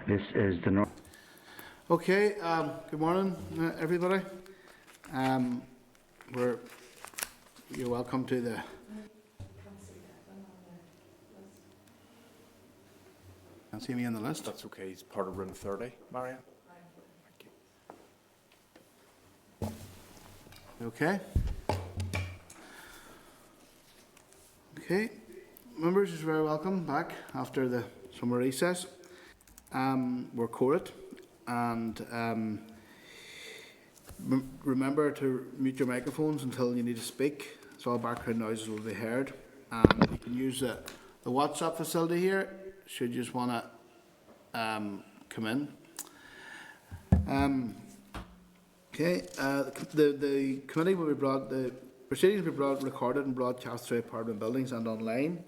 This is the North. Okay, good morning, everybody. You're welcome to the. Can't see me on the list. That's okay. He's part of room 30, Marianne. Thank you. Okay. Okay, members, you're very welcome back after the summer recess. We're quorate, and remember to mute your microphones until you need to speak, so all background noises will be heard. And you can use the WhatsApp facility here should you just want to come in. Okay, the committee will be brought, the proceedings will be recorded and broadcast through apartment buildings and online.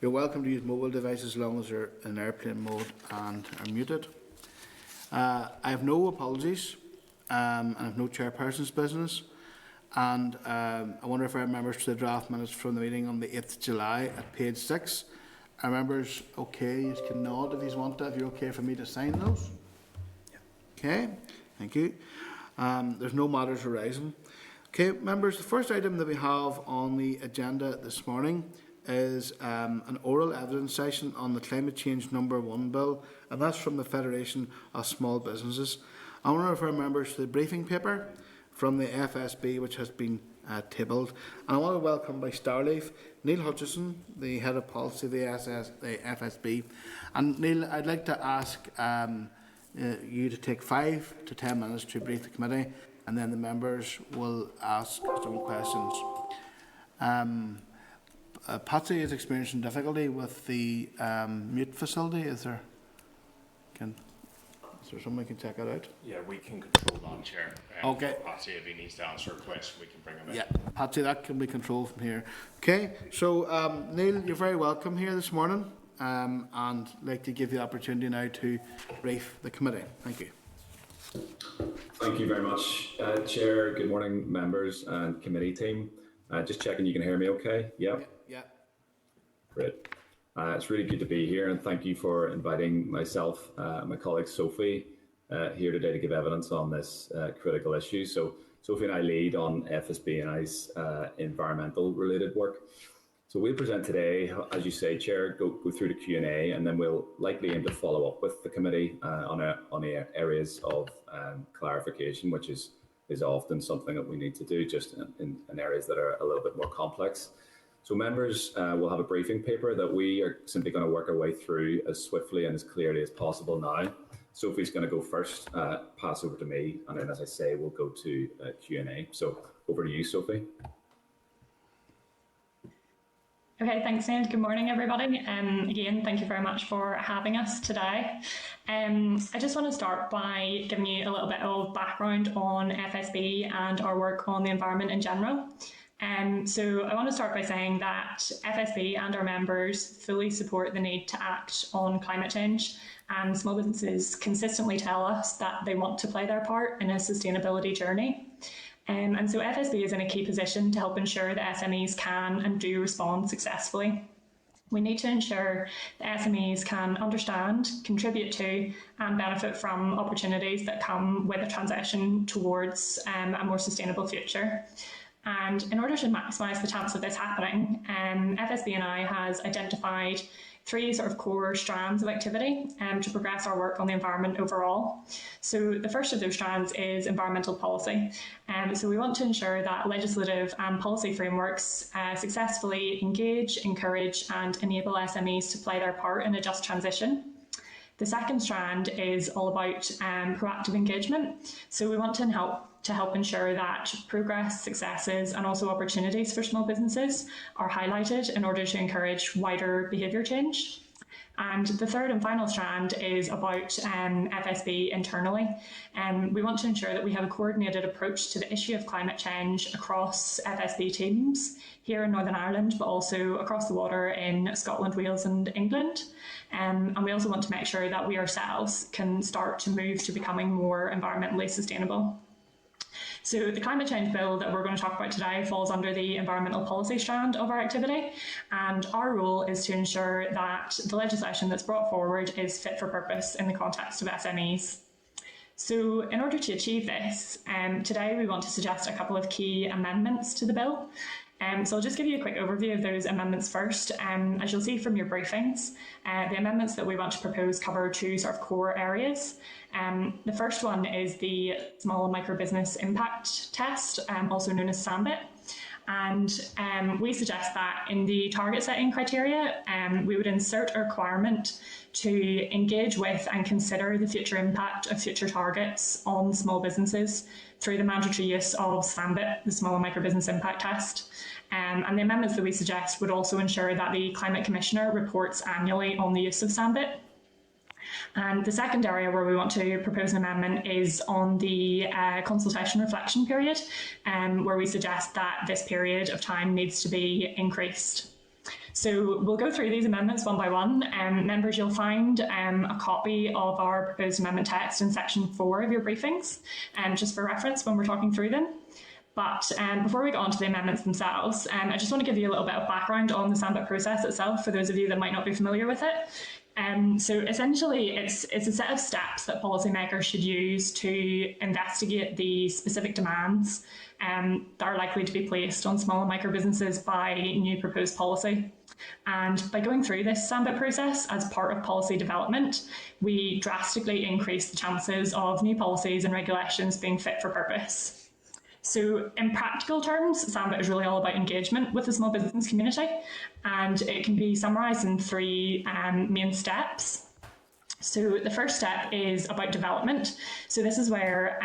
You're welcome to use mobile devices as long as they're in airplane mode and are muted. I have no apologies, and I have no chairperson's business. And I want to refer members to the draft minutes from the meeting on the 8th of July at page 6. Are members okay? You can nod if you want to, if you're okay for me to sign those. Okay, thank you. There's no matters arising. Okay, members, the first item that we have on the agenda this morning is an oral evidence session on the Climate Change No.1 Bill, and that's from the Federation of Small Businesses. I want to refer members to the briefing paper from the FSB, which has been tabled. And I want to welcome by Starleaf Neil Hutchison, the Head of Policy of the FSB. And Neil, I'd like to ask you to take 5 to 10 minutes to brief the committee, and then the members will ask some questions. Patsy is experiencing difficulty with the mute facility. Is there someone who can check it out? Yeah, we can control that, Chair. Okay. Patsy, if he needs to answer a question, we can bring him in. Yeah, Patsy, that can be controlled from here. Okay, so Neil, you're very welcome here this morning, and I'd like to give you the opportunity now to brief the committee. Thank you. Thank you very much, Chair. Good morning, members and committee team. Just checking you can hear me okay? Yep. Yeah. Great. It's really good to be here, and thank you for inviting myself and my colleague Sophie here today to give evidence on this critical issue. So Sophie and I lead on FSB and I's environmental related work. So we'll present today, as you say, Chair, go through the Q&A, and then we'll likely aim to follow up with the committee on the areas of clarification, which is often something that we need to do just in areas that are a little bit more complex. So members will have a briefing paper that we are simply going to work our way through as swiftly and as clearly as possible now. Sophie's going to go first, pass over to me, and then, as I say, we'll go to Q&A. So over to you, Sophie. Okay, thanks, Neil. Good morning, everybody. Again, thank you very much for having us today. I just want to start by giving you a little bit of background on FSB and our work on the environment in general. So I want to start by saying that FSB and our members fully support the need to act on climate change, and small businesses consistently tell us that they want to play their part in a sustainability journey. And so FSB is in a key position to help ensure that SMEs can and do respond successfully. We need to ensure that SMEs can understand, contribute to, and benefit from opportunities that come with a transition towards a more sustainable future. And in order to maximise the chance of this happening, FSB and I has identified 3 sort of core strands of activity to progress our work on the environment overall. So the first of those strands is environmental policy. So we want to ensure that legislative and policy frameworks successfully engage, encourage and enable SMEs to play their part in a just transition. The second strand is all about proactive engagement. So we want to help ensure that progress, successes and also opportunities for small businesses are highlighted in order to encourage wider behaviour change. And the third and final strand is about FSB internally. We want to ensure that we have a coordinated approach to the issue of climate change across FSB teams here in Northern Ireland, but also across the water in Scotland, Wales and England. And we also want to make sure that we ourselves can start to move to becoming more environmentally sustainable. So the climate change bill that we're going to talk about today falls under the environmental policy strand of our activity, and our role is to ensure that the legislation that's brought forward is fit for purpose in the context of SMEs. So in order to achieve this, today we want to suggest a couple of key amendments to the bill. So I'll just give you a quick overview of those amendments first. As you'll see from your briefings, the amendments that we want to propose cover two sort of core areas. The first one is the Small and Micro Business Impact Test, also known as Zambit. And we suggest that in the target setting criteria, we would insert a requirement to engage with and consider the future impact of future targets on small businesses through the mandatory use of Sandbit, the Small and Micro Business Impact Test. And the amendments that we suggest would also ensure that the Climate Commissioner reports annually on the use of Sandbit. And the second area where we want to propose an amendment is on the consultation reflection period, where we suggest that this period of time needs to be increased. So we'll go through these amendments one by one. Members, you'll find a copy of our proposed amendment text in section 4 of your briefings, just for reference when we're talking through them. But before we get on to the amendments themselves, I just want to give you a little bit of background on the Sandbox process itself for those of you that might not be familiar with it. So essentially, it's a set of steps that policymakers should use to investigate the specific demands that are likely to be placed on small and micro businesses by new proposed policy. And by going through this Sandbox process as part of policy development, we drastically increase the chances of new policies and regulations being fit for purpose. So in practical terms, Zambit is really all about engagement with the small business community, and it can be summarised in 3 main steps. So the first step is about development. So this is where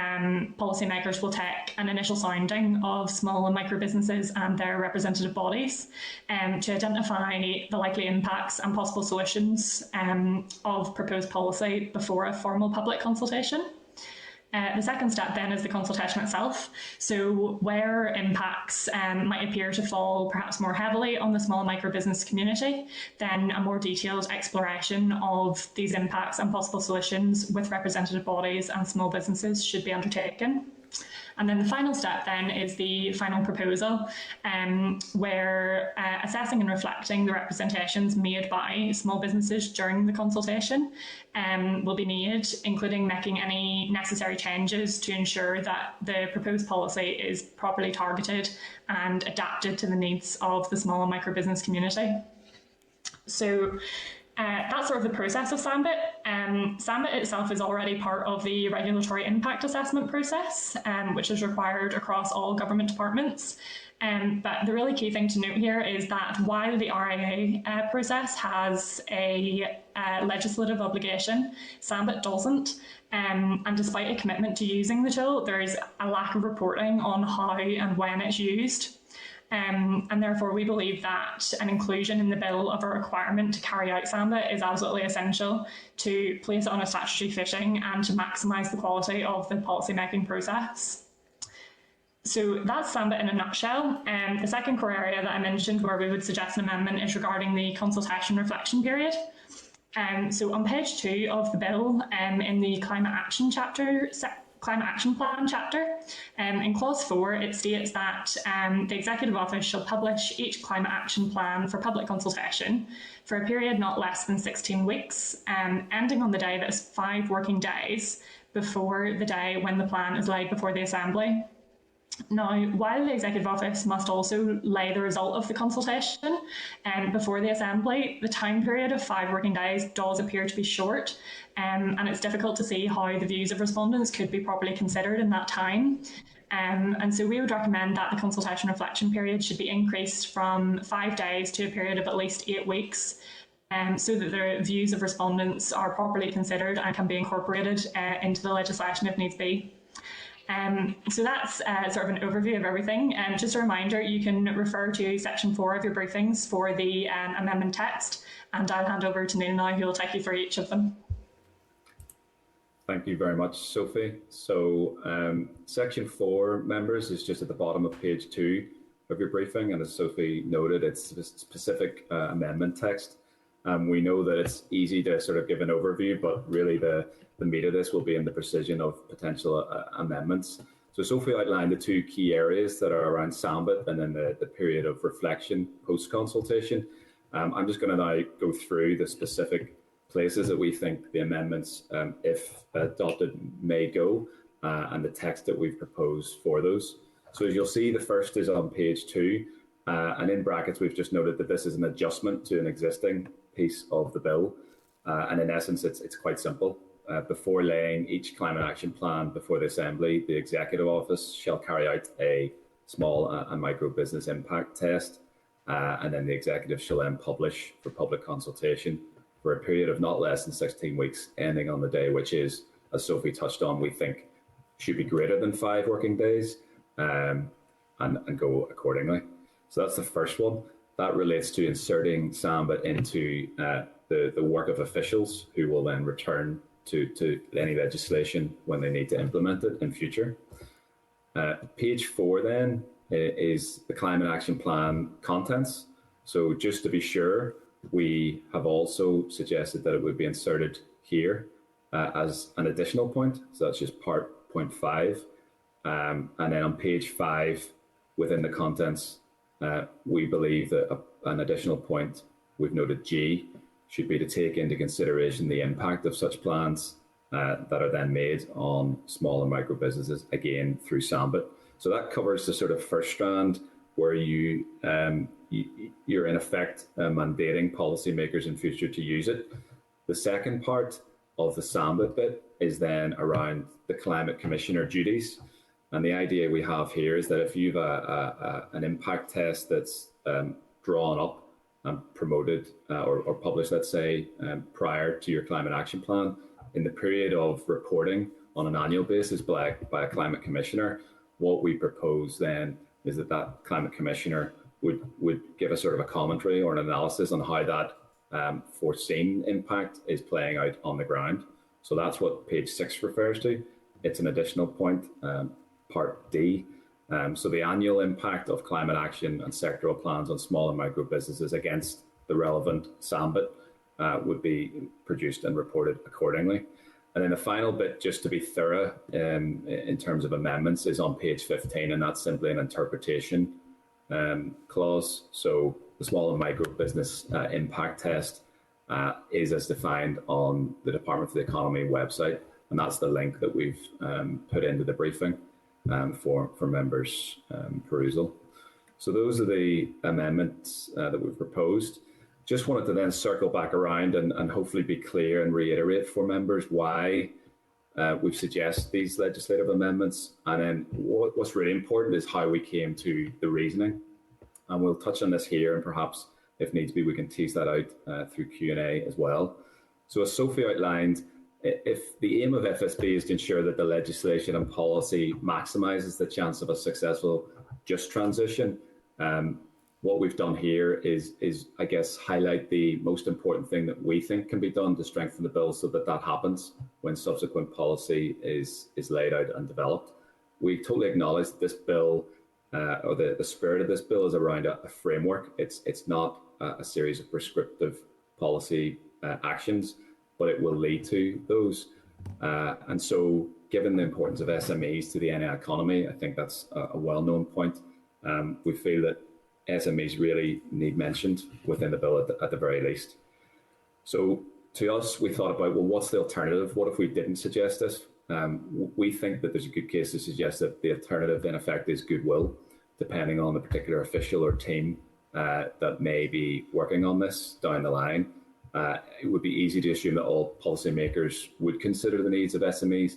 policymakers will take an initial sounding of small and micro businesses and their representative bodies to identify the likely impacts and possible solutions of proposed policy before a formal public consultation. The second step then is the consultation itself. So where impacts might appear to fall perhaps more heavily on the small and micro business community, then a more detailed exploration of these impacts and possible solutions with representative bodies and small businesses should be undertaken. And then the final step then is the final proposal, where assessing and reflecting the representations made by small businesses during the consultation will be made, including making any necessary changes to ensure that the proposed policy is properly targeted and adapted to the needs of the small and micro business community. So that's sort of the process of Sandbit. Sandbit itself is already part of the regulatory impact assessment process, which is required across all government departments. But the really key thing to note here is that while the RIA process has a legislative obligation, Sandbit doesn't. And despite a commitment to using the tool, there is a lack of reporting on how and when it's used. And therefore, we believe that an inclusion in the bill of a requirement to carry out Zambit is absolutely essential to place it on a statutory footing and to maximise the quality of the policy-making process. So that's Zambit in a nutshell. The second core area that I mentioned where we would suggest an amendment is regarding the consultation reflection period. So on page 2 of the bill, in the Climate Action Chapter, Climate Action Plan chapter. In clause 4, it states that the Executive Office shall publish each climate action plan for public consultation for a period not less than 16 weeks, ending on the day that is 5 working days before the day when the plan is laid before the Assembly. Now, while the Executive Office must also lay the result of the consultation before the Assembly, the time period of 5 working days does appear to be short, and it's difficult to see how the views of respondents could be properly considered in that time. And so we would recommend that the consultation reflection period should be increased from 5 days to a period of at least 8 weeks, so that the views of respondents are properly considered and can be incorporated into the legislation if needs be. So that's sort of an overview of everything. Just a reminder, you can refer to section 4 of your briefings for the amendment text, and I'll hand over to Neil now, who will take you through each of them. Thank you very much, Sophie. So section 4, members, is just at the bottom of page 2 of your briefing, and as Sophie noted, it's a specific amendment text. We know that it's easy to sort of give an overview, but really the meat of this will be in the precision of potential amendments. So Sophie outlined the two key areas that are around Zambit and then the period of reflection post-consultation. I'm just going to now go through the specific places that we think the amendments, if adopted, may go, and the text that we've proposed for those. So as you'll see, the first is on page 2, and in brackets we've just noted that this is an adjustment to an existing piece of the bill, and in essence it's quite simple. Before laying each climate action plan before the Assembly, the Executive Office shall carry out a small and micro business impact test, and then the Executive shall then publish for public consultation for a period of not less than 16 weeks, ending on the day which is, as Sophie touched on, we think should be greater than 5 working days, and go accordingly. So that's the first one. That relates to inserting Zambit into the work of officials who will then return to any legislation when they need to implement it in future. Page 4 then is the Climate Action Plan contents. So just to be sure, we have also suggested that it would be inserted here as an additional point. So that's just part point 5. And then on page 5, within the contents, we believe that an additional point, we've noted G, should be to take into consideration the impact of such plans that are then made on small and micro businesses, again through Zambit. So that covers the sort of first strand where you're in effect mandating policymakers in future to use it. The second part of the Zambit bit is then around the Climate Commissioner duties. And the idea we have here is that if you've an impact test that's drawn up and promoted or published, let's say, prior to your climate action plan, in the period of reporting on an annual basis by a climate commissioner, what we propose then is that climate commissioner would give a sort of a commentary or an analysis on how that foreseen impact is playing out on the ground. So that's what page 6 refers to. It's an additional point, part D. So the annual impact of climate action and sectoral plans on small and micro businesses against the relevant Zambit would be produced and reported accordingly. And then the final bit, just to be thorough in terms of amendments, is on page 15, and that's simply an interpretation clause. So the small and micro business impact test is as defined on the Department of the Economy website, and that's the link that we've put into the briefing for members' perusal. So those are the amendments that we've proposed. Just wanted to then circle back around and hopefully be clear and reiterate for members why we've suggested these legislative amendments. And then what's really important is how we came to the reasoning. And we'll touch on this here, and perhaps if needs be, we can tease that out through Q&A as well. So as Sophie outlined, if the aim of FSB is to ensure that the legislation and policy maximises the chance of a successful just transition, what we've done here is, I guess, highlight the most important thing that we think can be done to strengthen the bill so that happens when subsequent policy is laid out and developed. We totally acknowledge that this bill, or the spirit of this bill, is around a framework. It's not a series of prescriptive policy actions, but it will lead to those. And so, given the importance of SMEs to the NI economy, I think that's a well-known point. We feel that SMEs really need mentioned within the bill at the very least. So to us, we thought about, well, what's the alternative? What if we didn't suggest this? We think that there's a good case to suggest that the alternative, in effect, is goodwill, depending on the particular official or team that may be working on this down the line. It would be easy to assume that all policymakers would consider the needs of SMEs,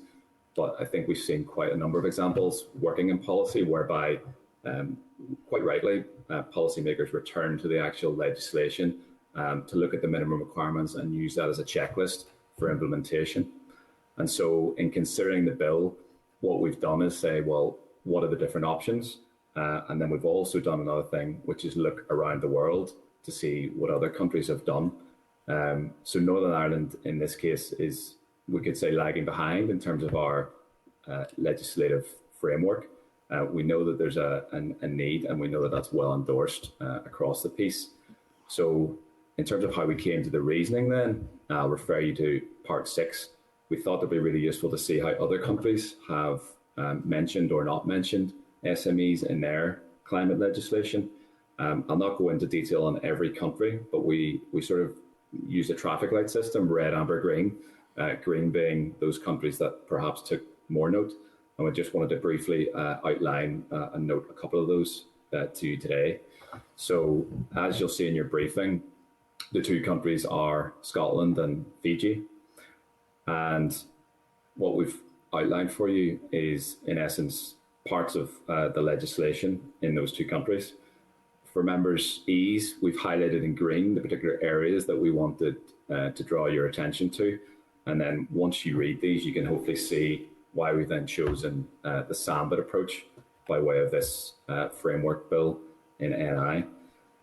but I think we've seen quite a number of examples working in policy whereby, quite rightly, policymakers return to the actual legislation to look at the minimum requirements and use that as a checklist for implementation. And so in considering the bill, what we've done is say, well, what are the different options? And then we've also done another thing, which is look around the world to see what other countries have done. So Northern Ireland, in this case, is, we could say, lagging behind in terms of our legislative framework. We know that there's a need, and we know that that's well endorsed across the piece. So in terms of how we came to the reasoning then, I'll refer you to part 6. We thought it'd be really useful to see how other countries have mentioned or not mentioned SMEs in their climate legislation. I'll not go into detail on every country, but we sort of use a traffic light system, red, amber, green, green being those countries that perhaps took more note. And we just wanted to briefly outline and note a couple of those to you today. So as you'll see in your briefing, the two countries are Scotland and Fiji. And what we've outlined for you is, in essence, parts of the legislation in those two countries. For members' ease, we've highlighted in green the particular areas that we wanted to draw your attention to. And then once you read these, you can hopefully see why we've then chosen the Zambit approach by way of this framework bill in NI.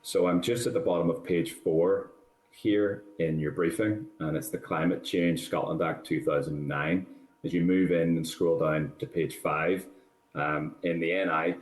So I'm just at the bottom of page 4 here in your briefing, and it's the Climate Change Scotland Act 2009. As you move in and scroll down to page 5, in the NI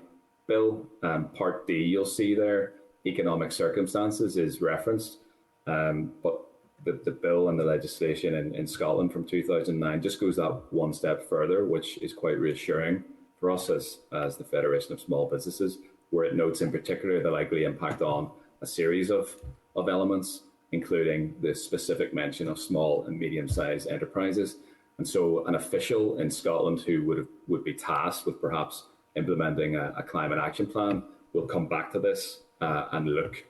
bill, part D, you'll see there, economic circumstances is referenced, but the bill and the legislation in Scotland from 2009 just goes that one step further, which is quite reassuring for us as the Federation of Small Businesses, where it notes in particular the likely impact on a series of elements, including the specific mention of small and medium-sized enterprises. And so an official in Scotland who would be tasked with perhaps implementing a climate action plan will come back to this and look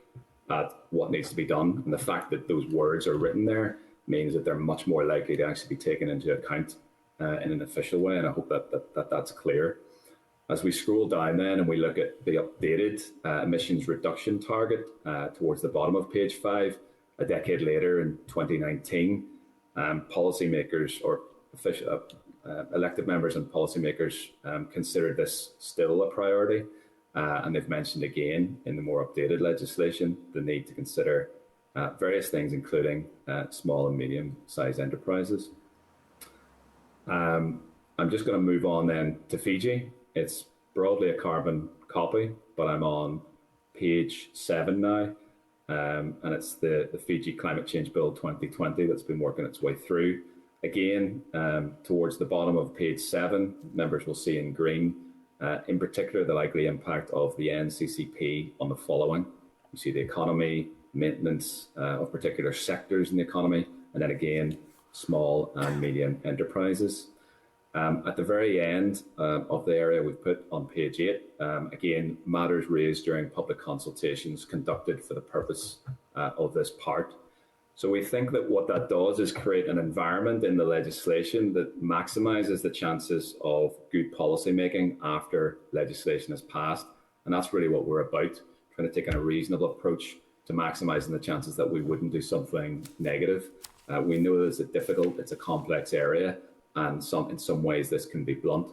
at what needs to be done. And the fact that those words are written there means that they're much more likely to actually be taken into account in an official way. And I hope that's clear. As we scroll down then and we look at the updated emissions reduction target towards the bottom of page 5, a decade later in 2019, policymakers or official, elected members and policymakers consider this still a priority. And they've mentioned again in the more updated legislation the need to consider various things, including small and medium-sized enterprises. I'm just going to move on then to Fiji. It's broadly a carbon copy, but I'm on page 7 now. And it's the Fiji Climate Change Bill 2020 that's been working its way through. Again, towards the bottom of page 7, members will see in green, in particular, the likely impact of the NCCP on the following. You see the economy, maintenance of particular sectors in the economy, and then again, small and medium enterprises. At the very end of the area we've put on page 8, again, matters raised during public consultations conducted for the purpose of this part. So we think that what that does is create an environment in the legislation that maximises the chances of good policy making after legislation is passed. And that's really what we're about, trying to take a reasonable approach to maximising the chances that we wouldn't do something negative. We know that it's a complex area, and in some ways this can be blunt,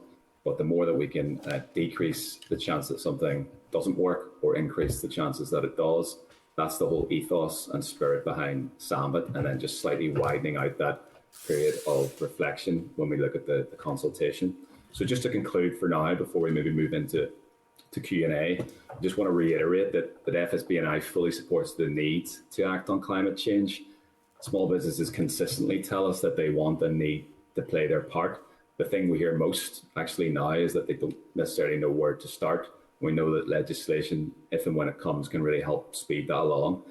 but the more that we can decrease the chance that something doesn't work or increase the chances that it does, that's the whole ethos and spirit behind Zambit, and then just slightly widening out that period of reflection when we look at the consultation. So just to conclude for now, before we maybe move into Q&A, I just want to reiterate that FSB and I fully supports the need to act on climate change. Small businesses consistently tell us that they want and need to play their part. The thing we hear most actually now is that they don't necessarily know where to start. We know that legislation, if and when it comes, can really help speed that along.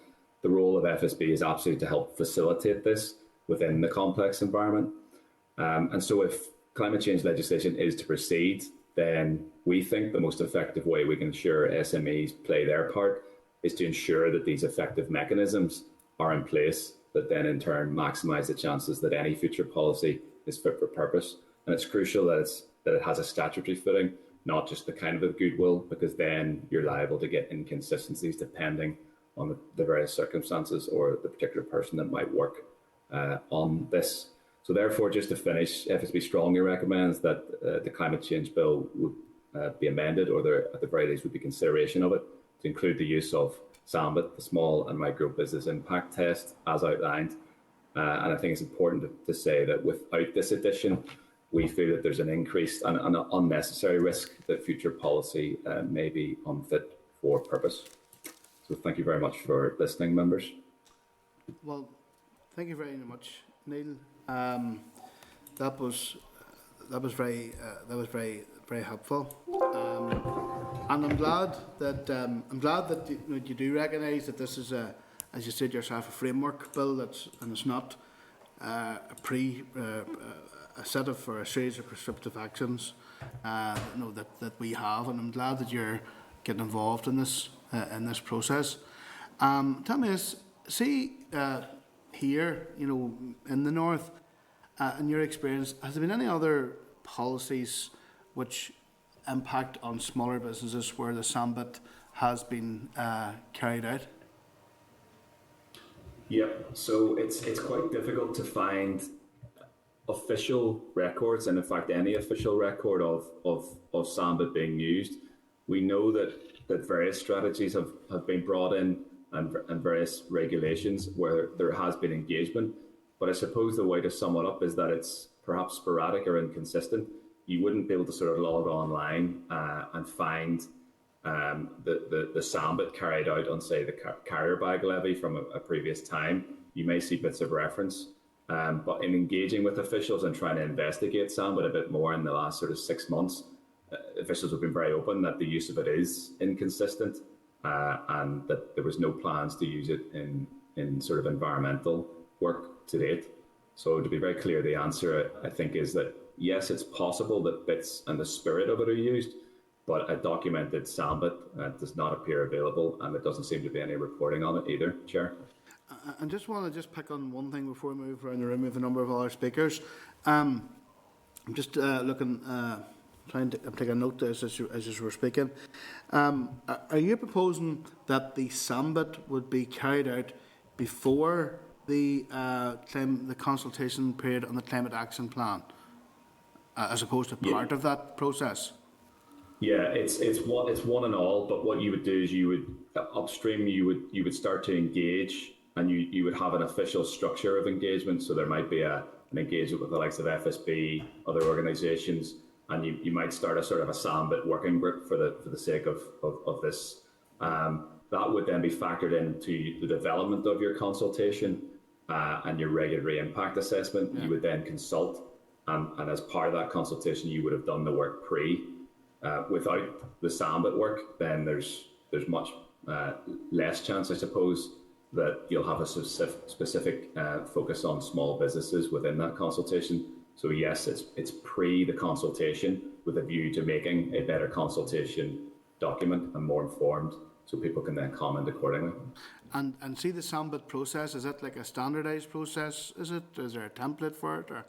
The role of FSB is absolutely to help facilitate this within the complex environment. And so if climate change legislation is to proceed, then we think the most effective way we can ensure SMEs play their part is to ensure that these effective mechanisms are in place that then in turn maximise the chances that any future policy is fit for purpose. And it's crucial that it has a statutory footing, not just the kind of a goodwill, because then you're liable to get inconsistencies depending on the various circumstances or the particular person that might work on this. So therefore, just to finish, FSB strongly recommends that the climate change bill would be amended, or there at the very least would be consideration of it, to include the use of Zambit, the small and micro business impact test, as outlined. And I think it's important to say that without this addition, we feel that there's an increased and an unnecessary risk that future policy may be unfit for purpose. So thank you very much for listening, members. Well, thank you very much, Neil. That was very helpful. And I'm glad that you do recognise that this is as you said yourself, a framework bill and it's not a set of or a series of prescriptive actions that we have, and I'm glad that you're getting involved in this process. Tell me this, see here, in the north, in your experience, has there been any other policies which impact on smaller businesses where the Zambit has been carried out? Yeah, so it's quite difficult to find official records, and in fact any official record of Zambit being used. We know that various strategies have been brought in and various regulations where there has been engagement, but I suppose the way to sum it up is that it's perhaps sporadic or inconsistent. You wouldn't be able to sort of log online and find the Zambit carried out on, say, the carrier bag levy from a previous time. You may see bits of reference, but in engaging with officials and trying to investigate Zambit a bit more in the last sort of 6 months, officials have been very open that the use of it is inconsistent and that there was no plans to use it in sort of environmental work to date. So to be very clear, the answer, I think, is that yes, it's possible that bits and the spirit of it are used, but a documented Zambit does not appear available, and there doesn't seem to be any reporting on it either, Chair. I just want to pick on one thing before we move around the room with a number of other speakers. I'm just looking, I'm taking a note as you were speaking. Are you proposing that the Zambit would be carried out before the consultation period on the climate action plan, as opposed to part of that process? Yeah, it's one and all. But what you would do is you would upstream. You would start to engage, and you would have an official structure of engagement. So there might be an engagement with the likes of FSB, other organisations, and you might start a sort of a Zambit working group for the sake of this. That would then be factored into the development of your consultation and your regulatory impact assessment. Yeah. You would then consult, and as part of that consultation, you would have done the work pre. Without the Zambit work, then there's much less chance, I suppose, that you'll have a specific focus on small businesses within that consultation. So yes, it's pre the consultation with a view to making a better consultation document and more informed, so people can then comment accordingly. And see the Zambit process, is it like a standardised process? Is there a template for it? Or?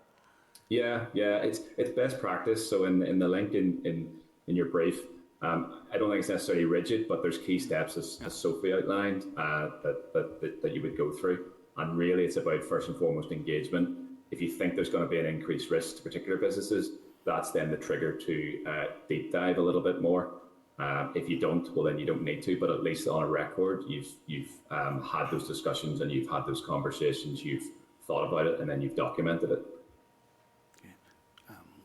Yeah, it's best practice. So in the link in your brief, I don't think it's necessarily rigid, but there's key steps as Sophie outlined that you would go through. And really it's about first and foremost engagement. If you think there's going to be an increased risk to particular businesses, that's then the trigger to deep dive a little bit more. If you don't, well then you don't need to, but at least on a record, you've had those discussions and you've had those conversations, you've thought about it, and then you've documented it.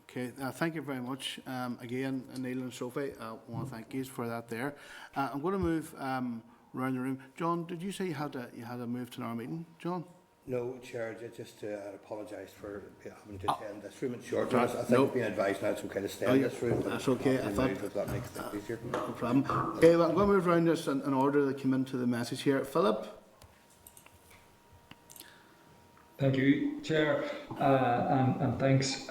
Okay, thank you very much. Again, Neil and Sophie, I want to thank you for that there. I'm going to move around the room. John, did you say you had a move to our meeting, John? No, Chair, just to apologise for having to attend this room. It's short. I think I've been advised now it's okay to stay in this room. That's okay. I thought if that makes things easier. No problem. Okay, well, I'm going to move around this in order that came into the message here. Philip? Thank you, Chair, and thanks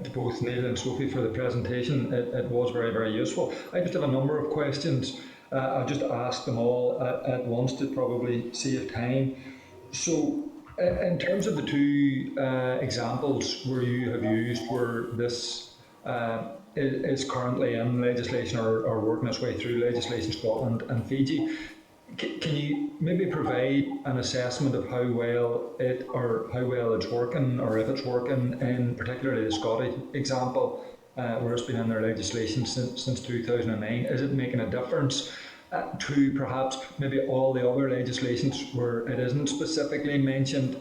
to both Neil and Sophie for the presentation. It was very, very useful. I just have a number of questions. I'll just ask them all at once to probably save time. So, in terms of the two examples where you have used where this is currently in legislation or working its way through legislation, Scotland and Fiji, can you maybe provide an assessment of how well it's working, or if it's working, in particularly the Scottish example, where it's been in their legislation since 2009? Is it making a difference to perhaps maybe all the other legislations where it isn't specifically mentioned?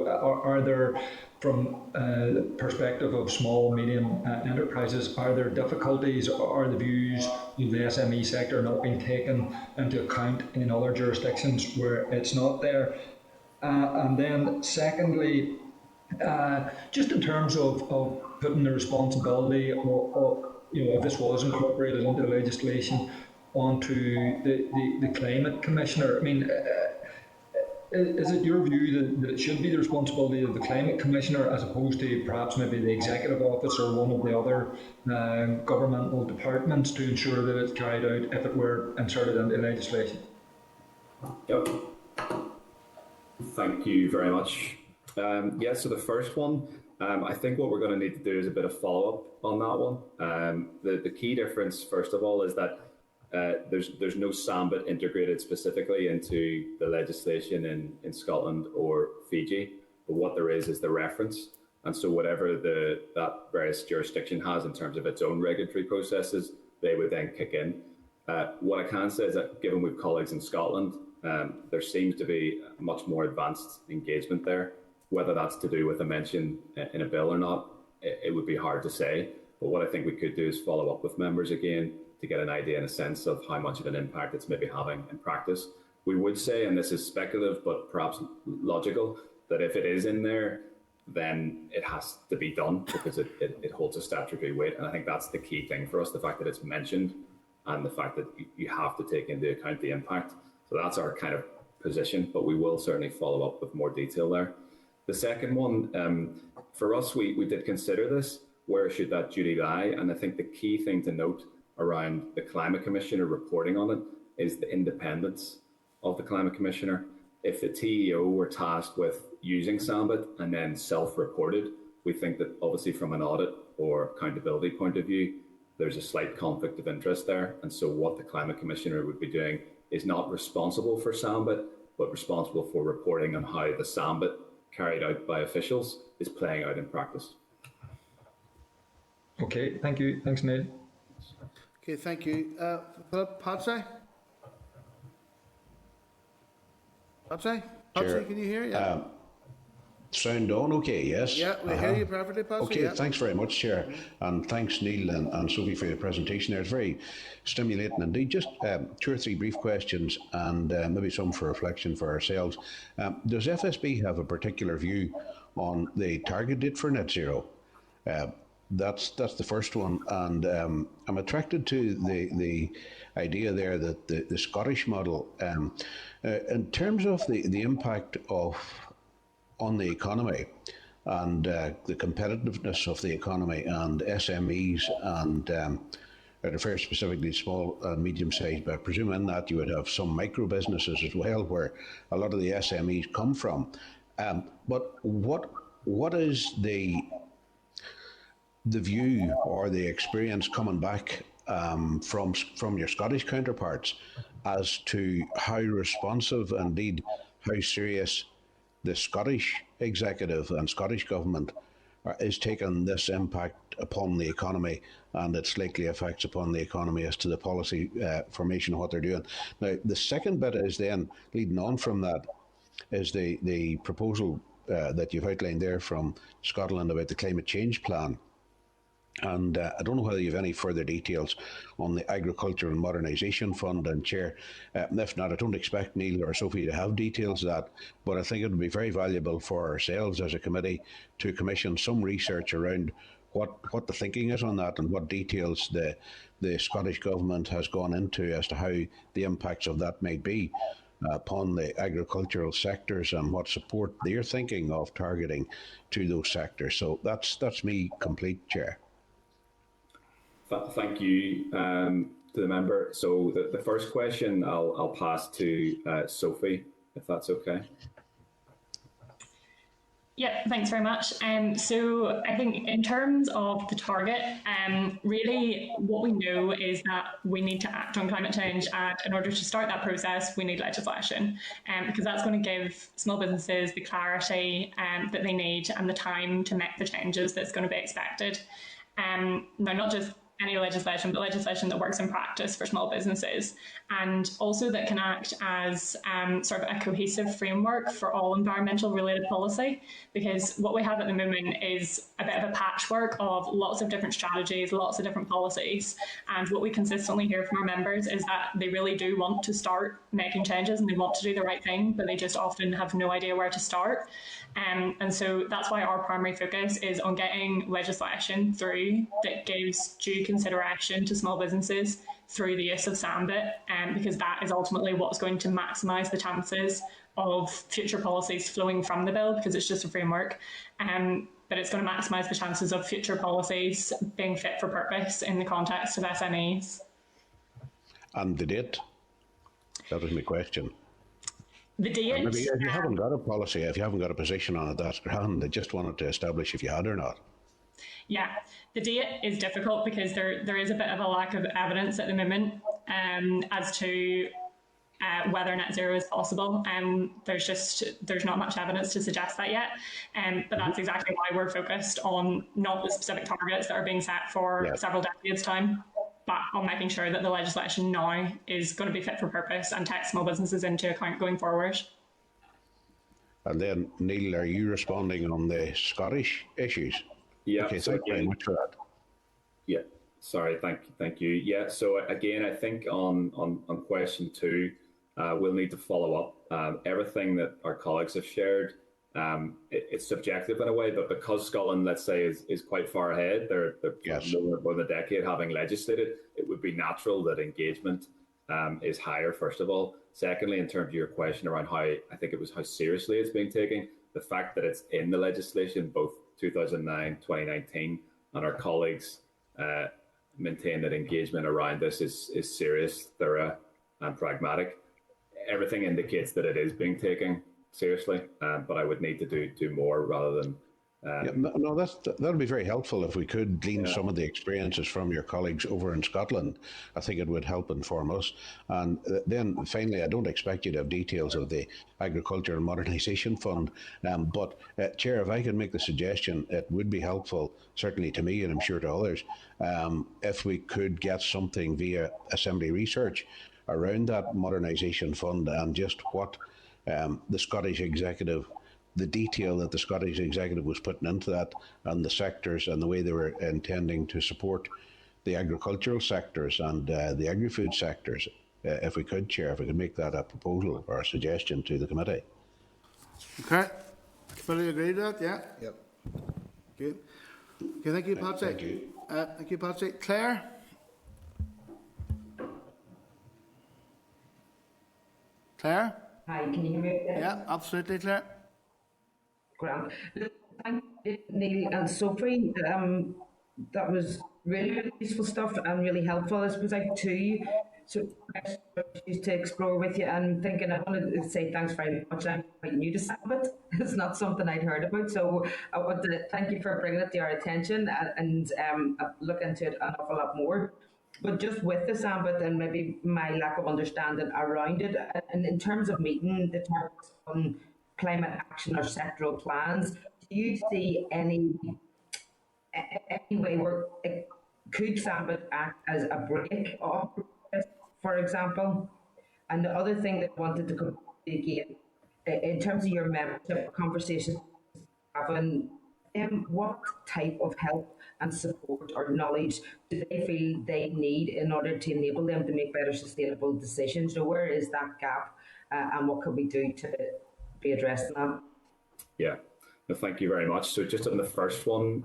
Are there, from the perspective of small, medium enterprises, are there difficulties, or are the views of the SME sector not being taken into account in other jurisdictions where it's not there? And then secondly, Just in terms of putting the responsibility, or if this was incorporated into the legislation, onto the Climate Commissioner. I mean, is it your view that it should be the responsibility of the Climate Commissioner as opposed to perhaps maybe the Executive Office or one of the other governmental departments to ensure that it's carried out if it were inserted into legislation? Yep. Thank you very much. So the first one, I think what we're going to need to do is a bit of follow-up on that one. The key difference, first of all, is that there's no Zambit integrated specifically into the legislation in Scotland or Fiji, but what there is the reference. And so whatever that various jurisdiction has in terms of its own regulatory processes, they would then kick in. What I can say is that given we've colleagues in Scotland, there seems to be a much more advanced engagement there. Whether that's to do with a mention in a bill or not, it would be hard to say. But what I think we could do is follow up with members again to get an idea and a sense of how much of an impact it's maybe having in practice. We would say, and this is speculative but perhaps logical, that if it is in there, then it has to be done because it holds a statutory weight. And I think that's the key thing for us, the fact that it's mentioned and the fact that you have to take into account the impact. So that's our kind of position, but we will certainly follow up with more detail there. The second one, for us, we did consider this, where should that duty lie? And I think the key thing to note around the Climate Commissioner reporting on it is the independence of the Climate Commissioner. If the TEO were tasked with using Zambit and then self-reported, we think that obviously from an audit or accountability point of view, there's a slight conflict of interest there. And so what the Climate Commissioner would be doing is not responsible for Zambit, but responsible for reporting on how the Zambit carried out by officials is playing out in practice. Okay, thank you. Thanks, Neil. Okay, thank you. Philip, Patsy? Patsy, can you hear? Yeah. Sound on okay, yes? Yeah, we hear you perfectly, Patsy. Okay, yeah. Thanks very much, Chair. And thanks, Neil and Sophie, for your presentation there. It's very stimulating indeed. Just 2 or 3 brief questions and maybe some for reflection for ourselves. Does FSB have a particular view on the target date for net zero? That's the first one. And I'm attracted to the idea there that the Scottish model, in terms of the impact on the economy and the competitiveness of the economy and SMEs and I refer specifically to small and medium-sized, but I presume in that you would have some micro businesses as well where a lot of the SMEs come from. But what is the view or the experience coming back from your Scottish counterparts as to how responsive, indeed how serious the Scottish executive and Scottish government is taking this impact upon the economy and its likely effects upon the economy as to the policy formation of what they're doing. Now, the second bit is then, leading on from that, is the proposal that you've outlined there from Scotland about the climate change plan. And I don't know whether you have any further details on the Agriculture and Modernization Fund. And Chair, if not, I don't expect Neil or Sophie to have details of that, but I think it would be very valuable for ourselves as a committee to commission some research around what the thinking is on that and what details the Scottish Government has gone into as to how the impacts of that might be upon the agricultural sectors and what support they're thinking of targeting to those sectors. So that's me complete, Chair. Thank you to the member. So the first question I'll pass to Sophie, if that's okay. Yeah, thanks very much. So I think in terms of the target, really what we know is that we need to act on climate change, and in order to start that process, we need legislation, because that's going to give small businesses the clarity that they need and the time to make the changes that's going to be expected. Now, not just any legislation, but legislation that works in practice for small businesses, and also that can act as sort of a cohesive framework for all environmental related policy. Because what we have at the moment is a bit of a patchwork of lots of different strategies, lots of different policies. And what we consistently hear from our members is that they really do want to start making changes and they want to do the right thing, but they just often have no idea where to start. And so that's why our primary focus is on getting legislation through that gives due consideration to small businesses through the use of Zambit, because that is ultimately what's going to maximise the chances of future policies flowing from the bill, because it's just a framework. But it's going to maximise the chances of future policies being fit for purpose in the context of SMEs. And the date? That was my question. The date. Maybe if you haven't got a policy, if you haven't got a position on it, that's grand. I just wanted to establish if you had or not. Yeah, the date is difficult because there is a bit of a lack of evidence at the moment as to whether net zero is possible. There's not much evidence to suggest that yet. But that's exactly why we're focused on not the specific targets that are being set for several decades' time, but on making sure that the legislation now is going to be fit for purpose and take small businesses into account going forward. And then, Neil, are you responding on the Scottish issues? Yeah. Okay, so thank you very much for that. Yeah. Sorry. Thank you. Yeah. So again, I think on question 2, we'll need to follow up. Everything that our colleagues have shared, it's subjective in a way, but because Scotland, let's say, is quite far ahead, they're more than a decade having legislated, it would be natural that engagement is higher, first of all. Secondly, in terms of your question around how seriously it's being taken, the fact that it's in the legislation, both 2009, 2019, and our colleagues maintain that engagement around this is serious, thorough, and pragmatic. Everything indicates that it is being taken seriously, but I would need to do more rather than. That'll be very helpful if we could glean some of the experiences from your colleagues over in Scotland. I think it would help inform us. And then finally, I don't expect you to have details of the Agriculture and Modernization Fund, but Chair, if I could make the suggestion, it would be helpful, certainly to me and I'm sure to others, if we could get something via Assembly Research around that Modernisation Fund and just what the Scottish Executive, the detail that the Scottish Executive was putting into that, and the sectors and the way they were intending to support the agricultural sectors and the agri-food sectors. If we could, Chair, if we could make that a proposal or a suggestion to the committee. Okay. Fully agree with that, yeah? Yep. Good. Okay, thank you, Patsy. Thank you. Thank you, Patsy. Claire? Claire? Hi, can you hear me? Yeah, absolutely, Claire. Grant. Thank you, Neil and Sophie. That was really useful stuff and really helpful. I suppose I have 2 issues to explore with you, and thinking I wanted to say thanks very much. I'm quite new to Zambit. It's not something I'd heard about, so I want to thank you for bringing it to our attention and look into it an awful lot more. But just with the Zambit and maybe my lack of understanding around it, and in terms of meeting the targets on climate action or sectoral plans, do you see any way where could Zambit act as a break off, for example? And the other thing that I wanted to come again, in terms of your membership conversations, having what type of help and support or knowledge do they feel they need in order to enable them to make better sustainable decisions? So where is that gap, and what can we do to be addressing that? Yeah, no, thank you very much. So just on the first one,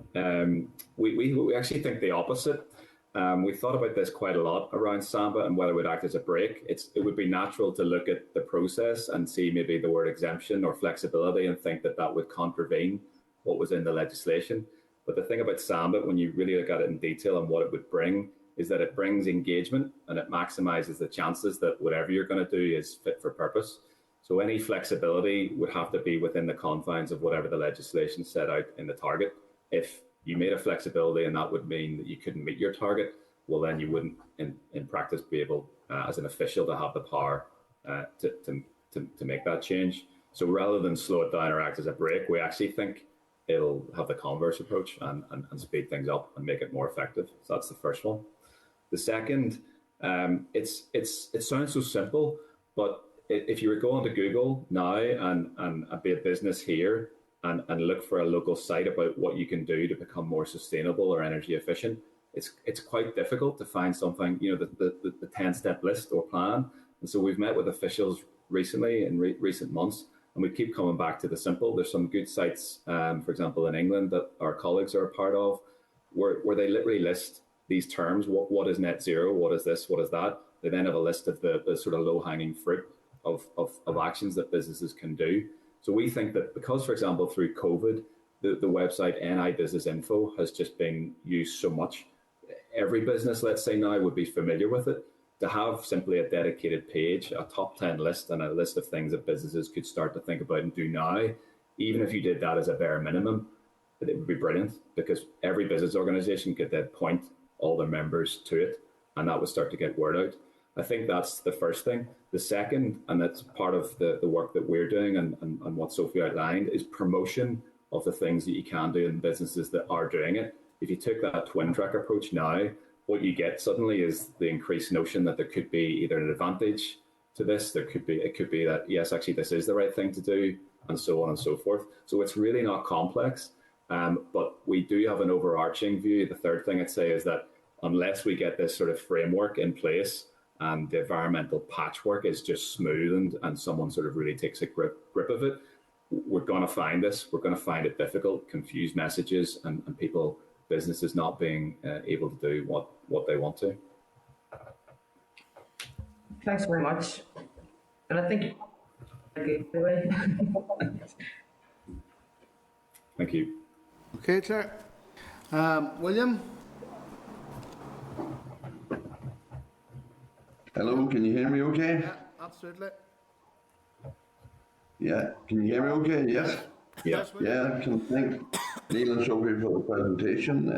we actually think the opposite. We thought about this quite a lot around Zambit and whether it would act as a break. It would be natural to look at the process and see maybe the word exemption or flexibility and think that would contravene what was in the legislation. But the thing about Zambit, when you really look at it in detail and what it would bring, is that it brings engagement and it maximizes the chances that whatever you're going to do is fit for purpose. So any flexibility would have to be within the confines of whatever the legislation set out in the target. If you made a flexibility and that would mean that you couldn't meet your target, well, then you wouldn't in practice be able, as an official, to have the power to make that change. So rather than slow it down or act as a break, we actually think it'll have the converse approach and speed things up and make it more effective. So that's the first one. The second, it sounds so simple, but if you were going to Google now and be a business here and look for a local site about what you can do to become more sustainable or energy efficient, it's quite difficult to find something, the 10-step list or plan. And so we've met with officials recently in recent months, and we keep coming back to the simple. There's some good sites, for example, in England that our colleagues are a part of, where they literally list these terms. What is net zero? What is this? What is that? They then have a list of the sort of low-hanging fruit of actions that businesses can do. So we think that because, for example, through COVID, the website NI Business Info has just been used so much. Every business, let's say now, would be familiar with it. To have simply a dedicated page, a top 10 list, and a list of things that businesses could start to think about and do now, even if you did that as a bare minimum, it would be brilliant, because every business organization could then point all their members to it, and that would start to get word out. I think that's the first thing. The second, and that's part of the work that we're doing and what Sophie outlined, is promotion of the things that you can do in businesses that are doing it. If you took that twin track approach now, what you get suddenly is the increased notion that there could be either an advantage to this, it could be that, yes, actually this is the right thing to do, and so on and so forth. So it's really not complex, but we do have an overarching view. The third thing I'd say is that unless we get this sort of framework in place and the environmental patchwork is just smoothened and someone sort of really takes a grip of it, we're going to find it difficult, confused messages, and businesses not being able to do what they want to. Thanks very much. And I think, anyway. Thank you. Okay, Chair. William? Hello, can you hear me okay? Yeah, absolutely. Yeah, can you hear me okay? Yes? Yeah. Yeah, I can thank Neil and Sophie for the presentation.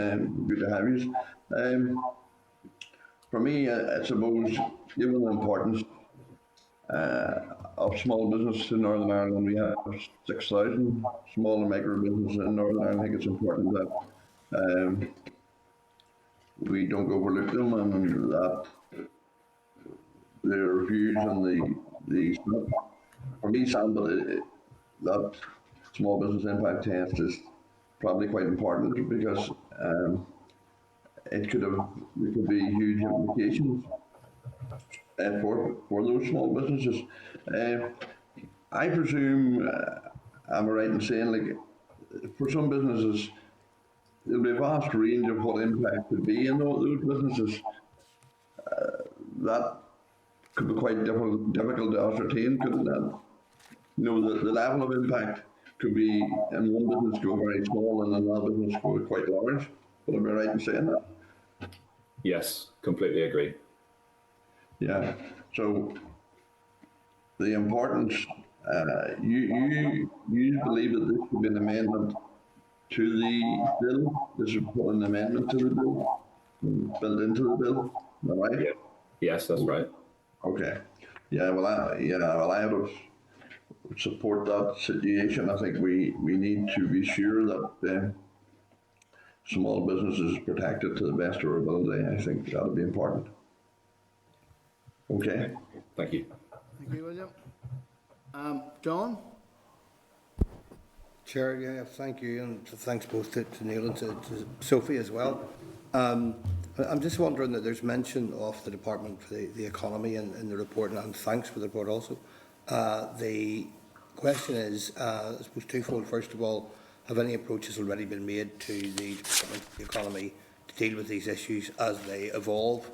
Good to have you. For me, I suppose, given the importance of small business in Northern Ireland, we have 6,000 small and micro businesses in Northern Ireland. I think it's important that we don't overlook them, and that the reviews and the for me, Zambit, that small business impact test is probably quite important, because it could be huge implications for those small businesses. I presume, am I right in saying, like, for some businesses, there'll be a vast range of what impact could be in those businesses. That could be quite difficult to ascertain, couldn't it? The level of impact could be, in one business go very small and in another business go quite large. Would I be right in saying that? Yes, completely agree. Yeah. So the importance, you believe that this could be an amendment to the bill? This would put an amendment to the bill, built into the bill, is that right? Yeah. Yes, that's right. Okay. Yeah. Well, I would support that situation. I think we need to be sure that small businesses are protected to the best of our ability. I think that would be important. Okay. Thank you. Thank you, William. John? Chair, yeah, thank you, and thanks both to Neil and to Sophie as well. I'm just wondering that there's mention of the Department for the Economy in the report, and thanks for the report also. The question is, I suppose, twofold. First of all, have any approaches already been made to the Department for the Economy to deal with these issues as they evolve?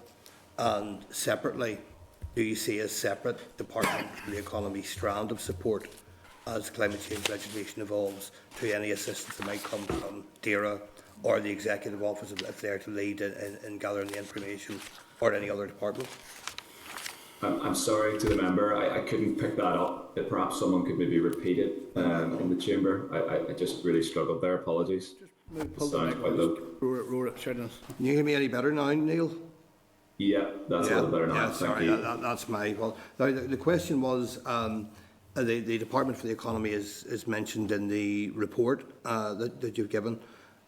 And separately, do you see a separate Department for the Economy strand of support as climate change legislation evolves to any assistance that might come from DAERA or the Executive Office if they're to lead in gathering the information, or any other department? I'm sorry to the member, I couldn't pick that up. Perhaps someone could maybe repeat it in the chamber. I just really struggled there. Apologies. Sounds quite low. Can you hear me any better now, Neil? Yeah, that's a little better now. Yeah, sorry, that's my fault. Now, the question was, the Department for the Economy is mentioned in the report that you've given.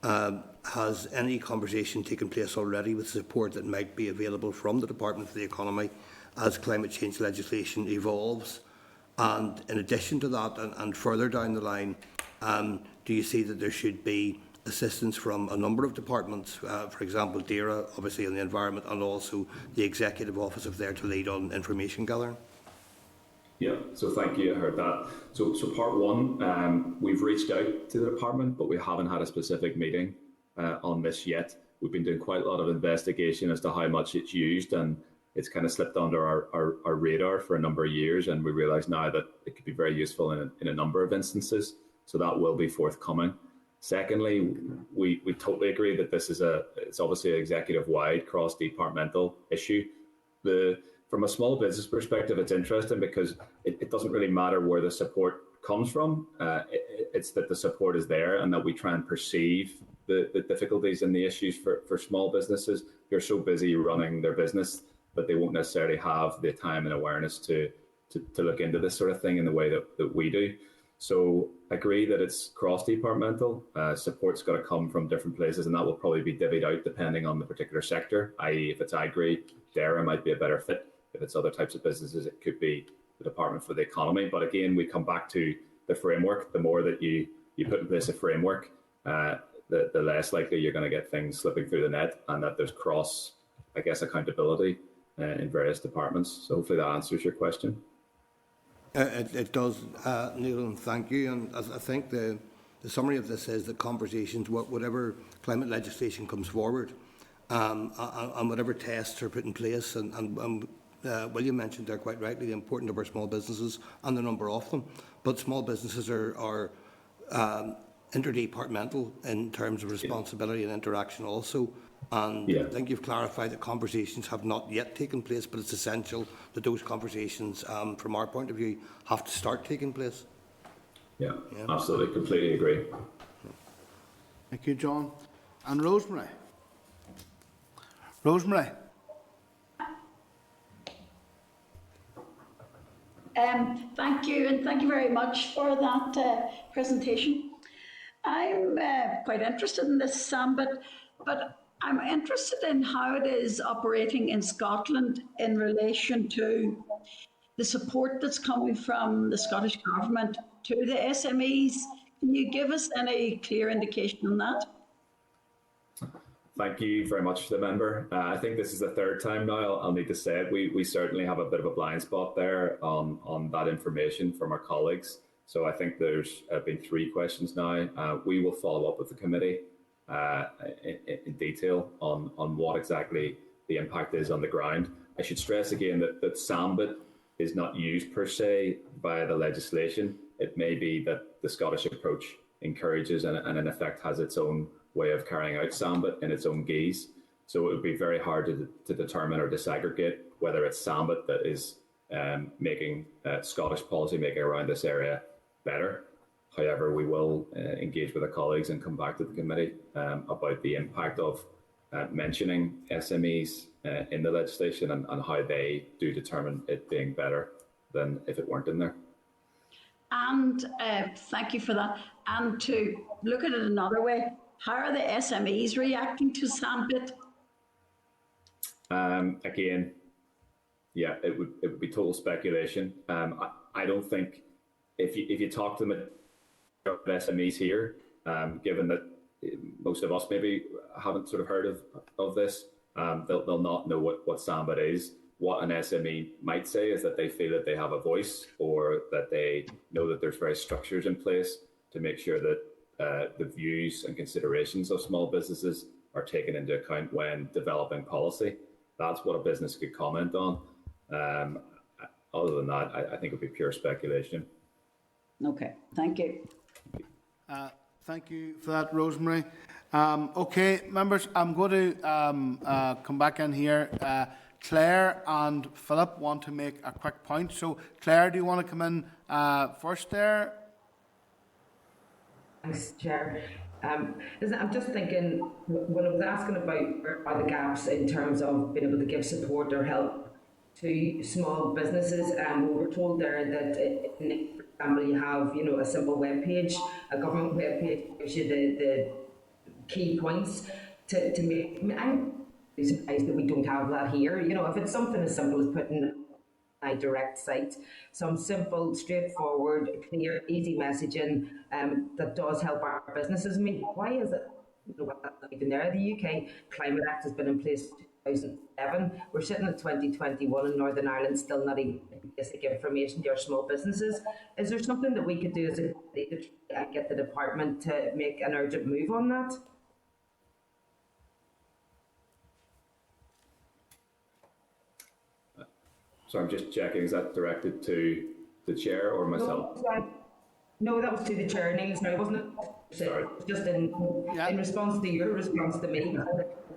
Has any conversation taken place already with support that might be available from the Department for the Economy as climate change legislation evolves? And in addition to that, and further down the line, do you see that there should be assistance from a number of departments, for example, DAERA, obviously in the environment, and also the Executive Office if they're to lead on information gathering? Yeah, so thank you, I heard that. So part one, we've reached out to the department, but we haven't had a specific meeting on this yet. We've been doing quite a lot of investigation as to how much it's used, and it's kind of slipped under our radar for a number of years, and we realise now that it could be very useful in a number of instances, so that will be forthcoming. Secondly, we totally agree that this is it's obviously an executive-wide, cross-departmental issue. From a small business perspective, it's interesting because it doesn't really matter where the support comes from. It's that the support is there and that we try and perceive the difficulties and the issues for small businesses who are so busy running their business that they won't necessarily have the time and awareness to look into this sort of thing in the way that we do. So agree that it's cross-departmental. Support's got to come from different places, and that will probably be divvied out depending on the particular sector, i.e. if it's agri, DAERA might be a better fit. If it's other types of businesses, it could be the Department for the Economy. But again, we come back to the framework. The more that you put in place a framework, the less likely you're going to get things slipping through the net, and that there's accountability in various departments. So hopefully that answers your question. It does, Neil, and thank you. And I think the summary of this is that conversations, whatever climate legislation comes forward, and whatever tests are put in place, and William mentioned there quite rightly the importance of our small businesses and the number of them. But small businesses are interdepartmental in terms of responsibility and interaction also. And I think you've clarified that conversations have not yet taken place, but it's essential that those conversations, from our point of view, have to start taking place. Yeah. Absolutely, completely agree. Thank you, John. And Rosemary. Rosemary. Thank you, and thank you very much for that presentation. I'm quite interested in this Zambit, but I'm interested in how it is operating in Scotland in relation to the support that's coming from the Scottish Government to the SMEs. Can you give us any clear indication on that? Thank you very much to the member. I think this is the third time now I'll need to say it. We certainly have a bit of a blind spot there on that information from our colleagues. So I think there's been 3 questions now. We will follow up with the committee in detail on what exactly the impact is on the ground. I should stress again that Zambit is not used per se by the legislation. It may be that the Scottish approach encourages and in effect has its own way of carrying out Zambit in its own guise. So it would be very hard to determine or disaggregate whether it's Zambit that is making Scottish policy making around this area better. However, we will engage with our colleagues and come back to the committee about the impact of mentioning SMEs in the legislation and how they do determine it being better than if it weren't in there. And thank you for that. And to look at it another way, how are the SMEs reacting to Zambit? Again, yeah, it would be total speculation. I don't think if you talk to them about SMEs here, given that most of us maybe haven't sort of heard of this, they'll not know what Zambit is. What an SME might say is that they feel that they have a voice, or that they know that there's various structures in place to make sure that the views and considerations of small businesses are taken into account when developing policy. That's what a business could comment on. Other than that, I think it would be pure speculation. Okay, thank you. Thank you for that, Rosemary. Okay, members, I'm going to come back in here. Claire and Philip want to make a quick point. So, Claire, do you want to come in first there? Thanks, Chair. Listen, I'm just thinking, when I was asking about where are the gaps in terms of being able to give support or help to small businesses. We were told there that, for example, you have, you know, a simple web page, a government web page gives you the key points to make. I mean, I'm surprised that we don't have that here. You know, if it's something as simple as putting a direct site, some simple, straightforward, clear, easy messaging that does help our businesses. I mean, why is it, you know, not even there? The UK Climate Act has been in place since 2007. We're sitting at 2021 in Northern Ireland, still not even basic information to our small businesses. Is there something that we could do as a committee to get the department to make an urgent move on that? So I'm just checking, is that directed to the chair or myself? No, that was to the chair, Neil. No, it wasn't. Sorry. Just in response to your response to me.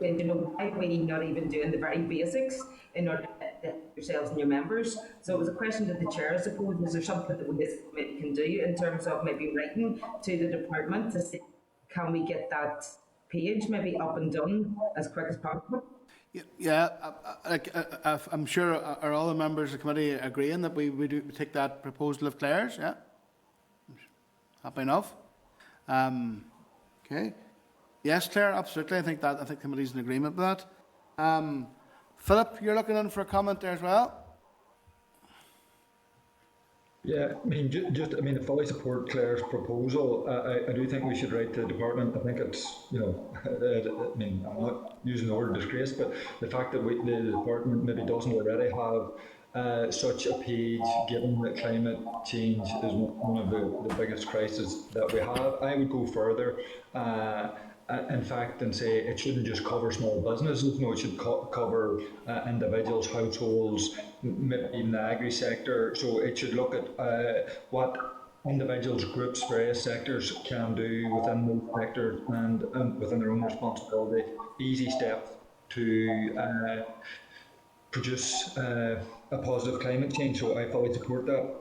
You know, why are we not even doing the very basics in order to yourselves and your members? So it was a question to the chair, I suppose. Is there something that we can do in terms of maybe writing to the department to see, can we get that page maybe up and done as quick as possible? Yeah, I'm sure are all the members of the committee agreeing that we do take that proposal of Claire's? Yeah, happy enough. Okay, yes, Claire, absolutely. I think the committee's in agreement with that. Philip, you're looking in for a comment there as well. Yeah, I mean, I fully support Claire's proposal. I do think we should write to the department. I think it's, you know, I mean, I'm not using the word disgrace, but the fact that the department maybe doesn't already have such a page, given that climate change is one of the biggest crises that we have. I would go further, in fact, and say it shouldn't just cover small businesses. No, it should cover individuals, households, maybe even the agri sector. So it should look at what individuals, groups, various sectors can do within those sectors and within their own responsibility. Easy steps to produce a positive climate change. So I fully support that.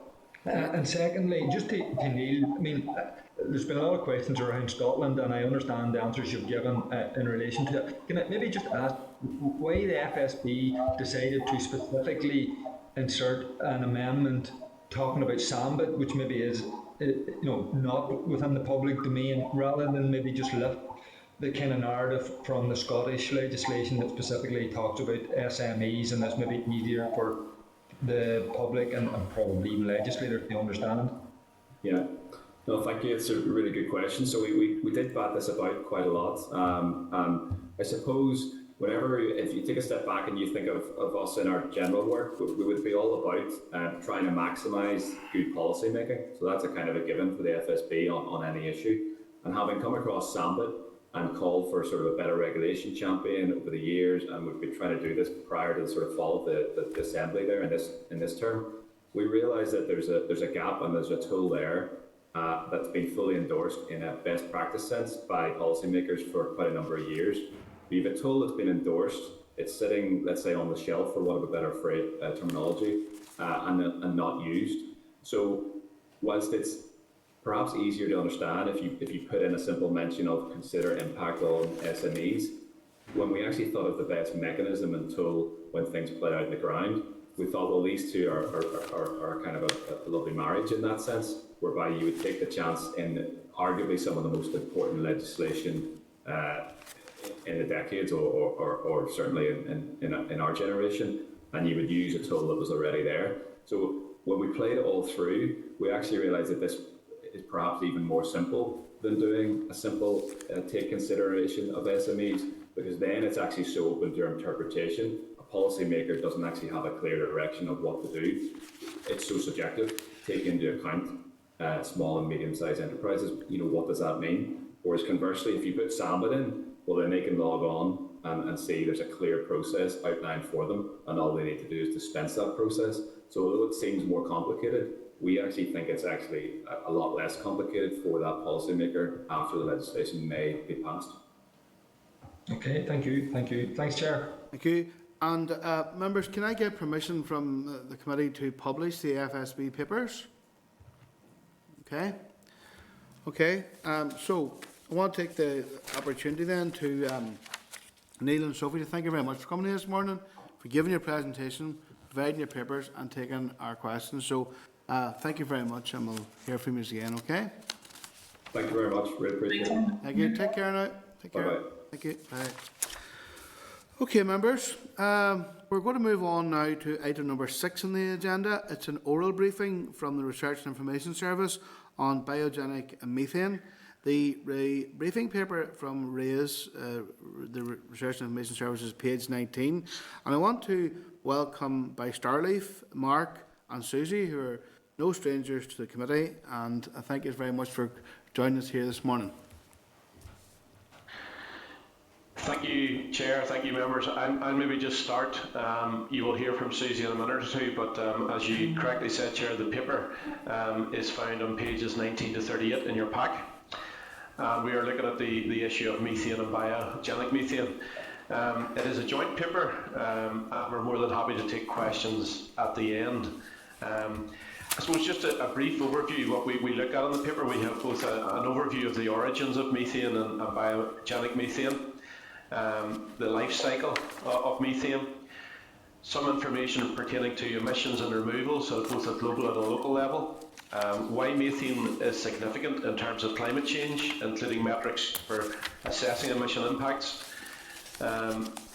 And secondly, just to Neil, I mean, there's been a lot of questions around Scotland, and I understand the answers you've given in relation to that. Can I maybe just ask why the FSB decided to specifically insert an amendment talking about Zambit, which maybe is, you know, not within the public domain, rather than maybe just lift the kind of narrative from the Scottish legislation that specifically talks about SMEs, and that's maybe easier for the public and probably even legislators to understand? Yeah, no, thank you. It's a really good question. So we did bat this about quite a lot. And I suppose if you take a step back and you think of us in our general work, we would be all about trying to maximise good policy making. So that's a kind of a given for the FSB on any issue. And having come across Zambit and called for sort of a better regulation champion over the years, and we've been trying to do this prior to the sort of fall of the assembly there in this term, we realise that there's a gap and there's a tool there that's been fully endorsed in a best practice sense by policymakers for quite a number of years. We have a tool that's been endorsed. It's sitting, let's say, on the shelf, for want of a better terminology, and not used. So whilst it's perhaps easier to understand if you put in a simple mention of consider impact on SMEs, when we actually thought of the best mechanism and tool when things play out in the ground, we thought, well, these two are kind of a lovely marriage in that sense, whereby you would take the chance in arguably some of the most important legislation in the decades, or certainly in our generation, and you would use a tool that was already there. So when we played it all through, we actually realised that this is perhaps even more simple than doing a simple take consideration of SMEs, because then it's actually so open to interpretation. A policymaker doesn't actually have a clear direction of what to do. It's so subjective. Take into account small and medium-sized enterprises. You know, what does that mean? Whereas conversely, if you put Zambit in, well, then they can log on and see there's a clear process outlined for them, and all they need to do is dispense that process. So although it seems more complicated, we actually think it's actually a lot less complicated for that policymaker after the legislation may be passed. Okay, thank you. Thanks, Chair. Thank you. And members, can I get permission from the committee to publish the FSB papers? Okay. So I want to take the opportunity then to Neil and Sophie to thank you very much for coming here this morning, for giving your presentation. providing your papers and taking our questions. So thank you very much, and we'll hear from you again, okay? Thank you very much. Really appreciate it. Thank you. Take care now. Take care. Bye-bye. Thank you. Bye. Okay, members, we're going to move on now to item number 6 on the agenda. It's an oral briefing from the Research and Information Service on biogenic methane. The briefing paper from RAISE, the Research and Information Service, is page 19. And I want to welcome by Starleaf, Mark and Susie, who are no strangers to the committee, and I thank you very much for joining us here this morning. Thank you, Chair. Thank you, members. I'll maybe just start. You will hear from Susie in a minute or two, but as you correctly said, Chair, the paper is found on pages 19 to 38 in your pack. We are looking at the issue of methane and biogenic methane. It is a joint paper, and we're more than happy to take questions at the end. I suppose just a brief overview. What we look at in the paper, we have both an overview of the origins of methane and biogenic methane, the life cycle of methane, some information pertaining to emissions and removals, so both at global and a local level, why methane is significant in terms of climate change, including metrics for assessing emission impacts,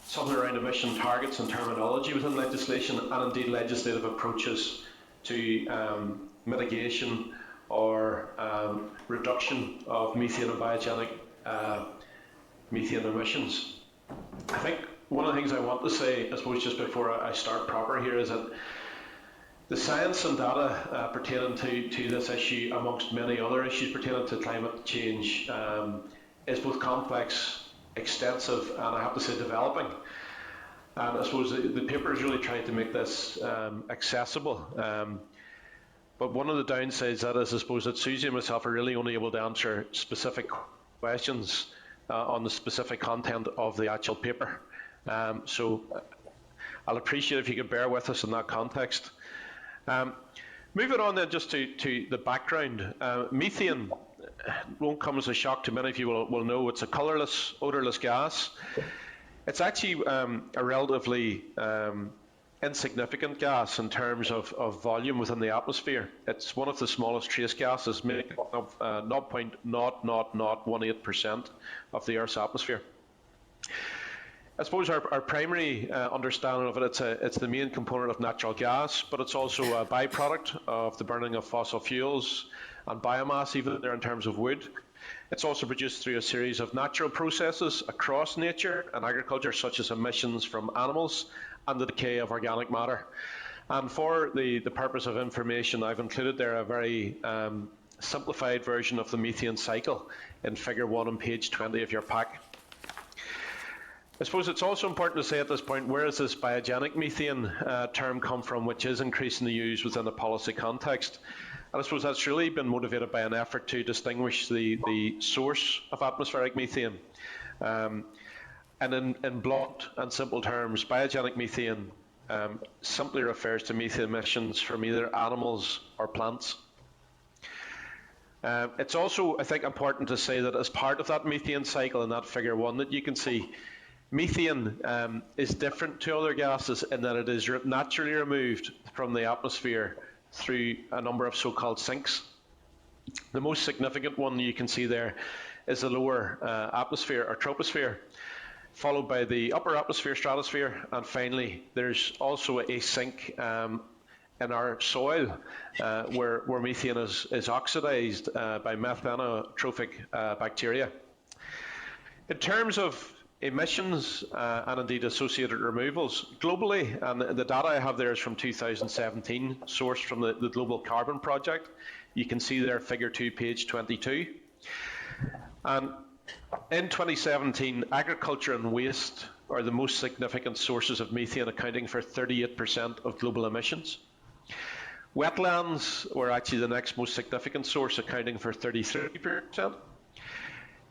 something around emission targets and terminology within legislation, and indeed legislative approaches to mitigation or reduction of methane and biogenic methane emissions. I think one of the things I want to say, I suppose just before I start proper here, is that the science and data pertaining to this issue, amongst many other issues pertaining to climate change, is both complex, extensive, and I have to say developing. And I suppose the paper is really trying to make this accessible. But one of the downsides that is, I suppose, that Susie and myself are really only able to answer specific questions on the specific content of the actual paper. So I'll appreciate if you could bear with us in that context. Moving on then just to the background. Methane won't come as a shock to many of you will know it's a colourless, odourless gas. It's actually a relatively insignificant gas in terms of volume within the atmosphere. It's one of the smallest trace gases, making up 0.0018% of the Earth's atmosphere. I suppose our primary understanding of it, it's the main component of natural gas, but it's also a byproduct of the burning of fossil fuels and biomass, even there in terms of wood. It's also produced through a series of natural processes across nature and agriculture, such as emissions from animals and the decay of organic matter. And for the purpose of information, I've included there a very simplified version of the methane cycle in figure 1 on page 20 of your pack. I suppose it's also important to say at this point, where does this biogenic methane term come from, which is increasingly used within the policy context? And I suppose that's really been motivated by an effort to distinguish the source of atmospheric methane. And in blunt and simple terms, biogenic methane simply refers to methane emissions from either animals or plants. It's also, I think, important to say that as part of that methane cycle in that figure 1 that you can see, methane is different to other gases in that it is naturally removed from the atmosphere through a number of so-called sinks. The most significant one you can see there is the lower atmosphere or troposphere, followed by the upper atmosphere, stratosphere, and finally there's also a sink in our soil where methane is oxidized by methanotrophic bacteria. In terms of emissions and indeed associated removals globally, and the data I have there is from 2017, sourced from the Global Carbon Project. You can see there figure 2, page 22. And in 2017, agriculture and waste are the most significant sources of methane, accounting for 38% of global emissions. Wetlands were actually the next most significant source, accounting for 33%.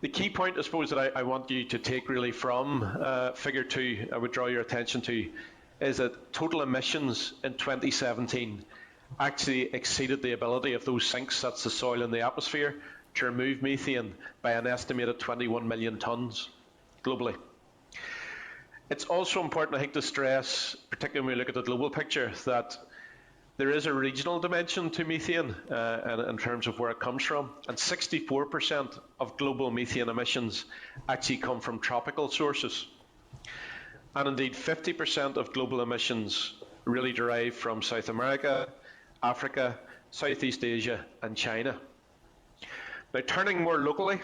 The key point, I suppose, that I want you to take really from figure 2, I would draw your attention to, is that total emissions in 2017 actually exceeded the ability of those sinks, that's the soil in the atmosphere, to remove methane by an estimated 21 million tonnes globally. It's also important, I think, to stress, particularly when we look at the global picture, that there is a regional dimension to methane in terms of where it comes from, and 64% of global methane emissions actually come from tropical sources. And indeed, 50% of global emissions really derive from South America, Africa, Southeast Asia, and China. Now, turning more locally,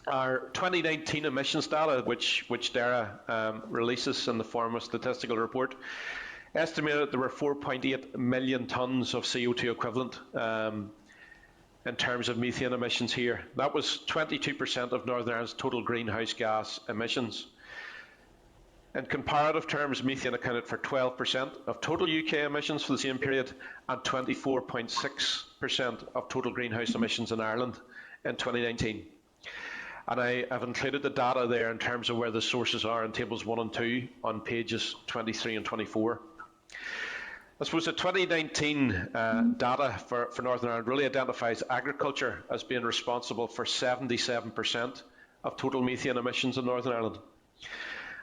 our 2019 emissions data, which DAERA releases in the form of a statistical report, estimated there were 4.8 million tonnes of CO2 equivalent in terms of methane emissions here. That was 22% of Northern Ireland's total greenhouse gas emissions. In comparative terms, methane accounted for 12% of total UK emissions for the same period and 24.6% of total greenhouse emissions in Ireland in 2019. And I have included the data there in terms of where the sources are in tables 1 and 2 on pages 23 and 24. I suppose the 2019 data for Northern Ireland really identifies agriculture as being responsible for 77% of total methane emissions in Northern Ireland.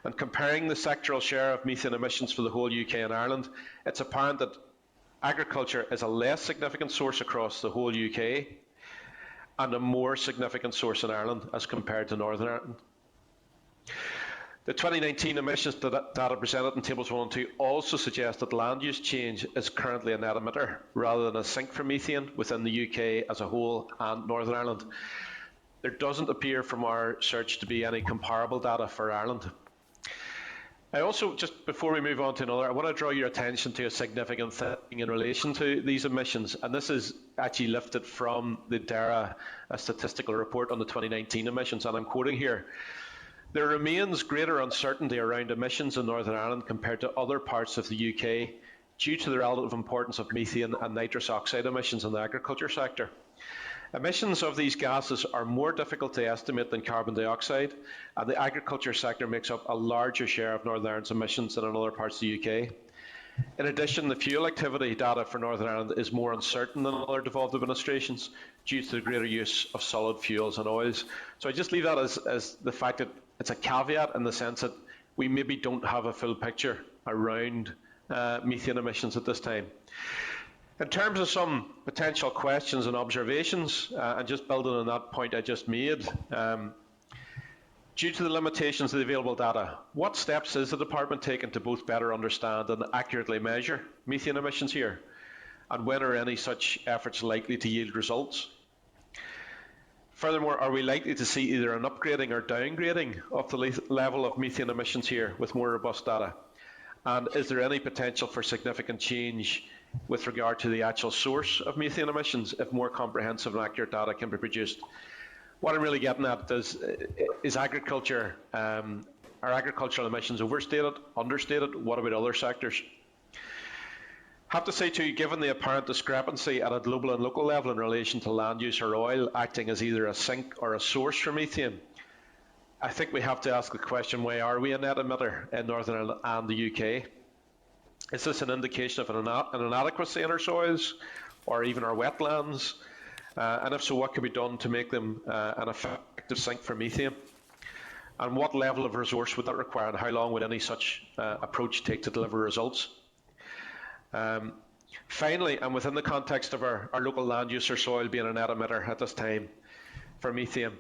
And comparing the sectoral share of methane emissions for the whole UK and Ireland, it's apparent that agriculture is a less significant source across the whole UK and a more significant source in Ireland as compared to Northern Ireland. The 2019 emissions data presented in tables 1 and 2 also suggest that land use change is currently a net emitter rather than a sink for methane within the UK as a whole and Northern Ireland. There doesn't appear from our search to be any comparable data for Ireland. I also, just before we move on to another, I want to draw your attention to a significant thing in relation to these emissions, and this is actually lifted from the DAERA statistical report on the 2019 emissions, and I'm quoting here. There remains greater uncertainty around emissions in Northern Ireland compared to other parts of the UK due to the relative importance of methane and nitrous oxide emissions in the agriculture sector. Emissions of these gases are more difficult to estimate than carbon dioxide, and the agriculture sector makes up a larger share of Northern Ireland's emissions than in other parts of the UK. In addition, the fuel activity data for Northern Ireland is more uncertain than other devolved administrations due to the greater use of solid fuels and oils. So I just leave that as the fact that it's a caveat in the sense that we maybe don't have a full picture around methane emissions at this time. In terms of some potential questions and observations, and just building on that point I just made, due to the limitations of the available data, what steps is the Department taking to both better understand and accurately measure methane emissions here? And when are any such efforts likely to yield results? Furthermore, are we likely to see either an upgrading or downgrading of the level of methane emissions here with more robust data? And is there any potential for significant change with regard to the actual source of methane emissions if more comprehensive and accurate data can be produced? What I'm really getting at is agriculture, are agricultural emissions overstated, understated? What about other sectors? I have to say too, given the apparent discrepancy at a global and local level in relation to land use or oil acting as either a sink or a source for methane, I think we have to ask the question, why are we a net emitter in Northern Ireland and the UK? Is this an indication of an inadequacy in our soils or even our wetlands? And if so, what could be done to make them an effective sink for methane? And what level of resource would that require, and how long would any such approach take to deliver results? Finally, and within the context of our local land use or soil being a net emitter at this time for methane,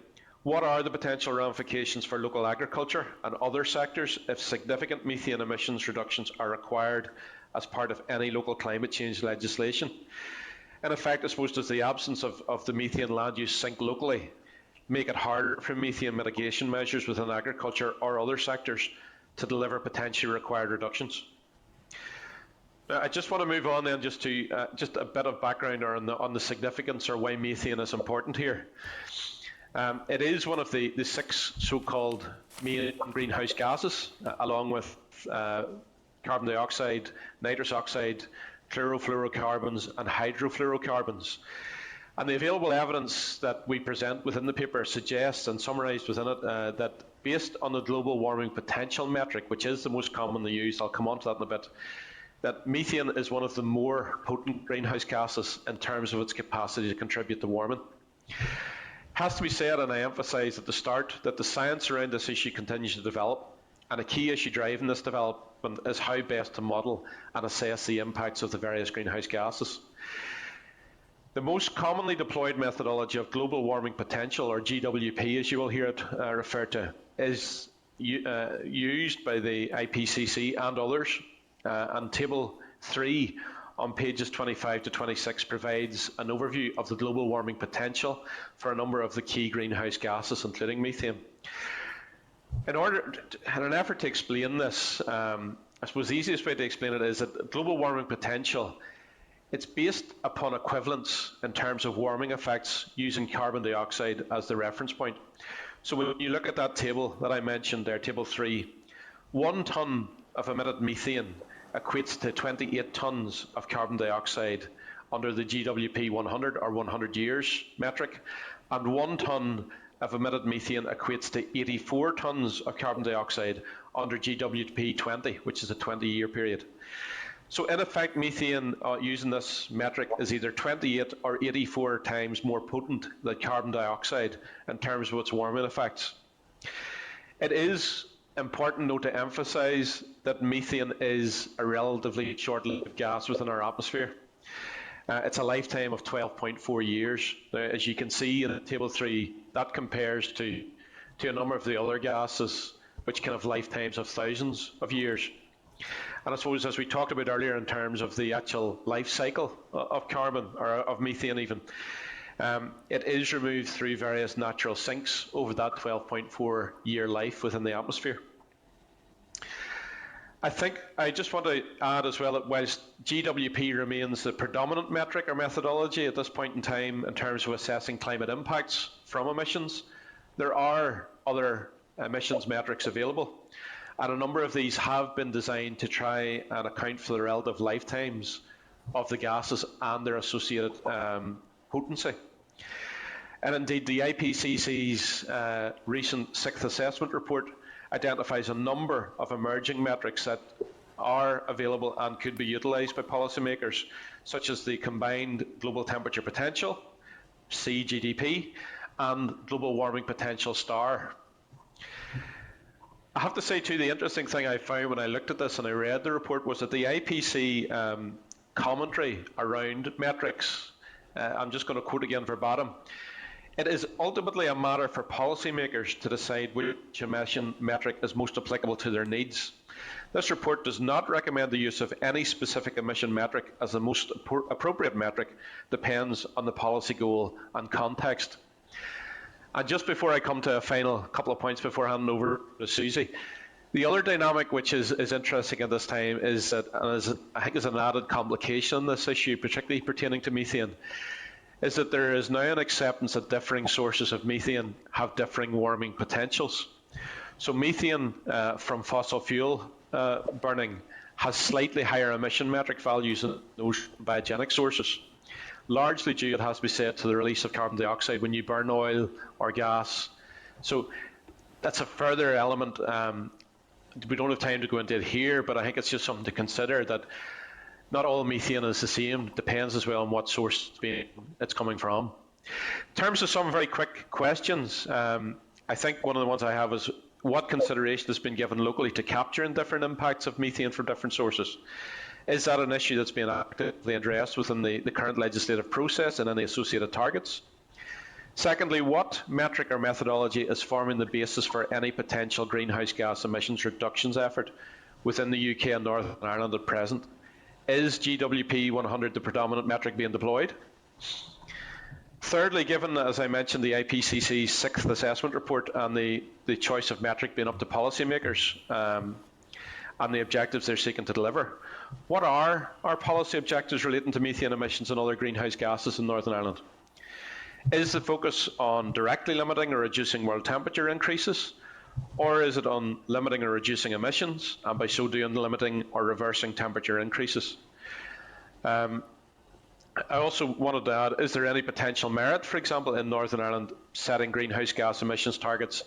what are the potential ramifications for local agriculture and other sectors if significant methane emissions reductions are required as part of any local climate change legislation? In effect, I suppose, does the absence of the methane land use sink locally make it harder for methane mitigation measures within agriculture or other sectors to deliver potentially required reductions? Now, I just want to move on then just to just a bit of background on the significance or why methane is important here. It is one of the 6 so-called main greenhouse gases, along with carbon dioxide, nitrous oxide, chlorofluorocarbons and hydrofluorocarbons. And the available evidence that we present within the paper suggests, and summarised within it, that based on the global warming potential metric, which is the most commonly used, I'll come on to that in a bit, that methane is one of the more potent greenhouse gases in terms of its capacity to contribute to warming. Has to be said, and I emphasise at the start, that the science around this issue continues to develop, And a key issue driving this development is how best to model and assess the impacts of the various greenhouse gases. The most commonly deployed methodology of global warming potential, or GWP as you will hear it referred to, is used by the IPCC and others, and Table 3 on pages 25 to 26 provides an overview of the global warming potential for a number of the key greenhouse gases, including methane. In an effort to explain this, I suppose the easiest way to explain it is that global warming potential, it's based upon equivalence in terms of warming effects using carbon dioxide as the reference point. So when you look at that table that I mentioned there, Table 3, 1 tonne of emitted methane equates to 28 tonnes of carbon dioxide under the GWP 100 or 100 years metric, and 1 tonne of emitted methane equates to 84 tonnes of carbon dioxide under GWP 20, which is a 20-year period. So in effect, methane, using this metric, is either 28 or 84 times more potent than carbon dioxide in terms of its warming effects. It is important, though, to emphasise that methane is a relatively short-lived gas within our atmosphere. It's a lifetime of 12.4 years. Now, as you can see in Table 3, that compares to a number of the other gases, which can have lifetimes of thousands of years. And I suppose, as we talked about earlier in terms of the actual life cycle of carbon, or of methane even, it is removed through various natural sinks over that 12.4 year life within the atmosphere. I think I just want to add as well that whilst GWP remains the predominant metric or methodology at this point in time in terms of assessing climate impacts from emissions, there are other emissions metrics available, and a number of these have been designed to try and account for the relative lifetimes of the gases and their associated potency. And indeed, the IPCC's recent 6th assessment report identifies a number of emerging metrics that are available and could be utilised by policymakers, such as the Combined Global Temperature Potential, CGDP, and Global Warming Potential STAR. I have to say too, the interesting thing I found when I looked at this and I read the report was that the IPC commentary around metrics, I'm just going to quote again verbatim, it is ultimately a matter for policymakers to decide which emission metric is most applicable to their needs. This report does not recommend the use of any specific emission metric, as the most appropriate metric depends on the policy goal and context. And just before I come to a final couple of points before handing over to Susie, the other dynamic which is interesting at this time is that, and I think is an added complication in this issue, particularly pertaining to methane, is that there is now an acceptance that differing sources of methane have differing warming potentials. So methane from fossil fuel burning has slightly higher emission metric values than those biogenic sources, largely due, it has to be said, to the release of carbon dioxide when you burn oil or gas. So that's a further element. We don't have time to go into it here, but I think it's just something to consider, that not all methane is the same. It depends as well on what source it's coming from. In terms of some very quick questions, I think one of the ones I have is, what consideration has been given locally to capturing different impacts of methane from different sources? Is that an issue that's being actively addressed within the current legislative process and any associated targets? Secondly, what metric or methodology is forming the basis for any potential greenhouse gas emissions reductions effort within the UK and Northern Ireland at present? Is GWP 100 the predominant metric being deployed? Thirdly, given, as I mentioned, the IPCC's 6th assessment report and the choice of metric being up to policymakers and the objectives they're seeking to deliver, what are our policy objectives relating to methane emissions and other greenhouse gases in Northern Ireland? Is the focus on directly limiting or reducing world temperature increases, or is it on limiting or reducing emissions, and by so doing limiting or reversing temperature increases? I also wanted to add, is there any potential merit, for example, in Northern Ireland setting greenhouse gas emissions targets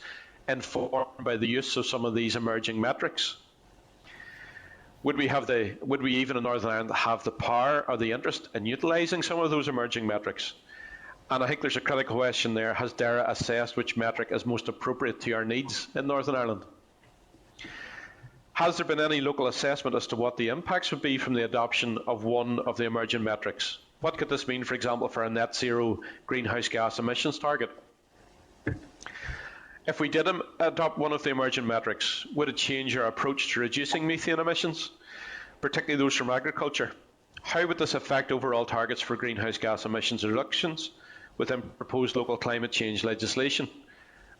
informed by the use of some of these emerging metrics? Would we even in Northern Ireland have the power or the interest in utilising some of those emerging metrics? And I think there's a critical question there. Has DAERA assessed which metric is most appropriate to our needs in Northern Ireland? Has there been any local assessment as to what the impacts would be from the adoption of one of the emerging metrics? What could this mean, for example, for a net zero greenhouse gas emissions target? If we did adopt one of the emerging metrics, would it change our approach to reducing methane emissions, particularly those from agriculture? How would this affect overall targets for greenhouse gas emissions reductions within proposed local climate change legislation?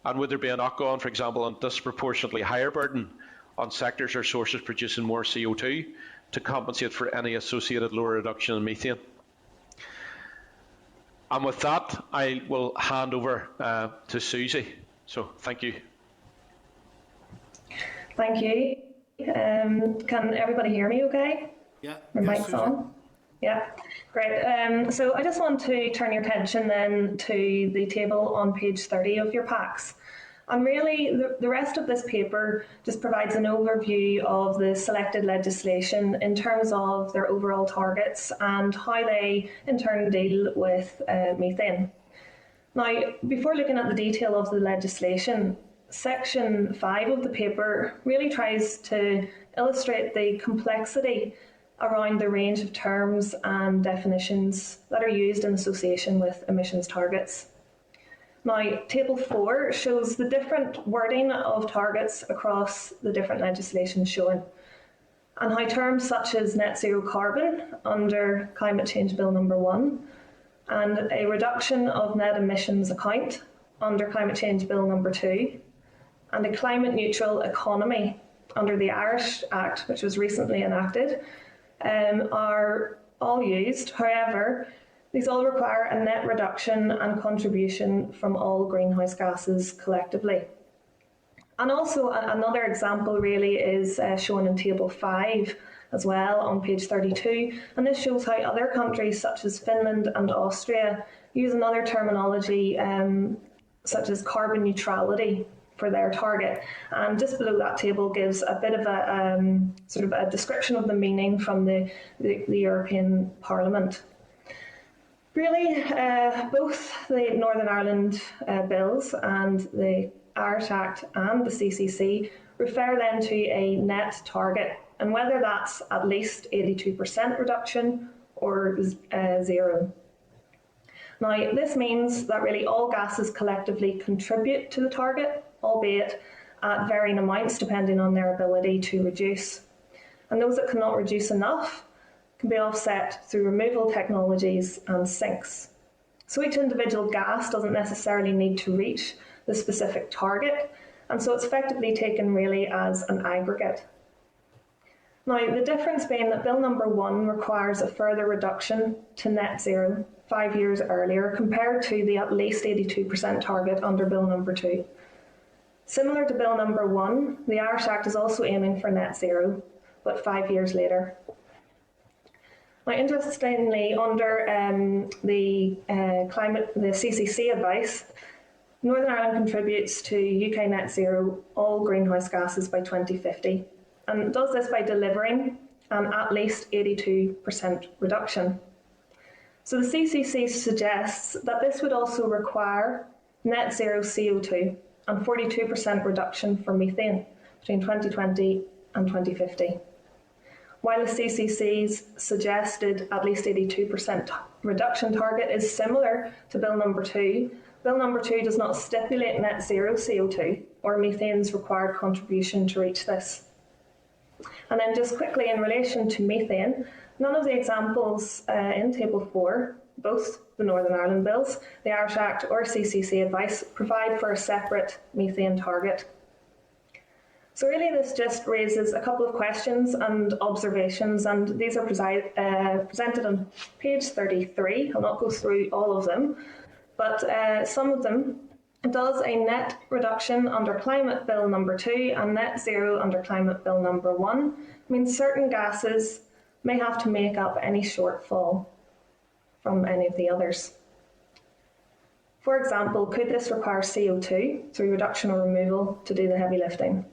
And would there be a knock-on, for example, on disproportionately higher burden on sectors or sources producing more CO2 to compensate for any associated lower reduction in methane? And with that, I will hand over to Susie. So, thank you. Thank you. Can everybody hear me okay? Yeah. My mic's on? Yeah, great. So I just want to turn your attention then to the table on page 30 of your packs. And really, the rest of this paper just provides an overview of the selected legislation in terms of their overall targets and how they in turn deal with methane. Now, before looking at the detail of the legislation, Section 5 of the paper really tries to illustrate the complexity around the range of terms and definitions that are used in association with emissions targets. Now, Table 4 shows the different wording of targets across the different legislation shown, and how terms such as net zero carbon under Climate Change Bill number 1 and a reduction of net emissions account under Climate Change Bill number 2 and a climate neutral economy under the Irish Act, which was recently enacted, are all used. However, these all require a net reduction and contribution from all greenhouse gases collectively. And also another example really is shown in Table 5 as well on page 32, and this shows how other countries such as Finland and Austria use another terminology such as carbon neutrality for their target. And just below that table gives a bit of a sort of a description of the meaning from the European Parliament. Really, both the Northern Ireland bills and the Irish Act and the CCC refer then to a net target, and whether that's at least 82% reduction or zero. Now, this means that really all gases collectively contribute to the target, albeit at varying amounts depending on their ability to reduce. And those that cannot reduce enough can be offset through removal technologies and sinks. So each individual gas doesn't necessarily need to reach the specific target, and so it's effectively taken really as an aggregate. Now, the difference being that Bill number 1 requires a further reduction to net zero 5 years earlier compared to the at least 82% target under Bill number 2. Similar to Bill number 1, the Irish Act is also aiming for net zero, but 5 years later. Now, interestingly, under the CCC advice, Northern Ireland contributes to UK net zero all greenhouse gases by 2050, and does this by delivering an at least 82% reduction. So the CCC suggests that this would also require net zero CO2 and 42% reduction for methane between 2020 and 2050. While the CCC's suggested at least 82% reduction target is similar to Bill number 2, Bill number 2 does not stipulate net zero CO2 or methane's required contribution to reach this. And then just quickly in relation to methane, none of the examples in Table 4, both the Northern Ireland bills, the Irish Act or CCC advice, provide for a separate methane target. So really this just raises a couple of questions and observations, and these are presented on page 33. I'll not go through all of them, but some of them. Does a net reduction under Climate Bill number 2 and net zero under Climate Bill number 1 mean certain gases may have to make up any shortfall from any of the others? For example, could this require CO2 through reduction or removal to do the heavy lifting?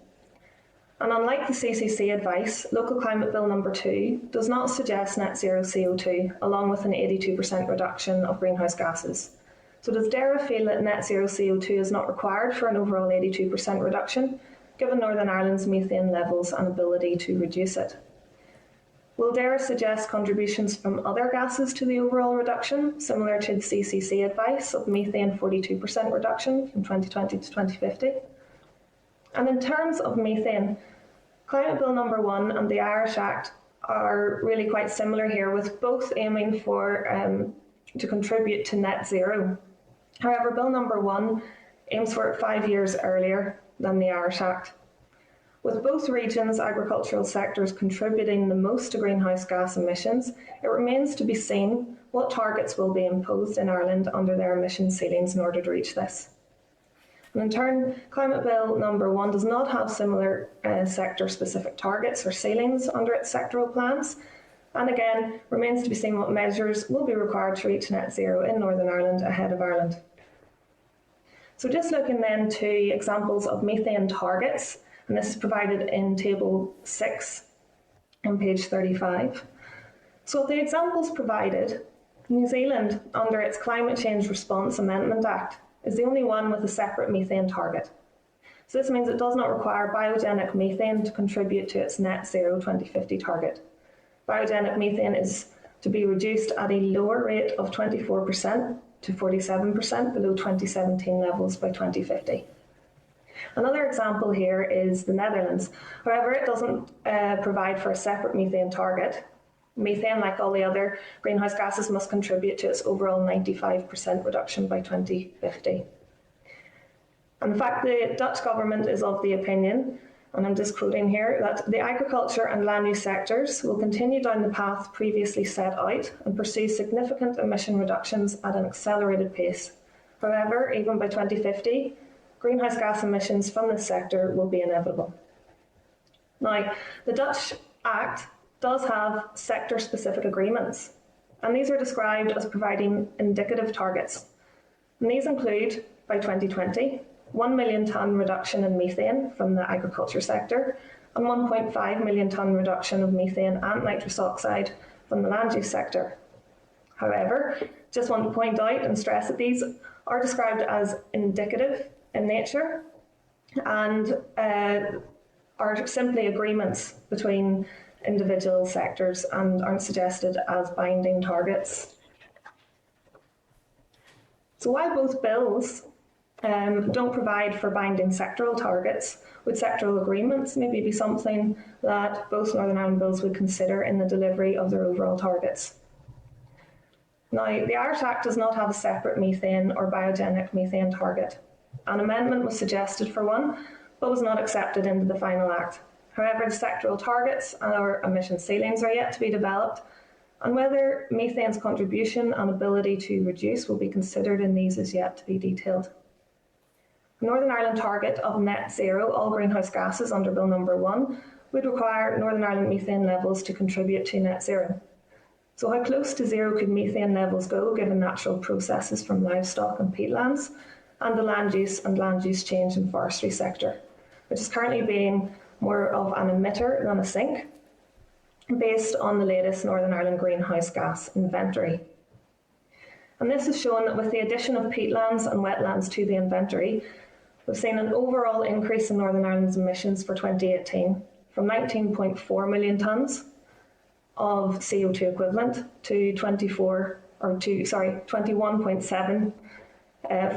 And unlike the CCC advice, Local Climate Bill number 2 does not suggest net zero CO2 along with an 82% reduction of greenhouse gases. So does DAERA feel that net zero CO2 is not required for an overall 82% reduction, given Northern Ireland's methane levels and ability to reduce it? Will DAERA suggest contributions from other gases to the overall reduction, similar to the CCC advice of methane 42% reduction from 2020 to 2050? And in terms of methane, Climate Bill No. 1 and the Irish Act are really quite similar here, with both aiming for to contribute to net zero. However, Bill No. 1 aims for it 5 years earlier than the Irish Act. With both regions' agricultural sectors contributing the most to greenhouse gas emissions, it remains to be seen what targets will be imposed in Ireland under their emission ceilings in order to reach this. And in turn, Climate Bill No. 1 does not have similar sector-specific targets or ceilings under its sectoral plans, and again, remains to be seen what measures will be required to reach net zero in Northern Ireland ahead of Ireland. So just looking then to examples of methane targets, and this is provided in Table 6 on page 35. So the examples provided, New Zealand, under its Climate Change Response Amendment Act, is the only one with a separate methane target. So this means it does not require biogenic methane to contribute to its net zero 2050 target. Biogenic methane is to be reduced at a lower rate of 24% to 47% below 2017 levels by 2050. Another example here is the Netherlands. However, it doesn't provide for a separate methane target. Methane, like all the other greenhouse gases, must contribute to its overall 95% reduction by 2050. And in fact, the Dutch government is of the opinion, and I'm just quoting here, that the agriculture and land use sectors will continue down the path previously set out and pursue significant emission reductions at an accelerated pace. However, even by 2050, greenhouse gas emissions from this sector will be inevitable. Now, the Dutch Act does have sector-specific agreements, and these are described as providing indicative targets. And these include, by 2020, 1 million tonne reduction in methane from the agriculture sector and 1.5 million tonne reduction of methane and nitrous oxide from the land use sector. However, just want to point out and stress that these are described as indicative in nature and are simply agreements between individual sectors and aren't suggested as binding targets. So while both bills don't provide for binding sectoral targets, would sectoral agreements maybe be something that both Northern Ireland bills would consider in the delivery of their overall targets? Now, the Irish Act does not have a separate methane or biogenic methane target. An amendment was suggested for one, but was not accepted into the final Act. However, the sectoral targets and our emission ceilings are yet to be developed, and whether methane's contribution and ability to reduce will be considered in these is yet to be detailed. The Northern Ireland target of net zero all greenhouse gases under Bill No. 1 would require Northern Ireland methane levels to contribute to net zero. So how close to zero could methane levels go given natural processes from livestock and peatlands and the land use change in forestry sector, which is currently being more of an emitter than a sink, based on the latest Northern Ireland greenhouse gas inventory. And this has shown that with the addition of peatlands and wetlands to the inventory, we've seen an overall increase in Northern Ireland's emissions for 2018 from 19.4 million tonnes of CO2 equivalent to 21.7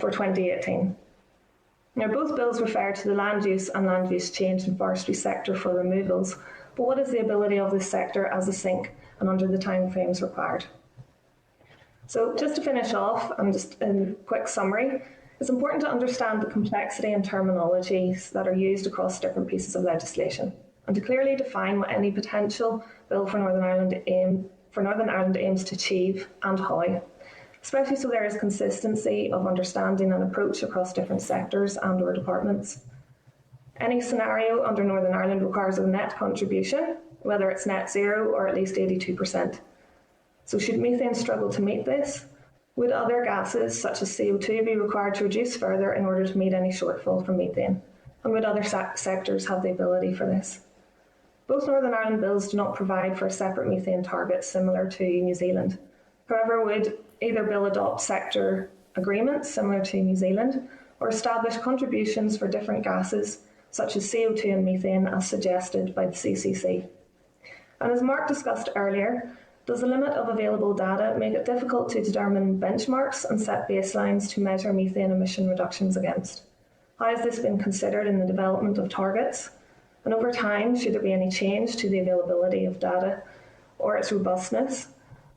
for 2018. Now, both bills refer to the land use and land use change in forestry sector for removals, but what is the ability of this sector as a sink and under the timeframes required? So just to finish off, and just in quick summary, it's important to understand the complexity and terminologies that are used across different pieces of legislation, and to clearly define what any potential bill for Northern Ireland aims to achieve and how, especially so there is consistency of understanding and approach across different sectors and or departments. Any scenario under Northern Ireland requires a net contribution, whether it's net zero or at least 82%. So should methane struggle to meet this, would other gases such as CO2 be required to reduce further in order to meet any shortfall from methane? And would other sectors have the ability for this? Both Northern Ireland bills do not provide for a separate methane target similar to New Zealand. However, would either bill adopt sector agreements similar to New Zealand or establish contributions for different gases such as CO2 and methane as suggested by the CCC. And as Mark discussed earlier, does the limit of available data make it difficult to determine benchmarks and set baselines to measure methane emission reductions against? How has this been considered in the development of targets? And over time, should there be any change to the availability of data or its robustness?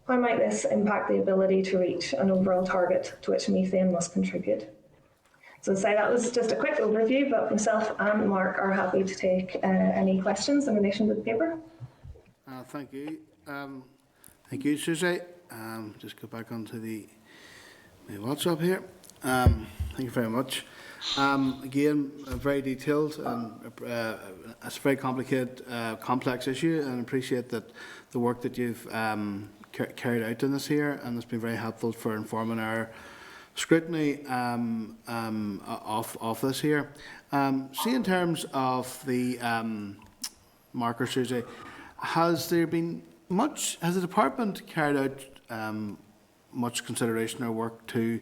How might this impact the ability to reach an overall target to which methane must contribute? So say that was just a quick overview, but myself and Mark are happy to take any questions in relation to the paper. Thank you. Thank you, Susie. Just go back onto my WhatsApp here. Thank you very much. Again, very detailed and it's a very complicated, complex issue, and I appreciate that the work that you've carried out in this here, and it's been very helpful for informing our scrutiny of this here. See, in terms of the marker, Susie, has the department carried out much consideration or work to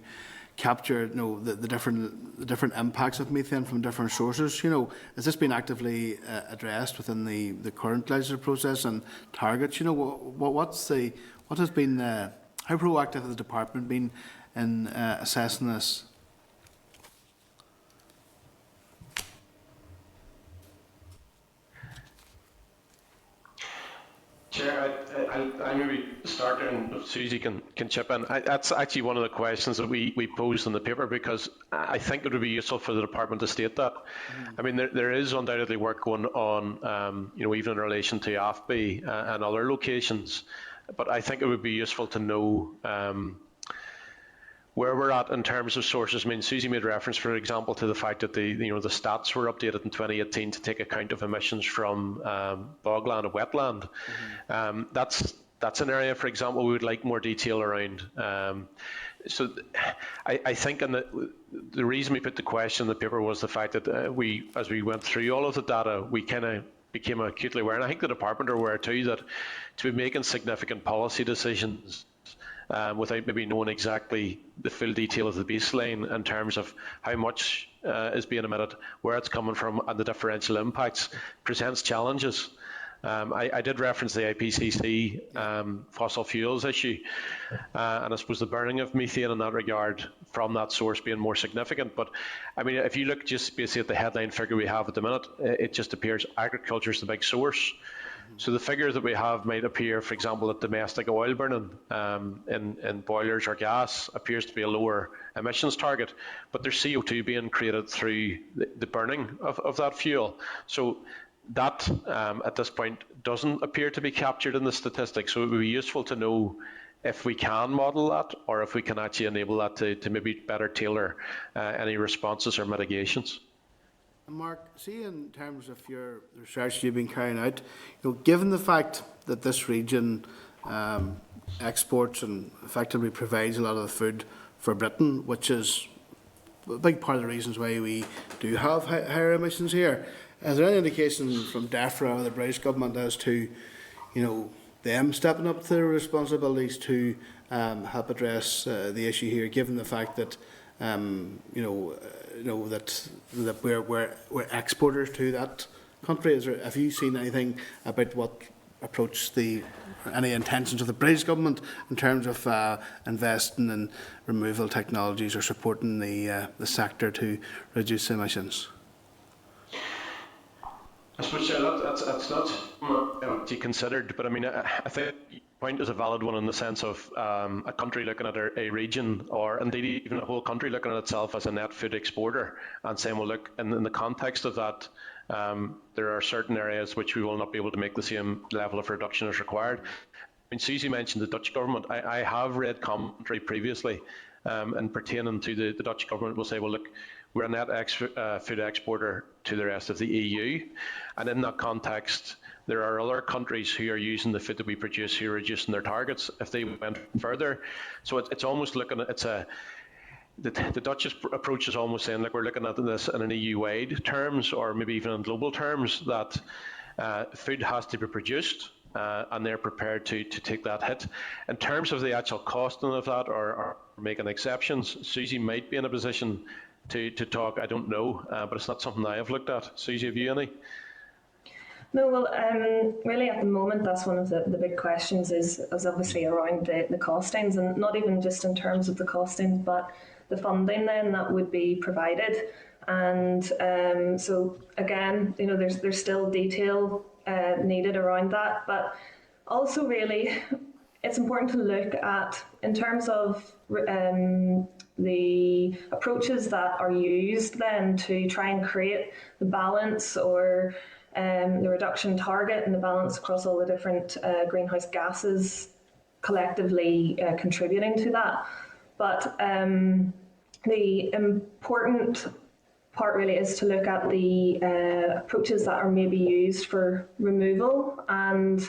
capture, the different impacts of methane from different sources? Has this been actively addressed within the current legislative process and targets? What has been how proactive has the department been in assessing this? Chair, I maybe start there and Susie can chip in. That's actually one of the questions that we posed in the paper, because I think it would be useful for the department to state that. I mean, there is undoubtedly work going on, even in relation to AFBI and other locations, but I think it would be useful to know where we're at in terms of sources. I mean, Susie made reference, for example, to the fact that the stats were updated in 2018 to take account of emissions from bogland and wetland. That's an area, for example, we would like more detail around. So I think the reason we put the question in the paper was the fact that as we went through all of the data, we kind of became acutely aware, and I think the department are aware too, that to be making significant policy decisions without maybe knowing exactly the full detail of the baseline in terms of how much is being emitted, where it's coming from, and the differential impacts presents challenges. I did reference the IPCC fossil fuels issue, and I suppose the burning of methane in that regard from that source being more significant. But I mean, if you look just basically at the headline figure we have at the minute, it just appears agriculture is the big source. So the figure that we have might appear, for example, that domestic oil burning in boilers or gas appears to be a lower emissions target, but there's CO2 being created through the burning of that fuel. So that, at this point, doesn't appear to be captured in the statistics. So it would be useful to know if we can model that, or if we can actually enable that to maybe better tailor any responses or mitigations. Mark, see, in terms of the research you've been carrying out, given the fact that this region exports and effectively provides a lot of the food for Britain, which is a big part of the reasons why we do have higher emissions here, is there any indication from DAERA or the British government as to, them stepping up to their responsibilities to help address the issue here, given the fact that that we're exporters to that country? Have you seen anything about what approach any intentions of the British government in terms of investing in removal technologies or supporting the sector to reduce emissions? I suppose that's not to be considered, but I mean, I think the point is a valid one in the sense of a country looking at a region, or indeed even a whole country looking at itself as a net food exporter and saying, well, look, in the context of that, there are certain areas which we will not be able to make the same level of reduction as required. I mean, Susie mentioned the Dutch government. I have read commentary previously and pertaining to the Dutch government will say, well, look, we're a net food exporter to the rest of the EU. And in that context, there are other countries who are using the food that we produce who are reducing their targets if they went further. So it's almost looking at, the Dutch approach is almost saying, like, we're looking at this in an EU-wide terms, or maybe even in global terms, that food has to be produced and they're prepared to take that hit. In terms of the actual costing of that or making exceptions, Susie might be in a position to talk, I don't know, but it's not something I have looked at. Susie, have you any? No, well, really at the moment, that's one of the big questions is obviously around the costings, and not even just in terms of the costings, but the funding then that would be provided. And so again, there's still detail needed around that, but also really it's important to look at, in terms of the approaches that are used then to try and create the balance or the reduction target and the balance across all the different greenhouse gases collectively contributing to that. But the important part really is to look at the approaches that are maybe used for removal. And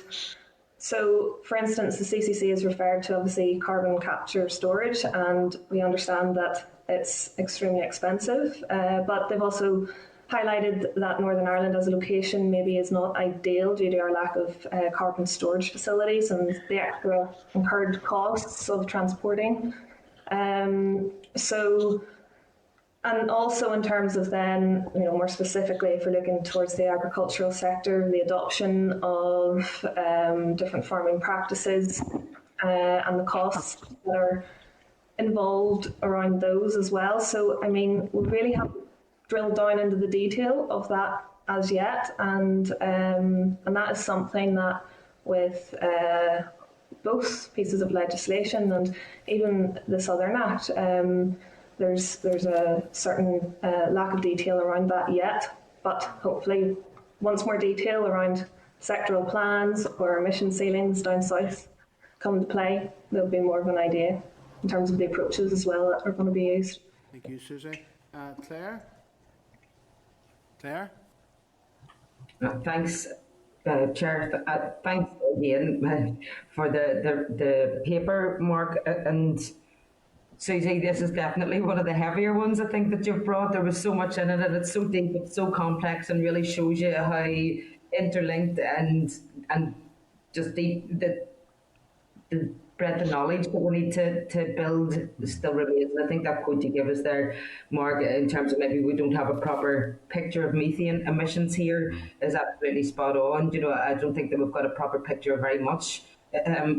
so, for instance, the CCC is referred to obviously carbon capture storage, and we understand that it's extremely expensive, but they've also highlighted that Northern Ireland as a location maybe is not ideal due to our lack of carbon storage facilities and the extra incurred costs of transporting. And also in terms of then, more specifically, if we're looking towards the agricultural sector, the adoption of different farming practices and the costs that are involved around those as well. So, I mean, we really haven't drilled down into the detail of that as yet, and that is something that with both pieces of legislation and even the Southern Act, there's a certain lack of detail around that yet, but hopefully once more detail around sectoral plans or emission ceilings down south come into play, there'll be more of an idea in terms of the approaches as well that are going to be used. Thank you, Susie. Claire? Claire? Thanks, Chair. Thanks again for the paper, Mark. And Susie, this is definitely one of the heavier ones I think that you've brought. There was so much in it, and it's so deep, it's so complex, and really shows you how interlinked and just the breadth of knowledge that we need to build still remains. And I think that quote you give us there, Mark, in terms of maybe we don't have a proper picture of methane emissions here, is absolutely spot on. I don't think that we've got a proper picture of very much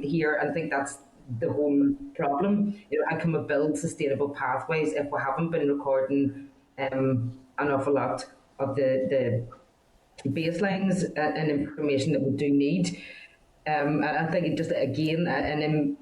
here, and I think that's the whole problem. How can we build sustainable pathways if we haven't been recording an awful lot of the baselines and information that we do need? I think just again, and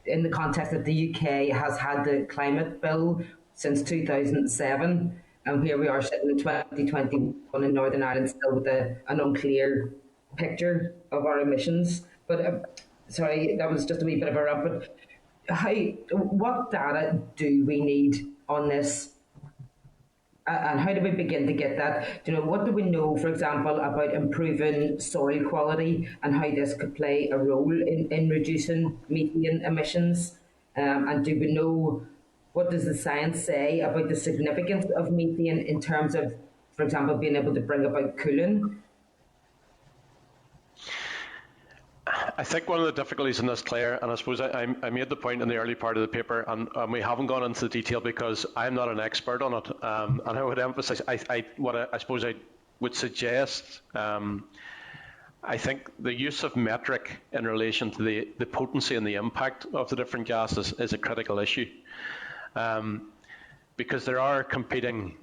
in the context that the UK has had the climate bill since 2007, and here we are sitting in 2021 in Northern Ireland still with an unclear picture of our emissions. But sorry, that was just a wee bit of a rant. But what data do we need on this? And how do we begin to get that? What do we know, for example, about improving soil quality and how this could play a role in reducing methane emissions? And do we know, what does the science say about the significance of methane in terms of, for example, being able to bring about cooling? I think one of the difficulties in this, Claire, and I suppose I made the point in the early part of the paper, and we haven't gone into the detail because I'm not an expert on it, and I would emphasise, I suppose I would suggest, I think the use of metric in relation to the potency and the impact of the different gases is a critical issue, because there are competing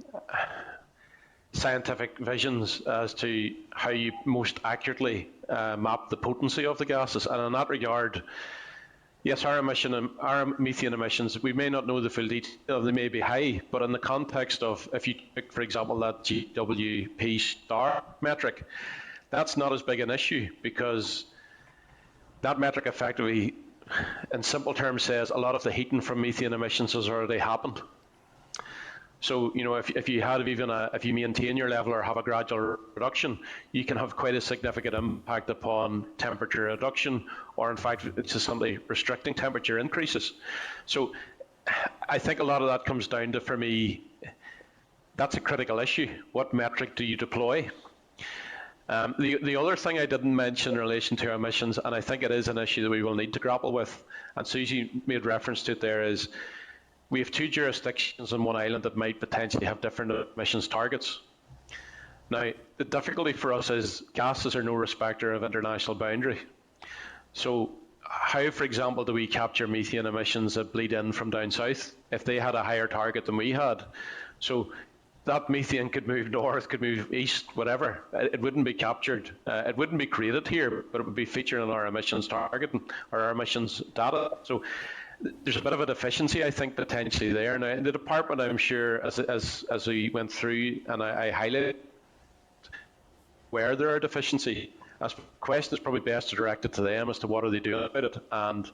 scientific visions as to how you most accurately map the potency of the gases. And in that regard, yes, our methane emissions, we may not know the full detail, they may be high, but in the context of, if you took, for example, that GWP star metric, that's not as big an issue, because that metric effectively, in simple terms, says a lot of the heating from methane emissions has already happened. So, if you maintain your level or have a gradual reduction, you can have quite a significant impact upon temperature reduction, or in fact, it's just simply restricting temperature increases. So, I think a lot of that comes down to, for me, that's a critical issue. What metric do you deploy? The other thing I didn't mention in relation to emissions, and I think it is an issue that we will need to grapple with, and Susie made reference to it there, is we have two jurisdictions on one island that might potentially have different emissions targets. Now, the difficulty for us is gases are no respecter of international boundary. So how, for example, do we capture methane emissions that bleed in from down south if they had a higher target than we had? So that methane could move north, could move east, whatever. It wouldn't be captured. It wouldn't be created here, but it would be featured in our emissions target or our emissions data. So there's a bit of a deficiency, I think, potentially there. Now, in the department, I'm sure, as we went through, and I highlighted where there are deficiencies, the question is probably best to direct it to them as to what are they doing about it, and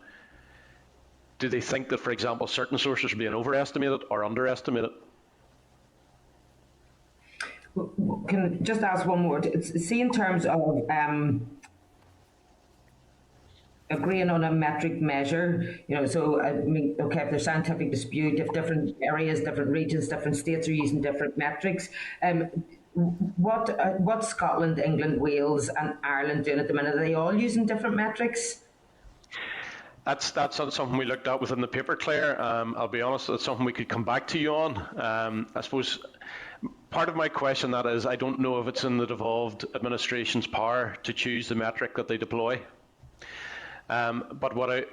do they think that, for example, certain sources are being overestimated or underestimated? Can I just ask one more? See, in terms of agreeing on a metric measure, so I mean, okay, if there's scientific dispute, if different areas, different regions, different states are using different metrics, what's Scotland, England, Wales and Ireland doing at the minute? Are they all using different metrics? That's not something we looked at within the paper, Claire. I'll be honest, it's something we could come back to you on. I suppose part of my question that is, I don't know if it's in the devolved administration's power to choose the metric that they deploy. But what I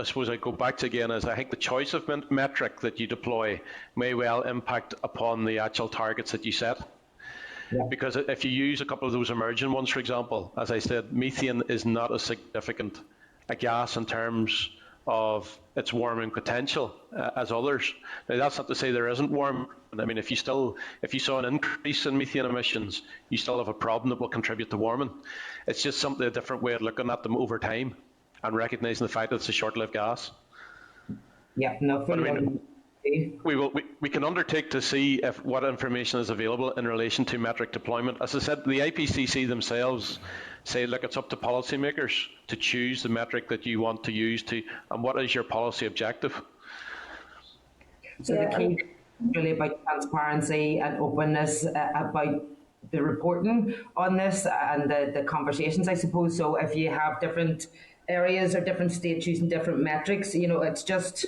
suppose I go back to again is I think the choice of metric that you deploy may well impact upon the actual targets that you set. Yeah. Because if you use a couple of those emerging ones, for example, as I said, methane is not as significant a gas in terms of its warming potential as others. Now, that's not to say there isn't warming. I mean, if you saw an increase in methane emissions, you still have a problem that will contribute to warming. It's just simply a different way of looking at them over time and recognising the fact that it's a short-lived gas. Yeah, no, fully. We can undertake to see what information is available in relation to metric deployment. As I said, the IPCC themselves say, look, it's up to policymakers to choose the metric that you want to use and what is your policy objective. So the key is really about transparency and openness about the reporting on this and the conversations, I suppose. So if you have different areas or different states using different metrics, it's just...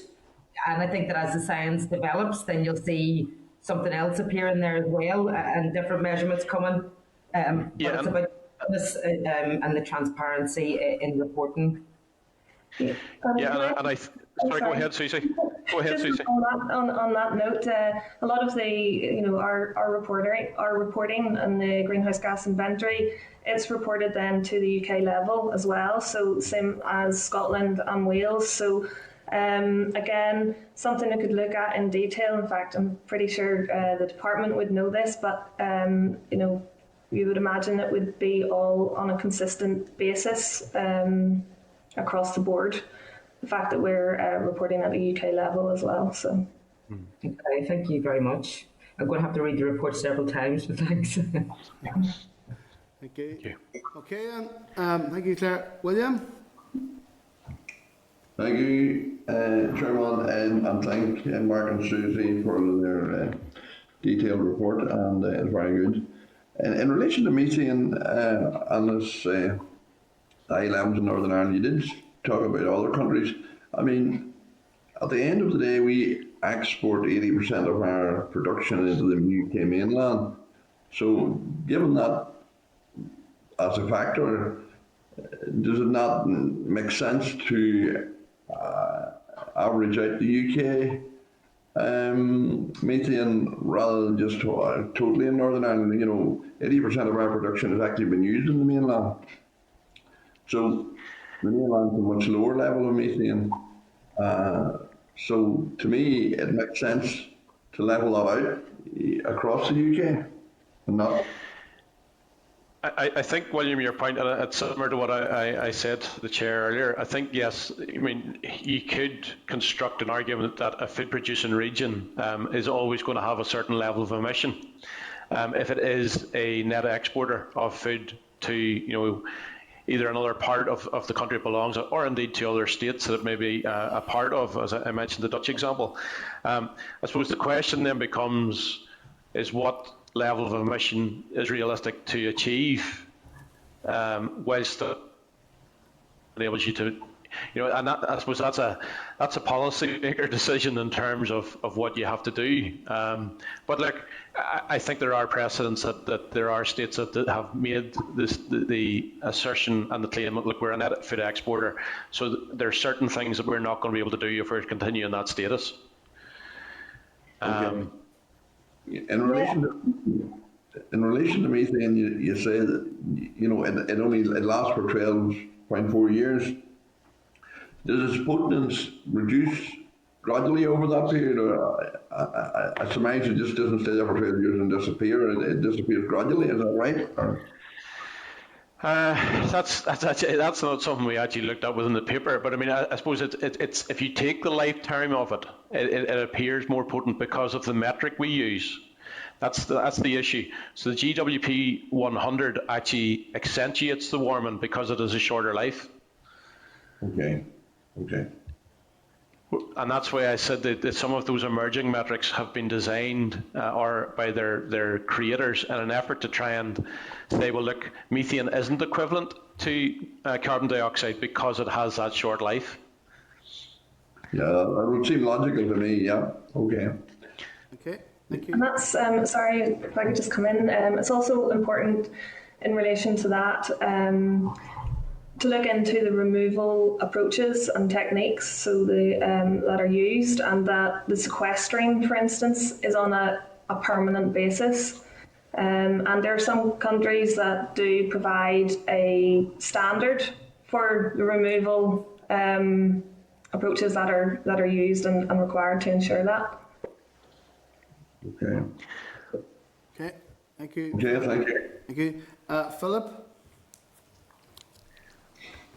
And I think that as the science develops, then you'll see something else appear in there as well, and different measurements coming. But it's about this and the transparency in reporting. Sorry, go ahead, Susie. Go ahead, Susie. On that note, a lot of the our reporting and the greenhouse gas inventory, it's reported then to the UK level as well. So same as Scotland and Wales. So. Again, something I could look at in detail. In fact, I'm pretty sure the department would know this, but you would imagine it would be all on a consistent basis across the board. The fact that we're reporting at the UK level as well. So, okay, thank you very much. I'm going to have to read the report several times, but thanks. Thank you. Okay, thank you, Claire. William. Thank you, Chairman, and thank Mark and Susie for their detailed report, and it's very good. In relation to methane and this high levels in Northern Ireland, you did talk about other countries. I mean, at the end of the day, we export 80% of our production into the UK mainland. So, given that as a factor, does it not make sense to average out the UK methane rather than just totally in Northern Ireland? 80% of our production has actually been used in the mainland. So the mainland is a much lower level of methane. So to me, it makes sense to level that out across the UK and not. I think, William, your point, and it's similar to what I said to the chair earlier. I think, yes, I mean, you could construct an argument that a food-producing region is always going to have a certain level of emission if it is a net exporter of food to, either another part of the country it belongs, or indeed to other states that it may be a part of, as I mentioned the Dutch example. I suppose the question then becomes, is what level of emission is realistic to achieve whilst it enables you to and that, I suppose that's a policy maker decision in terms of what you have to do. But look, I think there are precedents that there are states that have made the assertion and the claim that, look, we're a net food exporter, so there are certain things that we're not going to be able to do if we continue in that status. Okay. In relation to methane, you say that it lasts for 12.4 years. Does its potence reduce gradually over that period, or I surmise it just doesn't stay there for 12 years and disappear? It disappears gradually. Is that right? That's not something we actually looked at within the paper. But I mean, I suppose it's if you take the lifetime of it appears more potent because of the metric we use. That's the issue. So the GWP 100 actually accentuates the warming because it has a shorter life. Okay. And that's why I said that some of those emerging metrics have been designed or by their creators in an effort to try and say, well, look, methane isn't equivalent to carbon dioxide because it has that short life. Yeah, that would seem logical to me. Yeah. Okay. Okay. Thank you. And that's, sorry, if I could just come in, it's also important in relation to that to look into the removal approaches and techniques that are used, and that the sequestering, for instance, is on a permanent basis. And there are some countries that do provide a standard for the removal approaches that are used and required to ensure that. Okay. Okay. Thank you. Okay. Thank you. Thank you. Philip?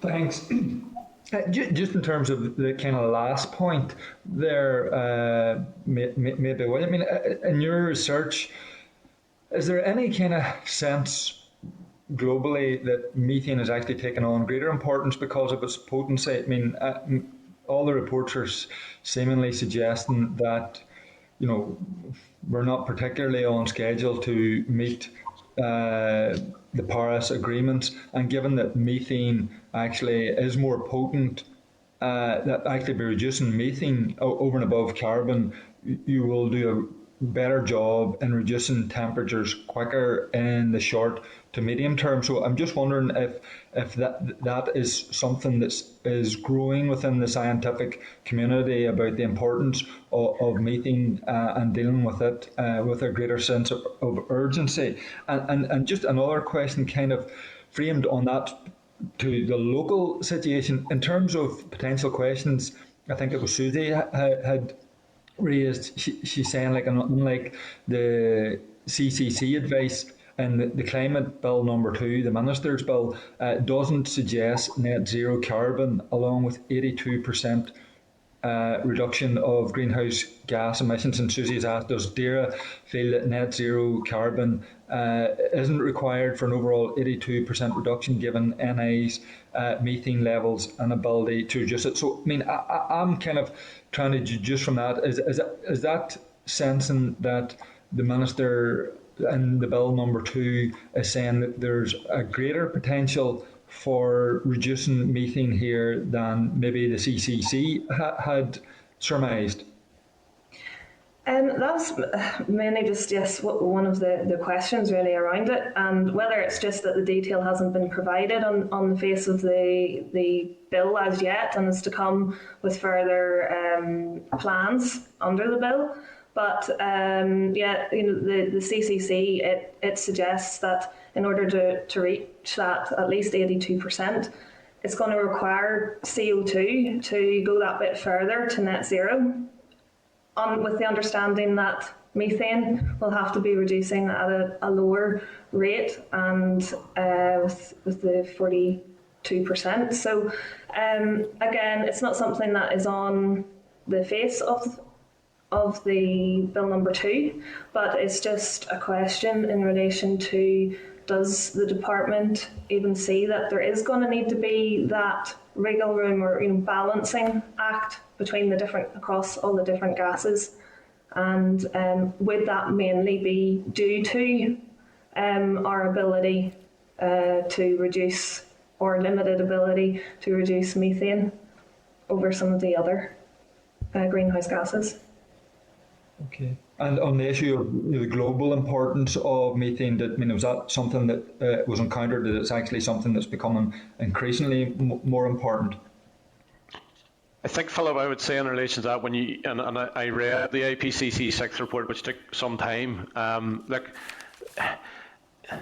Thanks. Just in terms of the kind of last point there, maybe, well, I mean, in your research, is there any kind of sense globally that methane is actually taking on greater importance because of its potency? I mean, all the reports are seemingly suggesting that, we're not particularly on schedule to meet the Paris Agreement, and given that methane actually is more potent, that actually by reducing methane over and above carbon, you will do a better job in reducing temperatures quicker in the short to medium term. So I'm just wondering if that is something that is growing within the scientific community about the importance of methane and dealing with it with a greater sense of urgency. And just another question kind of framed on that to the local situation in terms of potential questions. I think it was Susie had raised. She's saying, like, unlike the CCC advice and the Climate Bill number 2, the Minister's Bill, doesn't suggest net zero carbon along with 82% reduction of greenhouse gas emissions. And Susie's asked, does DAERA feel that net zero carbon isn't required for an overall 82% reduction given NI's methane levels and ability to reduce it? So, I mean, I'm kind of trying to deduce from that, is that sensing that the Minister in the Bill number 2 is saying that there's a greater potential for reducing methane here than maybe the CCC had surmised? That's mainly just, yes, one of the questions really around it, and whether it's just that the detail hasn't been provided on the face of the bill as yet, and is to come with further plans under the bill. But the CCC, it suggests that in order to reach that at least 82%, it's going to require CO2 to go that bit further to net zero, with the understanding that methane will have to be reducing at a lower rate, and with the 42%. So again, it's not something that is on the face of the Bill number 2, but it's just a question in relation to, does the department even see that there is going to need to be that wriggle room or balancing act between across all the different gases, and would that mainly be due to our ability to reduce or limited ability to reduce methane over some of the other greenhouse gases. Okay. And on the issue of the global importance of methane, was that something that was encountered, that it's actually something that's becoming increasingly more important? I think, Philip, I would say in relation to that, when you and I read the IPCC 6th report, which took some time. Look,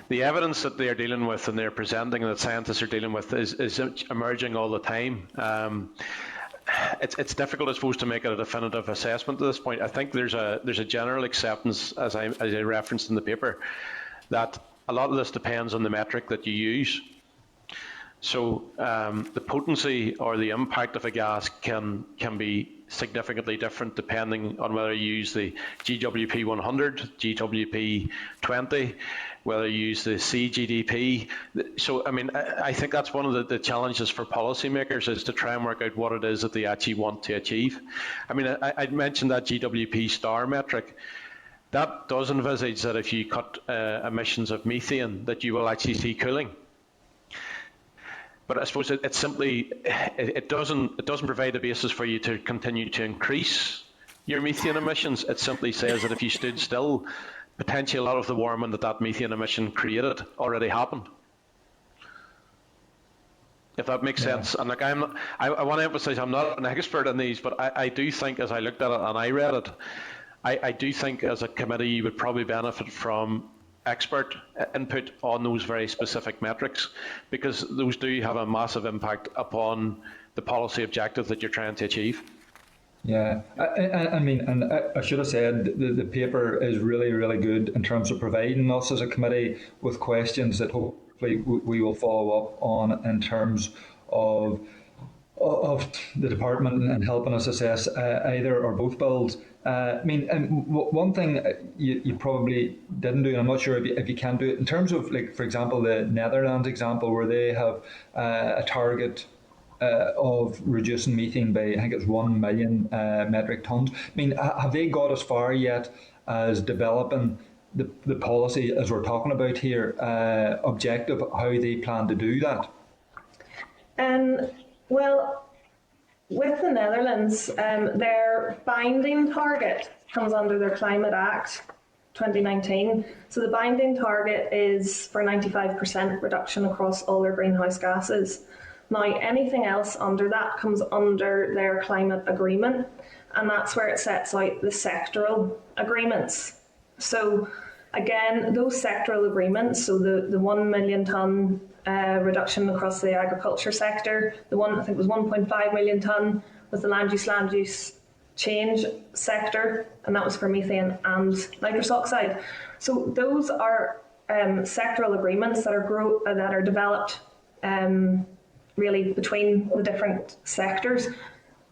the evidence that they are dealing with and they're presenting and that scientists are dealing with is emerging all the time. It's difficult, I suppose, to make it a definitive assessment at this point. I think there's a general acceptance, as I referenced in the paper, that a lot of this depends on the metric that you use. So the potency or the impact of a gas can be significantly different depending on whether you use the GWP 100, GWP 20, whether you use the CGDP. So, I mean, I think that's one of the challenges for policymakers, is to try and work out what it is that they actually want to achieve. I mean, I'd mentioned that GWP star metric. That does envisage that if you cut emissions of methane, that you will actually see cooling. But I suppose it doesn't provide a basis for you to continue to increase your methane emissions. It simply says that if you stood still, potentially a lot of the warming that methane emission created already happened. If that makes sense. And like I want to emphasise, I'm not an expert in these, but I do think, as I looked at it and I read it, I do think as a committee you would probably benefit from expert input on those very specific metrics, because those do have a massive impact upon the policy objective that you're trying to achieve. Yeah, I mean, and I should have said the paper is really, really good in terms of providing us as a committee with questions that hopefully we will follow up on in terms of the department and helping us assess either or both bills. I mean, one thing you probably didn't do, and I'm not sure if you can do it, in terms of, like, for example, the Netherlands example, where they have a target of reducing methane by, I think it's 1 million metric tons. I mean, have they got as far yet as developing the policy, as we're talking about here, objective, how they plan to do that? Well, with the Netherlands, their binding target comes under their Climate Act 2019. So the binding target is for 95% reduction across all their greenhouse gases. Now, anything else under that comes under their climate agreement, and that's where it sets out the sectoral agreements. So again, those sectoral agreements, so the 1 million tonne reduction across the agriculture sector, the one I think was 1.5 million tonne with the land use change sector, and that was for methane and nitrous oxide. So those are sectoral agreements that are developed really between the different sectors.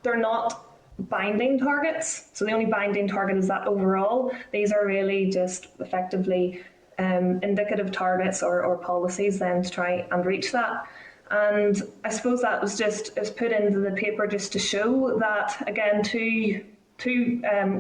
They're not binding targets, so the only binding target is that overall. These are really just effectively indicative targets or policies then to try and reach that. And I suppose that was put into the paper just to show that, again, two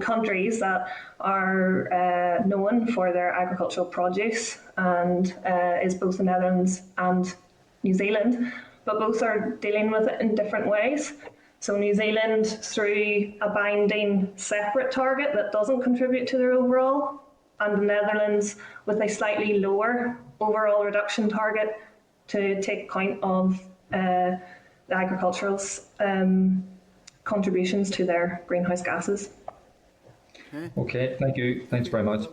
countries that are known for their agricultural produce, and is both the Netherlands and New Zealand, but both are dealing with it in different ways. So New Zealand through a binding separate target that doesn't contribute to their overall, and the Netherlands with a slightly lower overall reduction target to take account of the agricultural's contributions to their greenhouse gases. Okay, thank you. Thanks very much.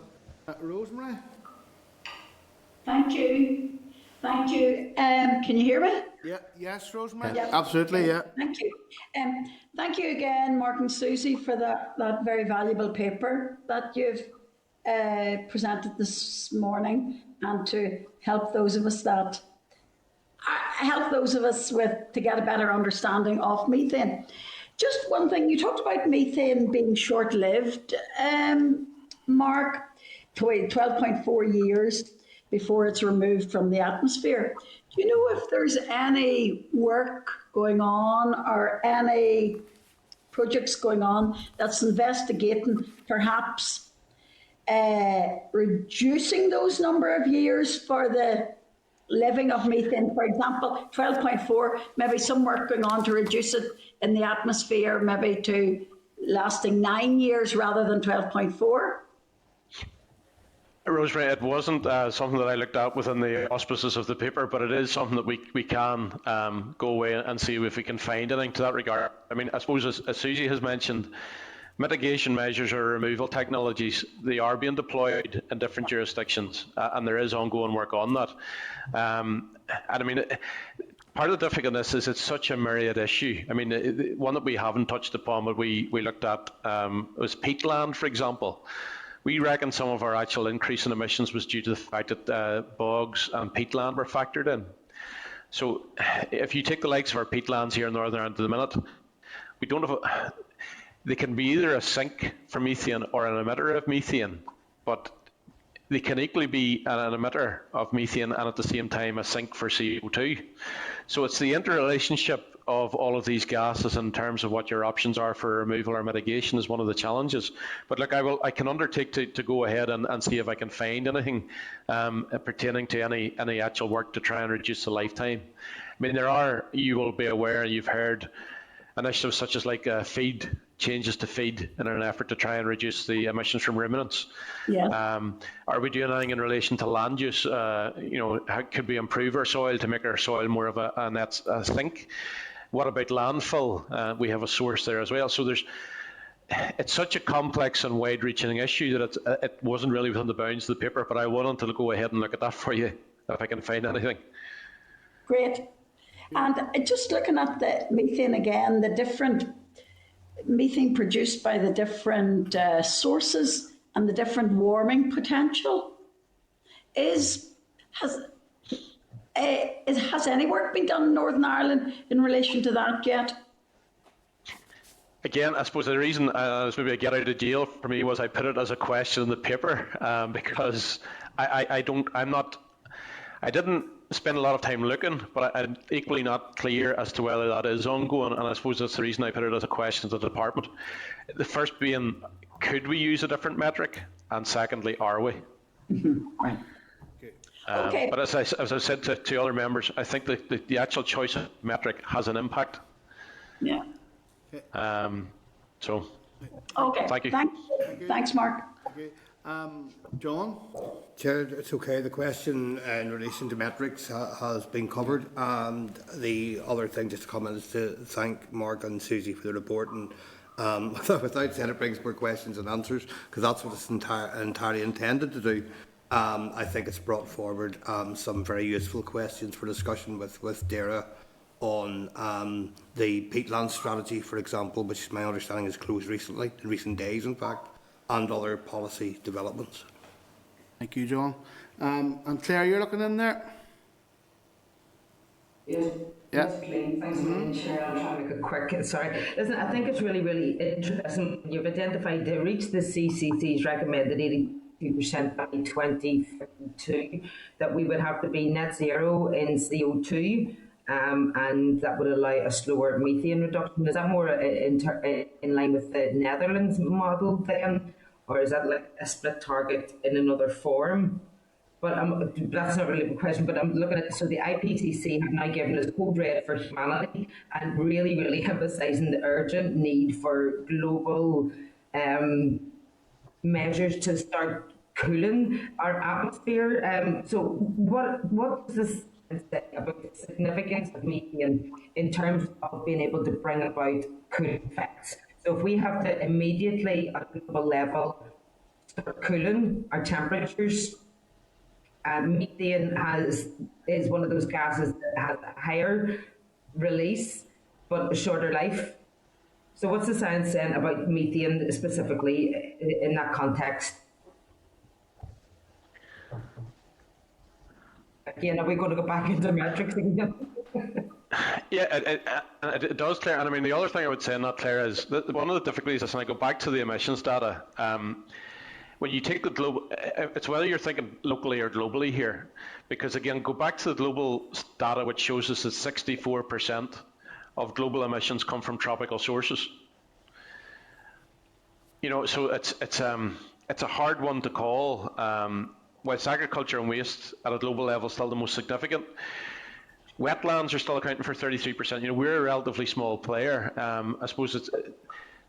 Rosemary? Thank you. Can you hear me? Yeah. Yes, Rosemary? Yeah. Absolutely, yeah. Thank you. Thank you again, Mark and Susie, for that very valuable paper that you've presented this morning, and to help those of us to get a better understanding of methane. Just one thing, you talked about methane being short-lived, Mark, 12.4 years before it's removed from the atmosphere. Do you know if there's any work going on or any projects going on that's investigating perhaps reducing those number of years for the living of methane. For example, 12.4, maybe some work going on to reduce it in the atmosphere, maybe to lasting 9 years rather than 12.4. Rosemary, it wasn't something that I looked at within the auspices of the paper, but it is something that we can go away and see if we can find anything to that regard. I mean, I suppose as Susie has mentioned, mitigation measures or removal technologies, they are being deployed in different jurisdictions, and there is ongoing work on that. And I mean, part of the difficulty is it's such a myriad issue. I mean, one that we haven't touched upon, but we looked at was peatland, for example. We reckon some of our actual increase in emissions was due to the fact that bogs and peatland were factored in. So if you take the likes of our peatlands here in Northern Ireland at the minute, we don't have they can be either a sink for methane or an emitter of methane, but they can equally be an emitter of methane and at the same time a sink for CO2. So it's the interrelationship of all of these gases in terms of what your options are for removal or mitigation is one of the challenges. But look, I can undertake to go ahead and see if I can find anything pertaining to any actual work to try and reduce the lifetime. I mean, you will be aware, you've heard initiatives such as like feed, changes to feed in an effort to try and reduce the emissions from ruminants. Yeah. Are we doing anything in relation to land use? How could we improve our soil to make our soil more of a net sink? What about landfill? We have a source there as well. So it's such a complex and wide-reaching issue that it wasn't really within the bounds of the paper, but I wanted to go ahead and look at that for you if I can find anything. Great. And just looking at the methane again, the different methane produced by the different sources and the different warming potential, has any work been done in Northern Ireland in relation to that yet? Again, I suppose the reason was maybe a get out of jail for me was I put it as a question in the paper because I didn't spend a lot of time looking, but I'm equally not clear as to whether that is ongoing, and I suppose that's the reason I put it as a question to the department. The first being, could we use a different metric? And secondly, are we? Right. Okay. But as I said to other members, I think that the actual choice of metric has an impact. Yeah. So, okay. Thank you. Thanks, Mark. Okay. John? Chair, it's okay. The question in relation to metrics has been covered. And the other thing just to comment is to thank Mark and Susie for the report. And without saying it brings more questions and answers, because that's what it's entirely intended to do. I think it's brought forward some very useful questions for discussion with DAERA on the peatland strategy, for example, which my understanding is closed recently, in recent days in fact, and other policy developments. Thank you, John. And Claire, you're looking in there? Yes. Thanks a million, Chair. I'll try to make it quick. Sorry. Listen, I think it's really interesting. You've identified to reach the CCC's recommended 82% by 2052 that we would have to be net zero in CO2, and that would allow a slower methane reduction. Is that more in line with the Netherlands model then, or is that like a split target in another form? But that's not really the question, but I'm looking at, so the IPCC have now given us code red for humanity and really emphasising the urgent need for global measures to start cooling our atmosphere. So what does this say about the significance of methane in terms of being able to bring about cooling effects? So if we have to immediately at a global level start cooling our temperatures, methane is one of those gases that has a higher release but a shorter life. So what's the science saying about methane specifically in that context? Again, are we going to go back into metrics again? Yeah, it does, Claire. And I mean, the other thing I would say in that, Claire, is that one of the difficulties is when I go back to the emissions data, when you take the global, it's whether you're thinking locally or globally here, because again, go back to the global data, which shows us that 64% of global emissions come from tropical sources. You know, so it's a hard one to call whilst agriculture and waste at a global level is still the most significant, wetlands are still accounting for 33%. We're a relatively small player. I suppose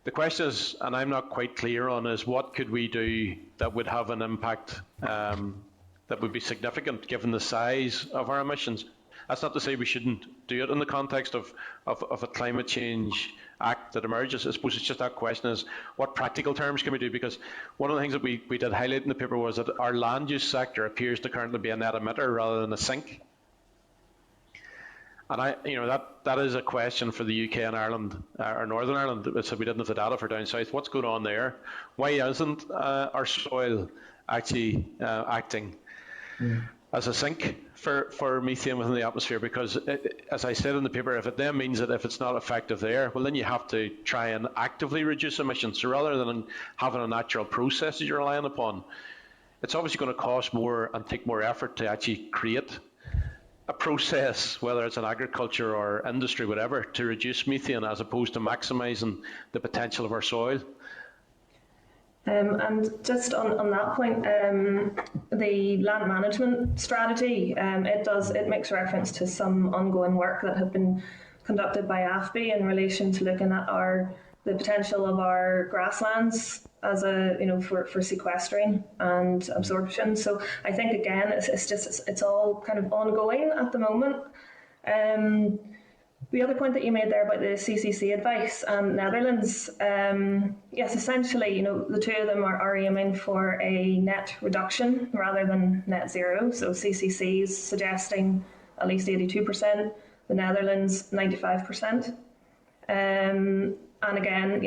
the question is, and I'm not quite clear on, is what could we do that would have an impact that would be significant given the size of our emissions? That's not to say we shouldn't do it in the context of a climate change act that emerges. I suppose it's just that question is, what practical terms can we do? Because one of the things that we did highlight in the paper was that our land use sector appears to currently be a net emitter rather than a sink. And that is a question for the UK and Ireland, or Northern Ireland. So we didn't have the data for down south. What's going on there? Why isn't our soil actually acting as a sink for methane within the atmosphere? Because as I said in the paper, if it then means that if it's not effective there, well, then you have to try and actively reduce emissions. So rather than having a natural process that you're relying upon, it's obviously going to cost more and take more effort to actually create a process, whether it's in agriculture or industry, whatever, to reduce methane as opposed to maximising the potential of our soil. And just on that point, the land management strategy, it makes reference to some ongoing work that have been conducted by AFBI in relation to looking at the potential of our grasslands as for sequestering and absorption. So I think again it's all kind of ongoing at the moment. The other point that you made there about the CCC advice and Netherlands, yes, essentially, the two of them are aiming for a net reduction rather than net zero. So CCC is suggesting at least 82%, the Netherlands 95%. And again,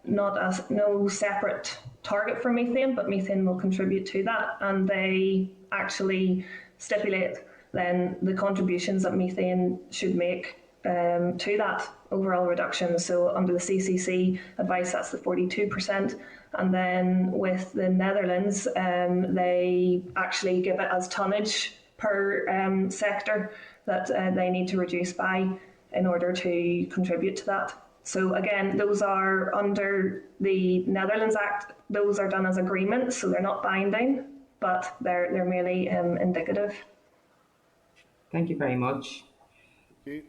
no separate target for methane, but methane will contribute to that. And they actually stipulate then the contributions that methane should make to that overall reduction. So under the CCC advice, that's the 42%. And then with the Netherlands, they actually give it as tonnage per sector that they need to reduce by in order to contribute to that. So again, those are under the Netherlands Act, those are done as agreements, so they're not binding, but they're merely indicative. Thank you very much. Thank you.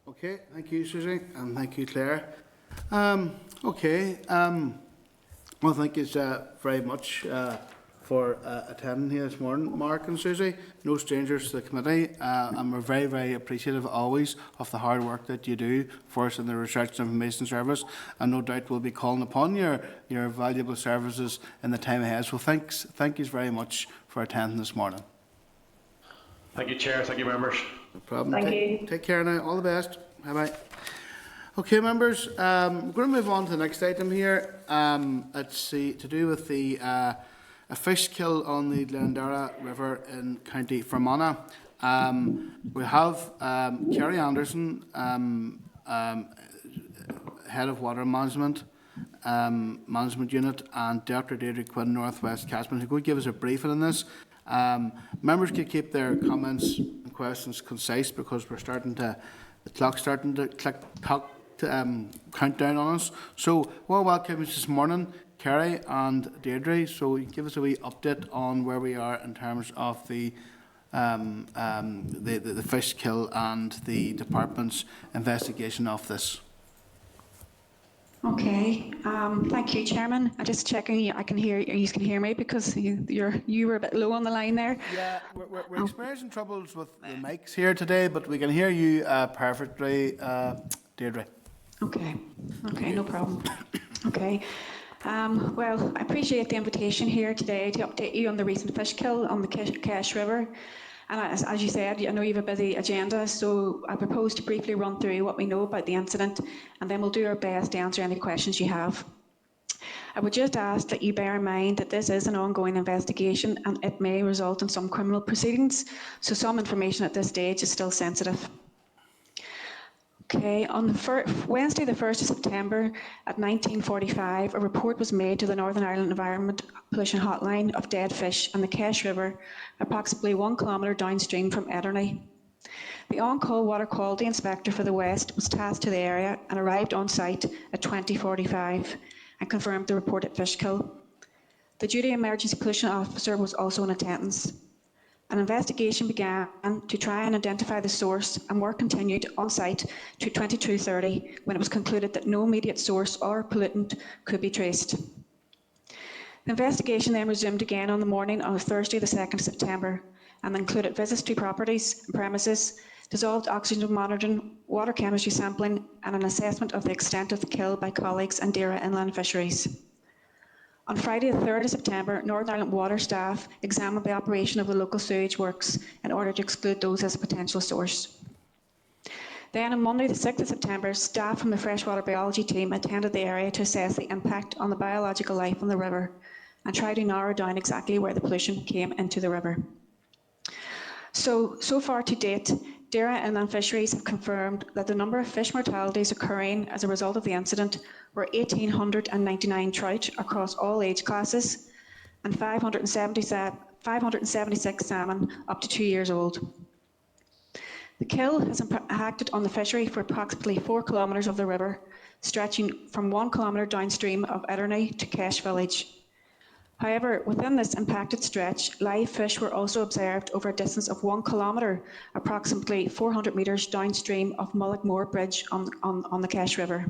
Okay, thank you, Susie, and thank you, Claire. Well, thank you very much for attending here this morning, Mark and Susie. No strangers to the committee, and we're very, very appreciative always of the hard work that you do for us in the Research and Information Service, and no doubt we'll be calling upon your valuable services in the time ahead. So thank you very much for attending this morning. Thank you, Chair. Thank you, members. No problem. Thank you. Take care now. All the best. Bye-bye. Okay, members, we're going to move on to the next item here. It's to do with a fish kill on the DAERA River in County Fermanagh. We have Kerry Anderson, Head of Water Management Unit, and Dr. Deirdre Quinn, Northwest Catchment, who could give us a briefing on this. Members can keep their comments and questions concise because we're the clock's starting to count down on us. So, welcome this morning, Kerry and Deirdre. So, give us a wee update on where we are in terms of the fish kill and the department's investigation of this. Okay, thank you, Chairman. I'm just checking I can hear you can hear me because you were a bit low on the line there. Yeah, we're experiencing troubles with the mics here today, but we can hear you perfectly, Deirdre. Okay, no problem. Okay. Well, I appreciate the invitation here today to update you on the recent fish kill on the Kesh River. And as you said, I know you have a busy agenda, so I propose to briefly run through what we know about the incident, and then we'll do our best to answer any questions you have. I would just ask that you bear in mind that this is an ongoing investigation and it may result in some criminal proceedings, so some information at this stage is still sensitive. Okay, on Wednesday the 1st of September at 19:45, a report was made to the Northern Ireland Environment Pollution Hotline of dead fish on the Kesh River, approximately 1 kilometre downstream from Ederney. The on-call water quality inspector for the West was tasked to the area and arrived on site at 20:45 and confirmed the reported fish kill. The duty emergency pollution officer was also in attendance. An investigation began to try and identify the source, and work continued on site to 22:30 when it was concluded that no immediate source or pollutant could be traced. The investigation then resumed again on the morning of Thursday the 2nd of September and included visits to properties and premises, dissolved oxygen monitoring, water chemistry sampling, and an assessment of the extent of the kill by colleagues and DAERA Inland Fisheries. On Friday the 3rd of September, Northern Ireland Water staff examined the operation of the local sewage works in order to exclude those as a potential source. Then on Monday the 6th of September, staff from the freshwater biology team attended the area to assess the impact on the biological life on the river and try to narrow down exactly where the pollution came into the river. So far to date, DAERA Inland Fisheries have confirmed that the number of fish mortalities occurring as a result of the incident were 1,899 trout across all age classes and 576 salmon up to 2 years old. The kill has impacted on the fishery for approximately 4 kilometres of the river, stretching from 1 kilometre downstream of Ederney to Kesh village. However, within this impacted stretch, live fish were also observed over a distance of 1 kilometre, approximately 400 metres downstream of Mullockmore Bridge on the Kesh River.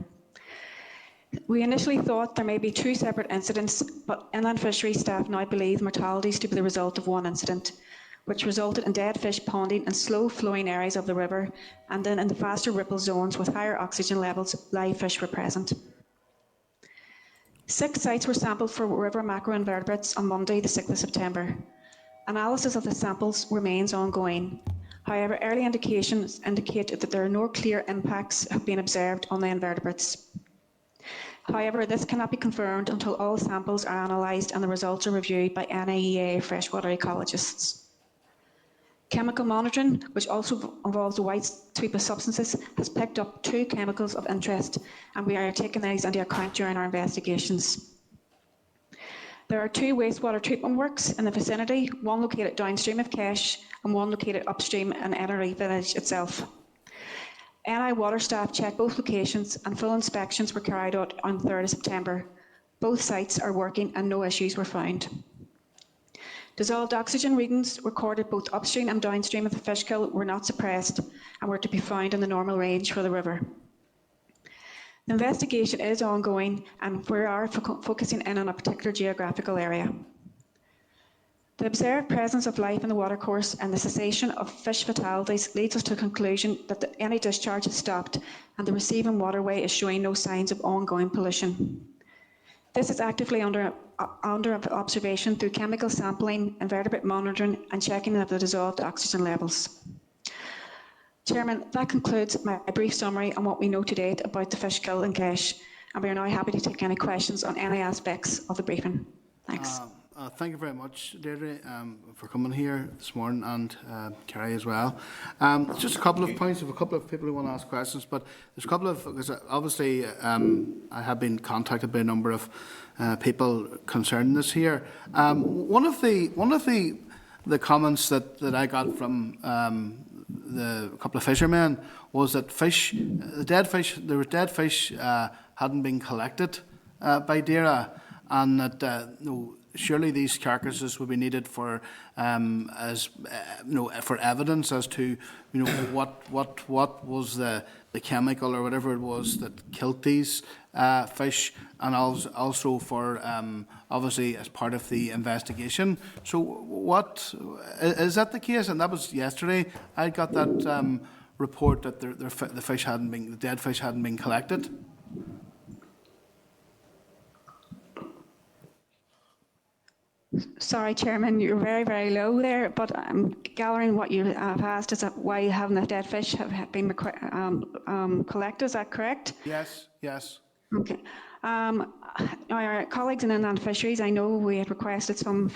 We initially thought there may be 2 separate incidents, but inland fishery staff now believe mortalities to be the result of one incident, which resulted in dead fish ponding in slow-flowing areas of the river, and then in the faster ripple zones with higher oxygen levels, live fish were present. 6 sites were sampled for river macroinvertebrates on Monday, the 6th of September. Analysis of the samples remains ongoing. However, early indications indicate that there are no clear impacts have been observed on the invertebrates. However, this cannot be confirmed until all samples are analysed and the results are reviewed by NIEA freshwater ecologists. Chemical monitoring, which also involves a wide sweep of substances, has picked up 2 chemicals of interest, and we are taking these into account during our investigations. There are 2 wastewater treatment works in the vicinity, one located downstream of Kesh and one located upstream in Ederney village itself. NI water staff checked both locations and full inspections were carried out on 3rd of September. Both sites are working and no issues were found. Dissolved oxygen readings recorded both upstream and downstream of the fish kill were not suppressed and were to be found in the normal range for the river. The investigation is ongoing and we are focusing in on a particular geographical area. The observed presence of life in the watercourse and the cessation of fish fatalities leads us to the conclusion that any discharge has stopped and the receiving waterway is showing no signs of ongoing pollution. This is actively under observation through chemical sampling, invertebrate monitoring and checking of the dissolved oxygen levels. Chairman, that concludes my brief summary on what we know to date about the fish kill in Kesh, and we are now happy to take any questions on any aspects of the briefing. Thanks. Thank you very much, Deirdre, for coming here this morning, and Kerry as well. Just a couple of points of a couple of people who want to ask questions, but there's a couple of, because obviously I have been contacted by a number of people concerning this here. One of the comments that I got from the couple of fishermen was that there were dead fish hadn't been collected by DAERA, and that surely these carcasses would be needed for for evidence as to what was the chemical or whatever it was that killed these fish, and also for obviously as part of the investigation. So what is that the case? And that was yesterday. I got that report that the dead fish hadn't been collected. Sorry, Chairman, you're very, very low there, but I'm gathering what you have asked is that why haven't the dead fish have been collected, is that correct? Yes, yes. Okay. Our colleagues in inland fisheries, I know we had requested some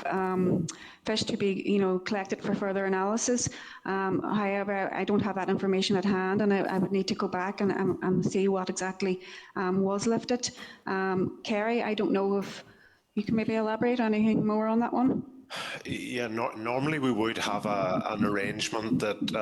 fish to be, collected for further analysis. However, I don't have that information at hand, and I would need to go back and see what exactly was lifted. Kerry, I don't know if you can maybe elaborate anything more on that one? Yeah, normally we would have an arrangement that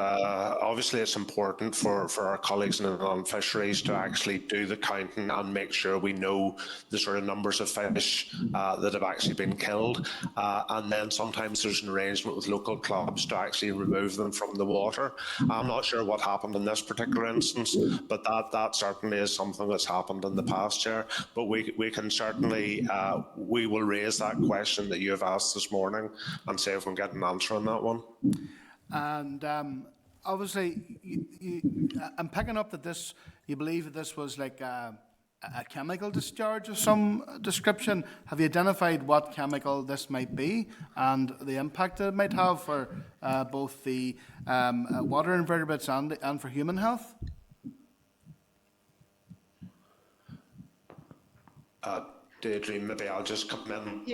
obviously it's important for our colleagues in inland fisheries to actually do the counting and make sure we know the sort of numbers of fish that have actually been killed. And then sometimes there's an arrangement with local clubs to actually remove them from the water. I'm not sure what happened in this particular instance, but that certainly is something that's happened in the past, Chair. But we can certainly, we will raise that question that you have asked this morning and see if we can get an answer on that one. And obviously, I'm picking up that you believe that this was like a chemical discharge of some description. Have you identified what chemical this might be and the impact it might have for both the water invertebrates and for human health? Deirdre, maybe I'll just come in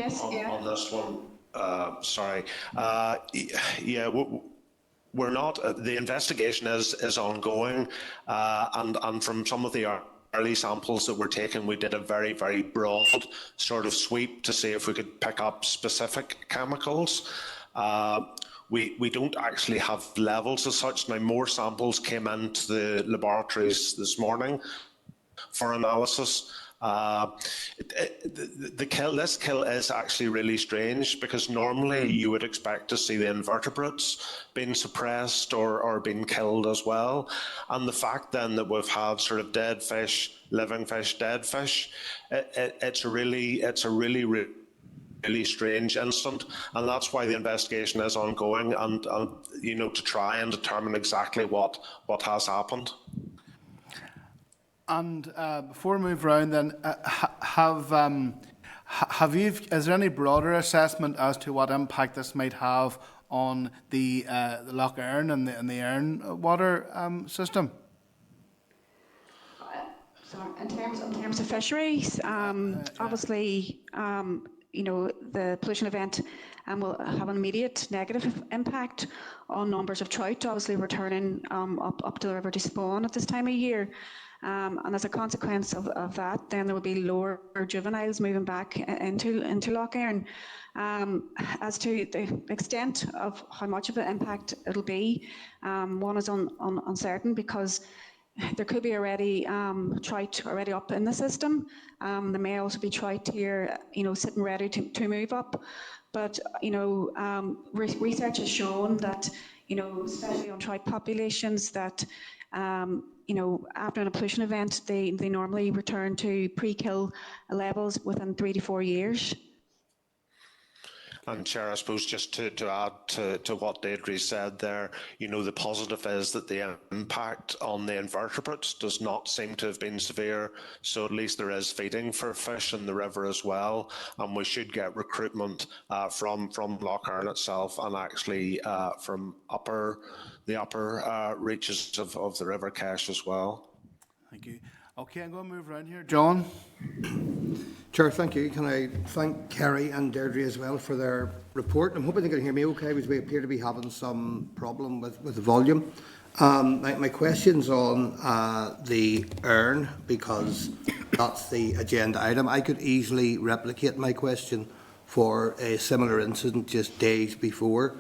on this one. Sorry. Yeah, we're not. The investigation is ongoing, and from some of the early samples that were taken, we did a very, very broad sort of sweep to see if we could pick up specific chemicals. We don't actually have levels as such. Now, more samples came into the laboratories this morning for analysis. This kill is actually really strange because normally you would expect to see the invertebrates being suppressed or being killed as well. And the fact then that we've had sort of dead fish, living fish, dead fish, it's a really strange incident, and that's why the investigation is ongoing and you know, to try and determine exactly what has happened. And before we move around, then, is there any broader assessment as to what impact this might have on the Lough Erne and the Erne water system? So in terms of fisheries, obviously, you know, the pollution event will have an immediate negative impact on numbers of trout, obviously returning up to the river to spawn at this time of year. And as a consequence of that, then there will be lower juveniles moving back into Lough Erne. As to the extent of how much of an impact it'll be, one is uncertain because there could be already trout already up in the system. There may also be trout here, you know, sitting ready to move up. But, you know, research has shown that, you know, especially on trout populations, that you know, after a pollution event, they normally return to pre-kill levels within 3 to 4 years. And Chair, I suppose just to add to what Deirdre said there, you know, the positive is that the impact on the invertebrates does not seem to have been severe. So at least there is feeding for fish in the river as well. And we should get recruitment from Lough Erne itself and actually from the upper reaches of the River Kesh as well. Thank you. Okay, I'm going to move around here. John? Chair, thank you. Can I thank Kerry and Deirdre as well for their report? I'm hoping they can hear me okay because we appear to be having some problem with the volume. My question's on the Erne because that's the agenda item. I could easily replicate my question for a similar incident just days before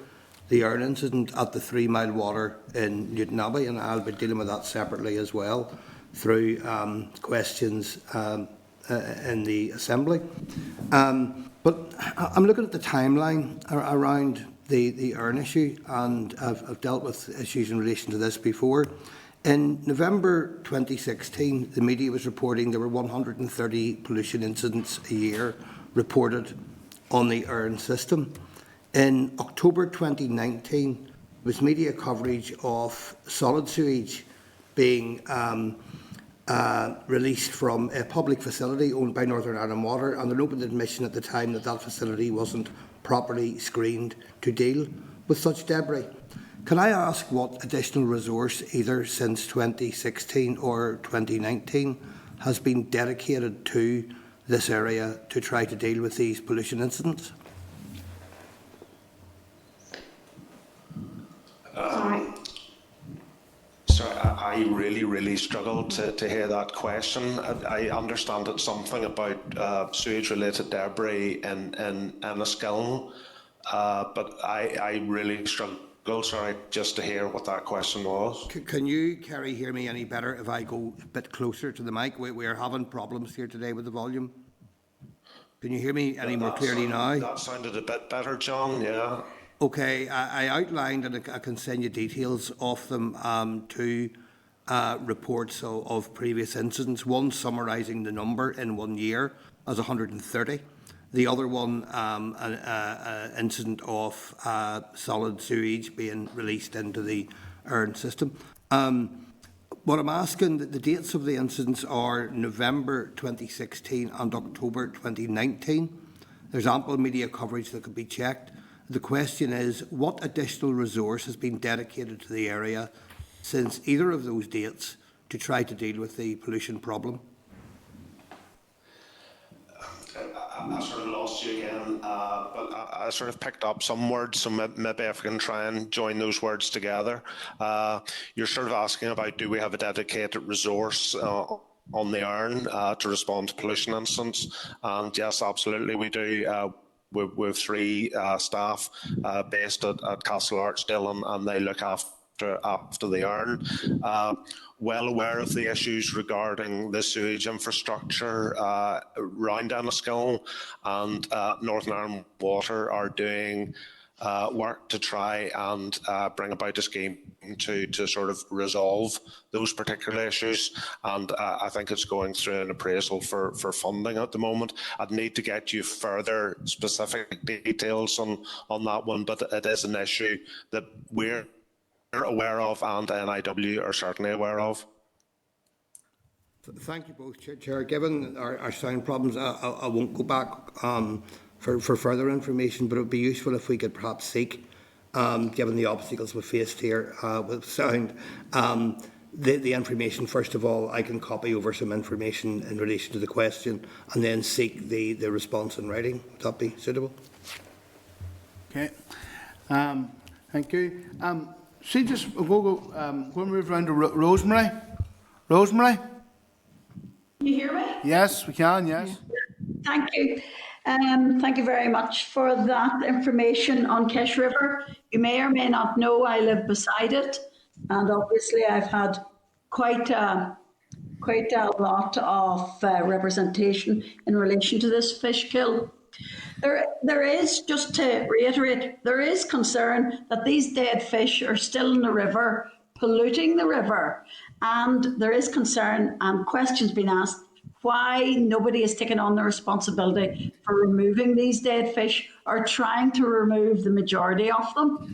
the Erne incident at the 3 Mile Water in Newton Abbey, and I'll be dealing with that separately as well through questions in the Assembly. But I'm looking at the timeline around the Erne issue, and I've dealt with issues in relation to this before. In November 2016, the media was reporting there were 130 pollution incidents a year reported on the Erne system. In October 2019, there was media coverage of solid sewage being released from a public facility owned by Northern Ireland Water, and an open admission at the time that that facility wasn't properly screened to deal with such debris. Can I ask what additional resource, either since 2016 or 2019, has been dedicated to this area to try to deal with these pollution incidents? Sorry, I really struggled to hear that question. I understand it's something about sewage-related debris in Enniskillen. but I really struggle, sorry, just to hear what that question was. Can you, Kerry, hear me any better if I go a bit closer to the mic? We're having problems here today with the volume. Can you hear me any more clearly now? That sounded a bit better, John, yeah. Okay, I outlined, and I can send you details of them, two reports of previous incidents. One summarising the number in 1 year as 130. The other one, an incident of solid sewage being released into the Erne system. What I'm asking, the dates of the incidents are November 2016 and October 2019. There's ample media coverage that could be checked. The question is, what additional resource has been dedicated to the area since either of those dates to try to deal with the pollution problem? I sort of lost you again, but I sort of picked up some words, so maybe if I can try and join those words together. You're sort of asking about, do we have a dedicated resource on the Erne to respond to pollution incidents? And yes, absolutely we do. We have 3 staff based at Castle Archdale, and they look after the Erne. Well aware of the issues regarding the sewage infrastructure around Enniskillen, and Northern Ireland Water are doing work to try and bring about a scheme to sort of resolve those particular issues, and I think it's going through an appraisal for funding at the moment. I'd need to get you further specific details on that one, but it is an issue that we're aware of and NIW are certainly aware of. Thank you both, Chair. Given our sound problems, I won't go back for further information, but it would be useful if we could perhaps seek, given the obstacles we faced here with sound, the information. First of all, I can copy over some information in relation to the question and then seek the response in writing. Would that be suitable? Okay. Thank you. See, just we'll move around to Rosemary. Rosemary? Can you hear me? Yes, we can, yes. Thank you. Thank you very much for that information on Kesh River. You may or may not know I live beside it, and obviously I've had quite a lot of representation in relation to this fish kill. There is, just to reiterate, there is concern that these dead fish are still in the river, polluting the river. And there is concern and questions being asked why nobody is taking on the responsibility for removing these dead fish or trying to remove the majority of them.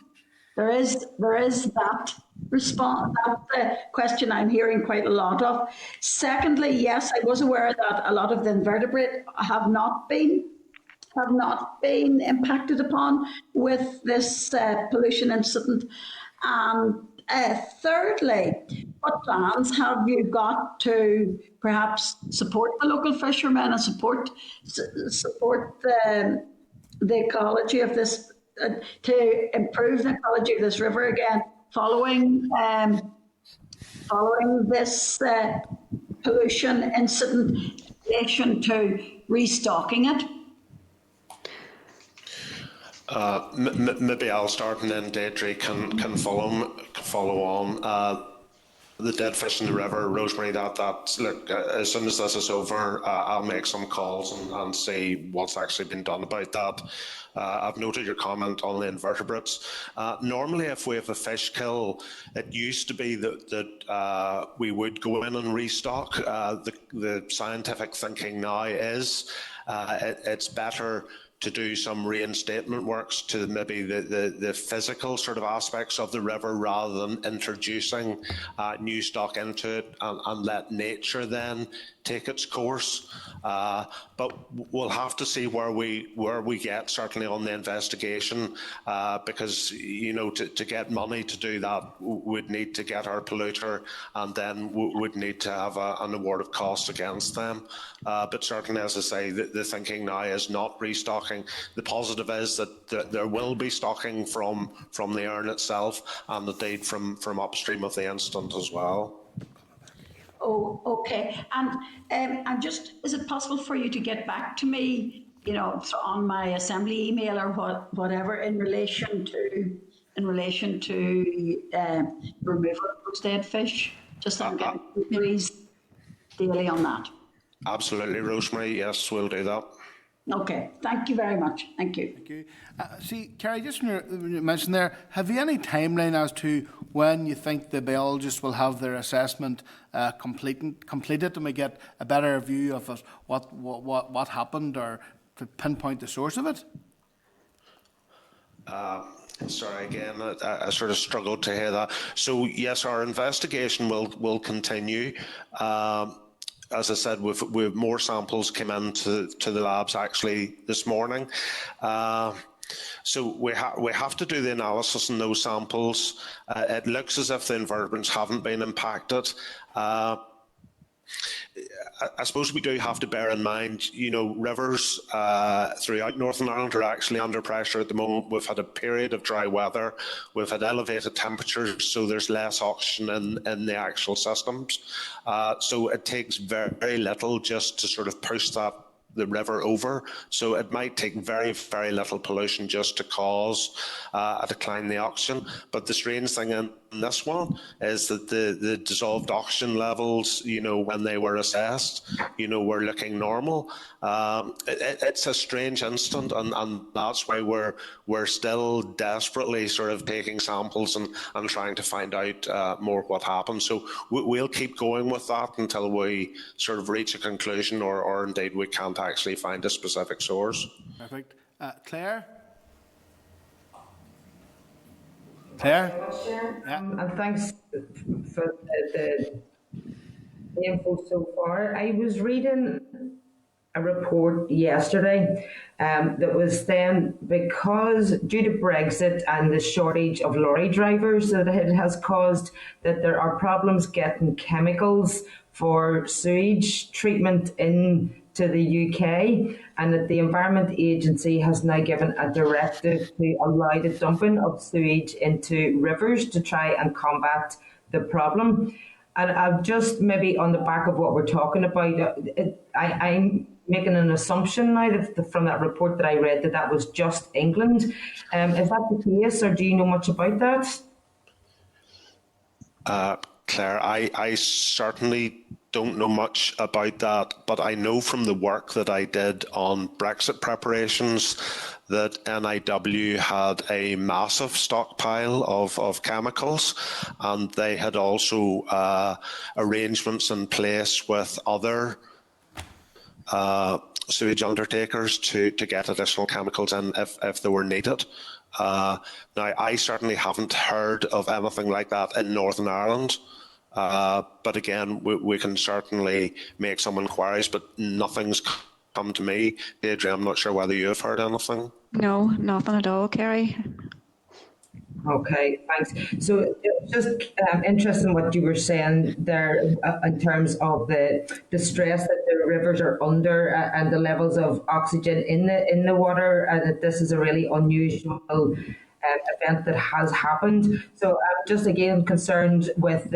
There is that response, that question I'm hearing quite a lot of. Secondly, yes, I was aware that a lot of the invertebrate have not been impacted upon with this pollution incident. And thirdly, what plans have you got to perhaps support the local fishermen and support the ecology of this, to improve the ecology of this river again following this pollution incident in relation to restocking it? Maybe I'll start and then Deirdre can follow on. The dead fish in the river, Rosemary, look, as soon as this is over, I'll make some calls and see what's actually been done about that. I've noted your comment on the invertebrates. Normally, if we have a fish kill, it used to be that we would go in and restock. The scientific thinking now is it's better to do some reinstatement works to maybe the physical sort of aspects of the river rather than introducing new stock into it and let nature then take its course. But we'll have to see where we get certainly on the investigation, because to get money to do that, we'd need to get our polluter, and then would need to have an award of costs against them. But certainly, as I say, the thinking now is not restocking. The positive is that there will be stocking from the Erne itself, and indeed from upstream of the incident as well. Oh, okay. And just, is it possible for you to get back to me you know, so on my assembly email or whatever in relation to removal of dead fish. Just I'm getting queries daily on that. Absolutely, Rosemary. Yes, we'll do that. Okay, thank you very much. Thank you. Thank you. See, Kerry, just when you mentioned there, have you any timeline as to when you think the biologists will have their assessment completed and we get a better view of what happened or to pinpoint the source of it? Sorry again, I sort of struggled to hear that. So yes, our investigation will continue. As I said, we've more samples came into the labs actually this morning. So we have to do the analysis in those samples. It looks as if the invertebrates haven't been impacted. I suppose we do have to bear in mind, you know, rivers throughout Northern Ireland are actually under pressure at the moment. We've had a period of dry weather. We've had elevated temperatures, so there's less oxygen in the actual systems. So it takes very, very little just to sort of push the river over. So it might take very, very little pollution just to cause a decline in the oxygen. But the strange thing in this one is that the dissolved oxygen levels, you know, when they were assessed, you know, were looking normal. It's a strange incident, and that's why we're still desperately sort of taking samples and trying to find out more what happened. So we'll keep going with that until we sort of reach a conclusion, or indeed we can't actually find a specific source. Perfect. Claire? Claire? Yeah. And thanks for the info so far. I was reading a report yesterday that was then, because due to Brexit and the shortage of lorry drivers, that it has caused that there are problems getting chemicals for sewage treatment into the UK, and that the Environment Agency has now given a directive to allow the dumping of sewage into rivers to try and combat the problem. And I've just, maybe on the back of what we're talking about, I'm making an assumption now that from that report that I read that was just England. Is that the case, or do you know much about that? Claire, I certainly don't know much about that, but I know from the work that I did on Brexit preparations that NIW had a massive stockpile of chemicals, and they had also arrangements in place with other sewage undertakers to get additional chemicals in if they were needed. Now, I certainly haven't heard of anything like that in Northern Ireland. But again, we can certainly make some inquiries, but nothing's come to me. Deirdre, I'm not sure whether you have heard anything. No, nothing at all, Kerry. Okay, thanks. So just interesting what you were saying there in terms of the stress that the rivers are under and the levels of oxygen in the water, and that this is a really unusual event that has happened. So I'm just again concerned with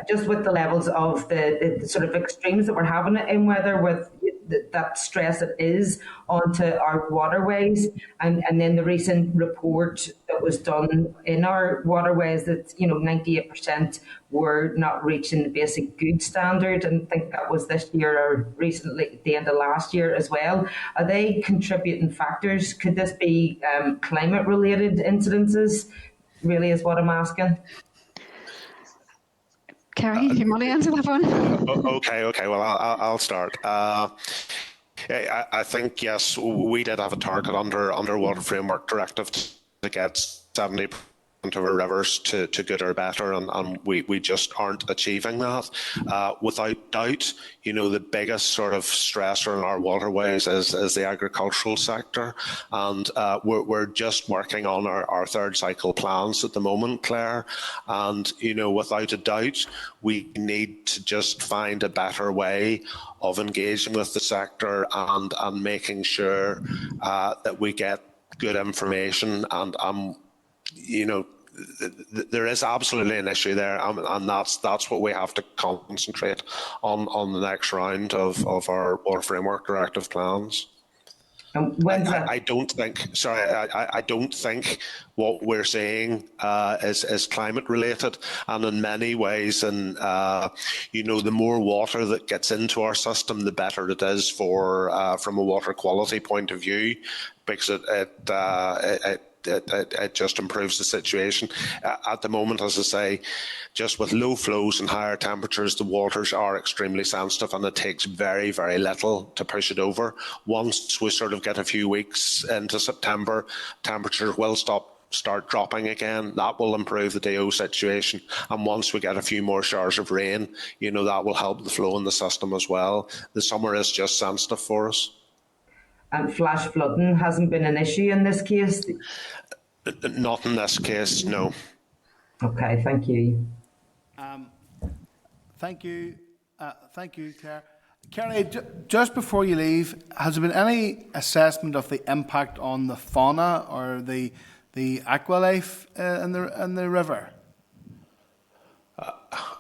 just with the levels of the sort of extremes that we're having in weather, with that stress that is onto our waterways, and then the recent report that was done in our waterways that 98% were not reaching the basic good standard, and I think that was this year or recently at the end of last year as well. Are they contributing factors? Could this be climate related incidences, really, is what I'm asking? Kerry, do you want to answer that one? Okay. Well, I'll start. I think, yes, we did have a target under Water Framework Directive to get 70% of our rivers to good or better, and we just aren't achieving that. Without doubt, the biggest sort of stressor in our waterways is the agricultural sector, and we're just working on our third cycle plans at the moment, Claire, and without a doubt we need to just find a better way of engaging with the sector and making sure that we get good information and there is absolutely an issue there, and that's what we have to concentrate on the next round of our Water Framework Directive plans. When's that? I don't think what we're saying is climate related, and in many ways, and the more water that gets into our system, the better it is for from a water quality point of view, because it just improves the situation. At the moment, as I say, just with low flows and higher temperatures, the waters are extremely sensitive, and it takes very, very little to push it over. Once we sort of get a few weeks into September, temperatures will start dropping again. That will improve the DO situation, and once we get a few more showers of rain, that will help the flow in the system as well. The summer is just sensitive for us. And flash flooding hasn't been an issue in this case? Not in this case, no. Okay, thank you. Thank you, Claire. Kerry, just before you leave, has there been any assessment of the impact on the fauna or the aqualife in the river?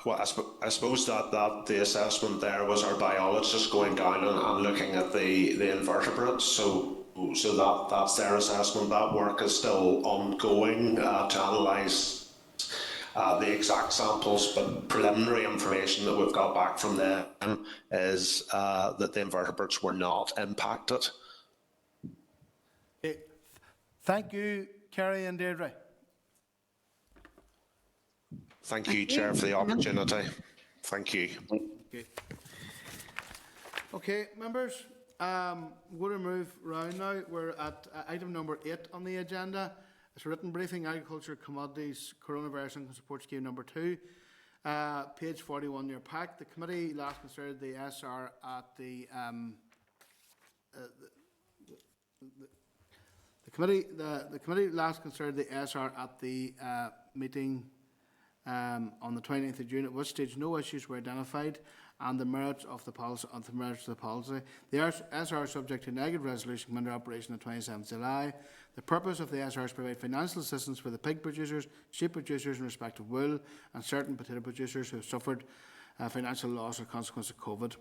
Well, I suppose that the assessment there was our biologists going down and looking at the invertebrates. So that's their assessment. That work is still ongoing to analyse the exact samples, but preliminary information that we've got back from them is that the invertebrates were not impacted. Okay. Thank you, Kerry and Deirdre. Thank you, Chair, for the opportunity. Thank you. Okay, members, we're going to move round now. We're at item number 8 on the agenda. It's a written briefing, Agriculture, Commodities, Coronavirus and Support Scheme number 2. Page 41 in your pack. The committee last considered the SR at the committee last considered the SR at the meeting on the 29th of June, at which stage no issues were identified and the merits of the policy. The SR is subject to negative resolution come into operation on 27th of July. The purpose of the SR is to provide financial assistance for the pig producers, sheep producers in respect of wool, and certain potato producers who have suffered financial loss as a consequence of COVID.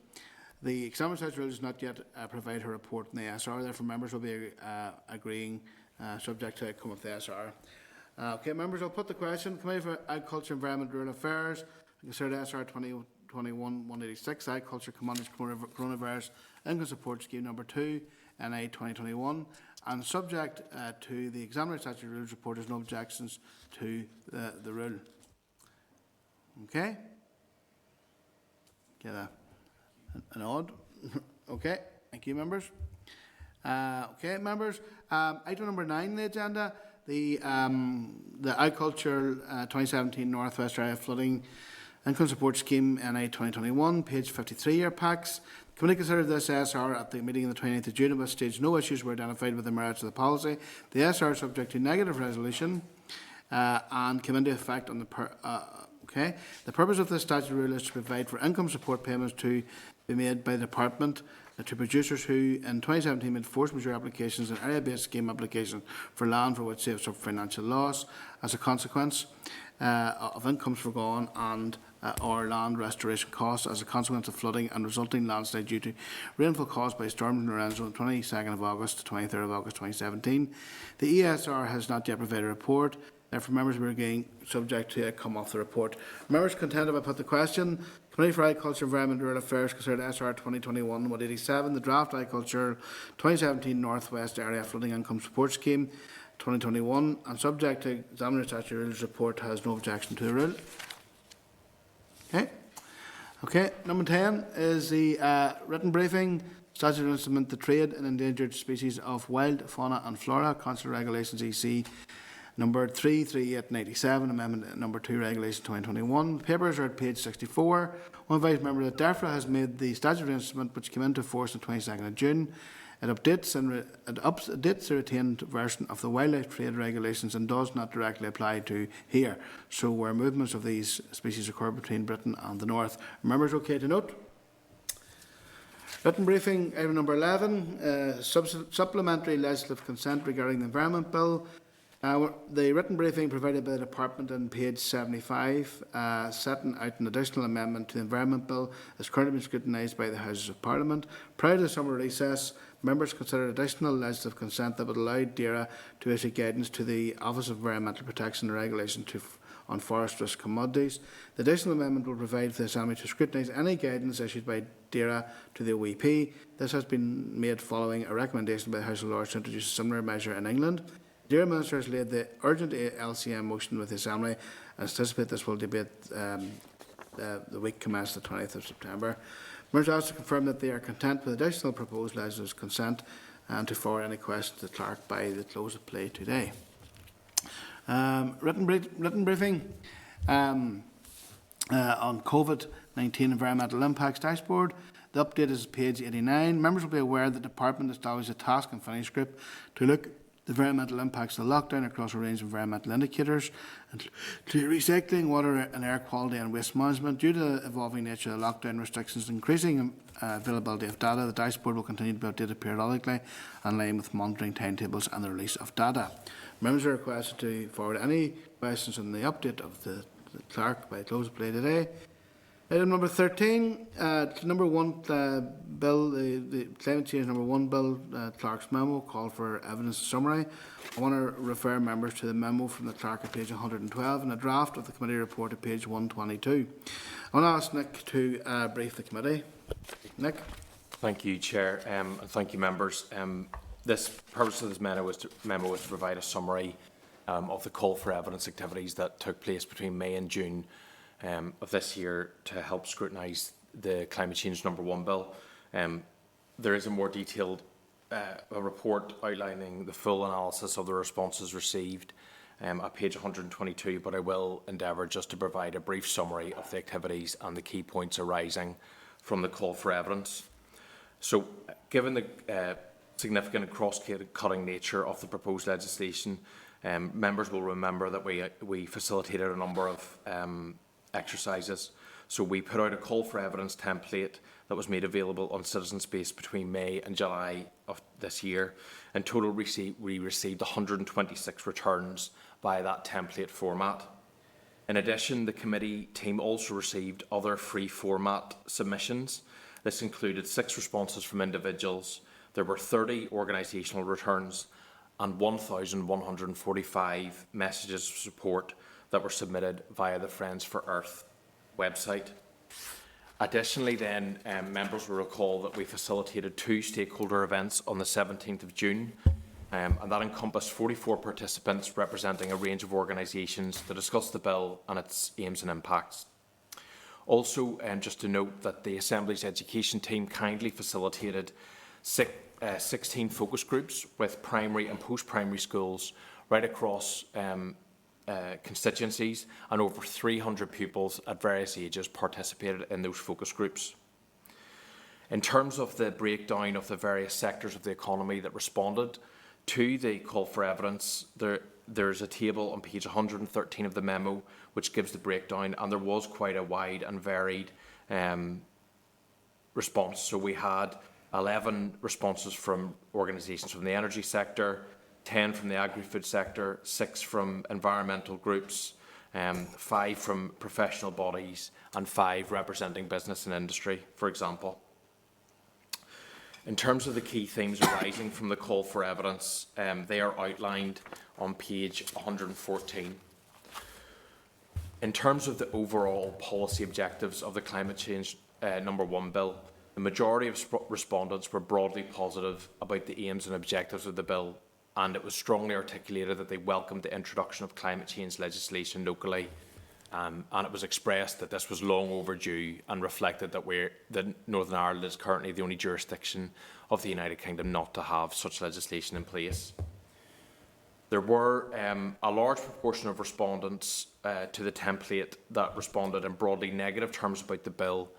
The examiner says rule does not yet provide her report in the SR, therefore members will be agreeing subject to outcome of the SR. Okay, members, I'll put the question. Committee for Agriculture, Environment and Rural Affairs, consider SR 2021-186, Agriculture, Commodities, Coronavirus, Income Support Scheme number 2, NA 2021, and subject to the Examiner Statutory Rules report, there's no objections to the rule. Okay? Get a nod. Okay, thank you, members. Okay, members, item number 9 on the agenda. The Agriculture 2017 North West Area Flooding Income Support Scheme NI 2021, page 53 your packs. The committee considered this SR at the meeting on the 29th of June, at which stage no issues were identified with the merits of the policy. The SR is subject to negative resolution and came into effect on the okay. The purpose of this statutory rule is to provide for income support payments to be made by the department to producers who in 2017 made force majeure applications and area-based scheme applications for land for which they have suffered financial loss as a consequence of incomes forgone and or land restoration costs as a consequence of flooding and resulting landslide due to rainfall caused by Storm Lorenzo on 22nd of August to 23rd of August 2017. The ESR has not yet provided a report. Therefore, members are again subject to outcome of the report. Members content if I put the question. Committee for Agriculture, Environment and Rural Affairs considered SR 2021-187, the draft Agriculture 2017 North West Area Flooding Income Support Scheme 2021, and subject to Examiner Statutory Rules report has no objection to the rule. Okay. Okay. Number 10 is the written briefing. Statutory instrument the trade in endangered species of wild fauna and flora. Council Regulations EC number 33897, Amendment number 2, Regulation 2021. The papers are at page 64. One vice member that DAERA has made the statutory instrument which came into force on the 22nd of June. It updates the retained version of the wildlife trade regulations and does not directly apply to here. So where movements of these species occur between Britain and the North. Members okay to note? Written briefing, item number 11, supplementary legislative consent regarding the Environment Bill. The written briefing provided by the Department on page 75, setting out an additional amendment to the Environment Bill, is currently being scrutinised by the Houses of Parliament. Prior to the summer recess, members considered additional legislative consent that would allow DAERA to issue guidance to the Office of Environmental Protection and Regulation on forest risk commodities. The additional amendment will provide for the Assembly to scrutinise any guidance issued by DAERA to the OEP. This has been made following a recommendation by the House of Lords to introduce a similar measure in England. The DAERA Minister has laid the urgent LCM motion with the Assembly and anticipate this will debate the week commenced the 20th of September. Members also confirm that they are content with additional proposed legislative consent and to forward any questions to the Clerk by the close of play today. Written briefing on COVID-19 environmental impacts dashboard. The update is page 89. Members will be aware that the Department established a task and finish group to look the environmental impacts of the lockdown across a range of environmental indicators, including recycling, water and air quality and waste management. Due to the evolving nature of the lockdown restrictions and increasing availability of data, the dashboard will continue to be updated periodically in line with monitoring timetables and the release of data. Members are requested to forward any questions on the update of the Clerk by close of play today. Item number 13, number 1 bill, the Climate Change No.1 Bill, Clerk's memo, call for evidence summary. I want to refer members to the memo from the Clerk at page 112 and a draft of the committee report at page 122. I want to ask Nick to brief the committee. Nick. Thank you, Chair, and thank you, members. This purpose of this memo was to provide a summary of the call for evidence activities that took place between May and June of this year to help scrutinise the Climate Change No.1 Bill. There is a more detailed a report outlining the full analysis of the responses received at page 122, but I will endeavour just to provide a brief summary of the activities and the key points arising from the call for evidence. So, given the significant and cross-cutting nature of the proposed legislation, members will remember that we facilitated a number of exercises. So we put out a call for evidence template that was made available on Citizen Space between May and July of this year. In total, we received 126 returns via that template format. In addition, the committee team also received other free format submissions. This included 6 responses from individuals. There were 30 organisational returns and 1,145 messages of support that were submitted via the Friends for Earth website. Additionally, then, members will recall that we facilitated 2 stakeholder events on the 17th of June, and that encompassed 44 participants representing a range of organisations to discuss the bill and its aims and impacts. Also, just to note that the Assembly's education team kindly facilitated 16 focus groups with primary and post-primary schools right across constituencies, and over 300 pupils at various ages participated in those focus groups. In terms of the breakdown of the various sectors of the economy that responded to the call for evidence, there's a table on page 113 of the memo which gives the breakdown, and there was quite a wide and varied response. So we had 11 responses from organisations from the energy sector, 10 from the agri-food sector, 6 from environmental groups, 5 from professional bodies, and 5 representing business and industry, for example. In terms of the key themes arising from the call for evidence, they are outlined on page 114. In terms of the overall policy objectives of the Climate Change No.1 Bill, the majority of respondents were broadly positive about the aims and objectives of the bill, and it was strongly articulated that they welcomed the introduction of climate change legislation locally, and it was expressed that this was long overdue and reflected that Northern Ireland is currently the only jurisdiction of the United Kingdom not to have such legislation in place. There were a large proportion of respondents to the template that responded in broadly negative terms about the bill,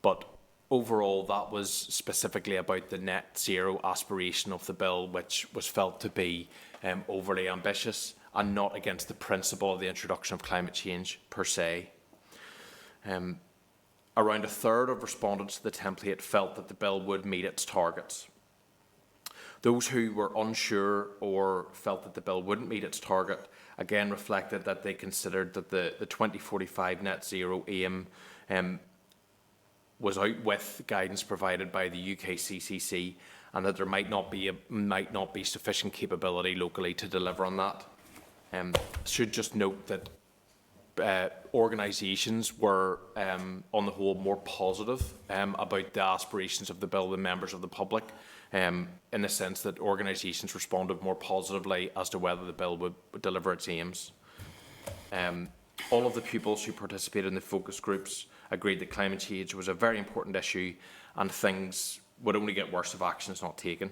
but overall, that was specifically about the net zero aspiration of the bill, which was felt to be overly ambitious and not against the principle of the introduction of climate change per se. Around a third of respondents to the template felt that the bill would meet its targets. Those who were unsure or felt that the bill wouldn't meet its target again reflected that they considered that the 2045 net zero aim was out with guidance provided by the UKCCC, and that there might not be sufficient capability locally to deliver on that. Should just note that organisations were, on the whole, more positive about the aspirations of the bill than members of the public, in the sense that organisations responded more positively as to whether the bill would deliver its aims. All of the pupils who participated in the focus groups agreed that climate change was a very important issue and things would only get worse if action is not taken.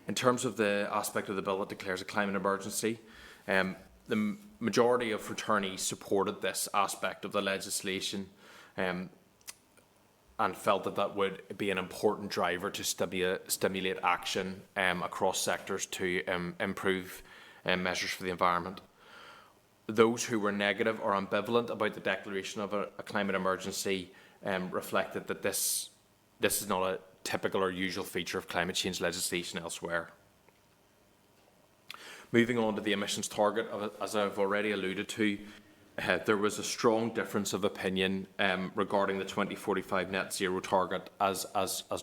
In terms of the aspect of the bill that declares a climate emergency, the majority of fraternities supported this aspect of the legislation and felt that that would be an important driver to stimulate action across sectors to improve measures for the environment. Those who were negative or ambivalent about the declaration of a climate emergency reflected that this is not a typical or usual feature of climate change legislation elsewhere. Moving on to the emissions target, as I've already alluded to, there was a strong difference of opinion regarding the 2045 net zero target as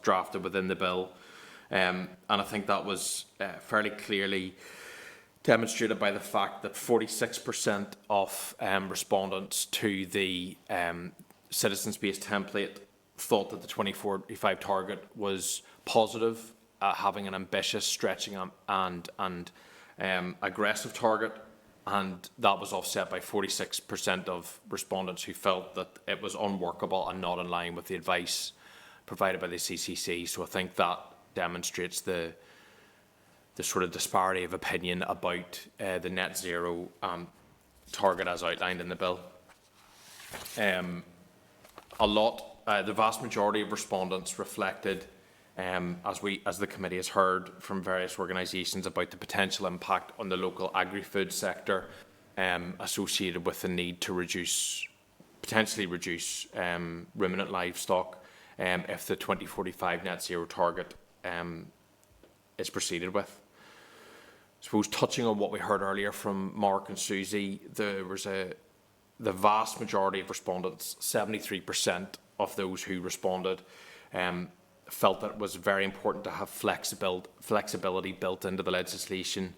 drafted within the bill. And I think that was fairly clearly demonstrated by the fact that 46% of respondents to the citizens-based template thought that the 2045 target was positive, having an ambitious, stretching and aggressive target, and that was offset by 46% of respondents who felt that it was unworkable and not in line with the advice provided by the CCC. So I think that demonstrates the sort of disparity of opinion about the net zero target as outlined in the bill. The vast majority of respondents reflected, as the committee has heard from various organisations, about the potential impact on the local agri-food sector associated with the need to potentially reduce ruminant livestock if the 2045 net zero target is proceeded with. I suppose, touching on what we heard earlier from Mark and Susie, there was the vast majority of respondents, 73% of those who responded, felt that it was very important to have flexibility built into the legislation,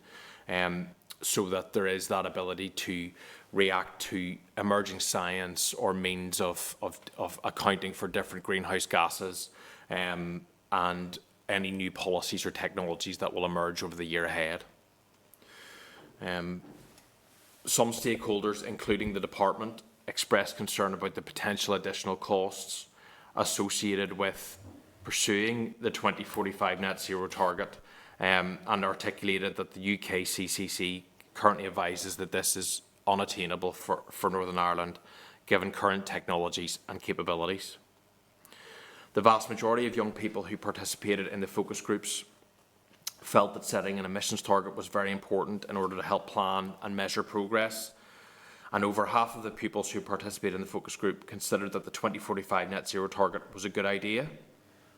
so that there is that ability to react to emerging science or means of accounting for different greenhouse gases and any new policies or technologies that will emerge over the year ahead. Some stakeholders, including the department, expressed concern about the potential additional costs associated with pursuing the 2045 net zero target, and articulated that the UKCCC currently advises that this is unattainable for Northern Ireland, given current technologies and capabilities. The vast majority of young people who participated in the focus groups felt that setting an emissions target was very important in order to help plan and measure progress, and over half of the pupils who participated in the focus group considered that the 2045 net zero target was a good idea,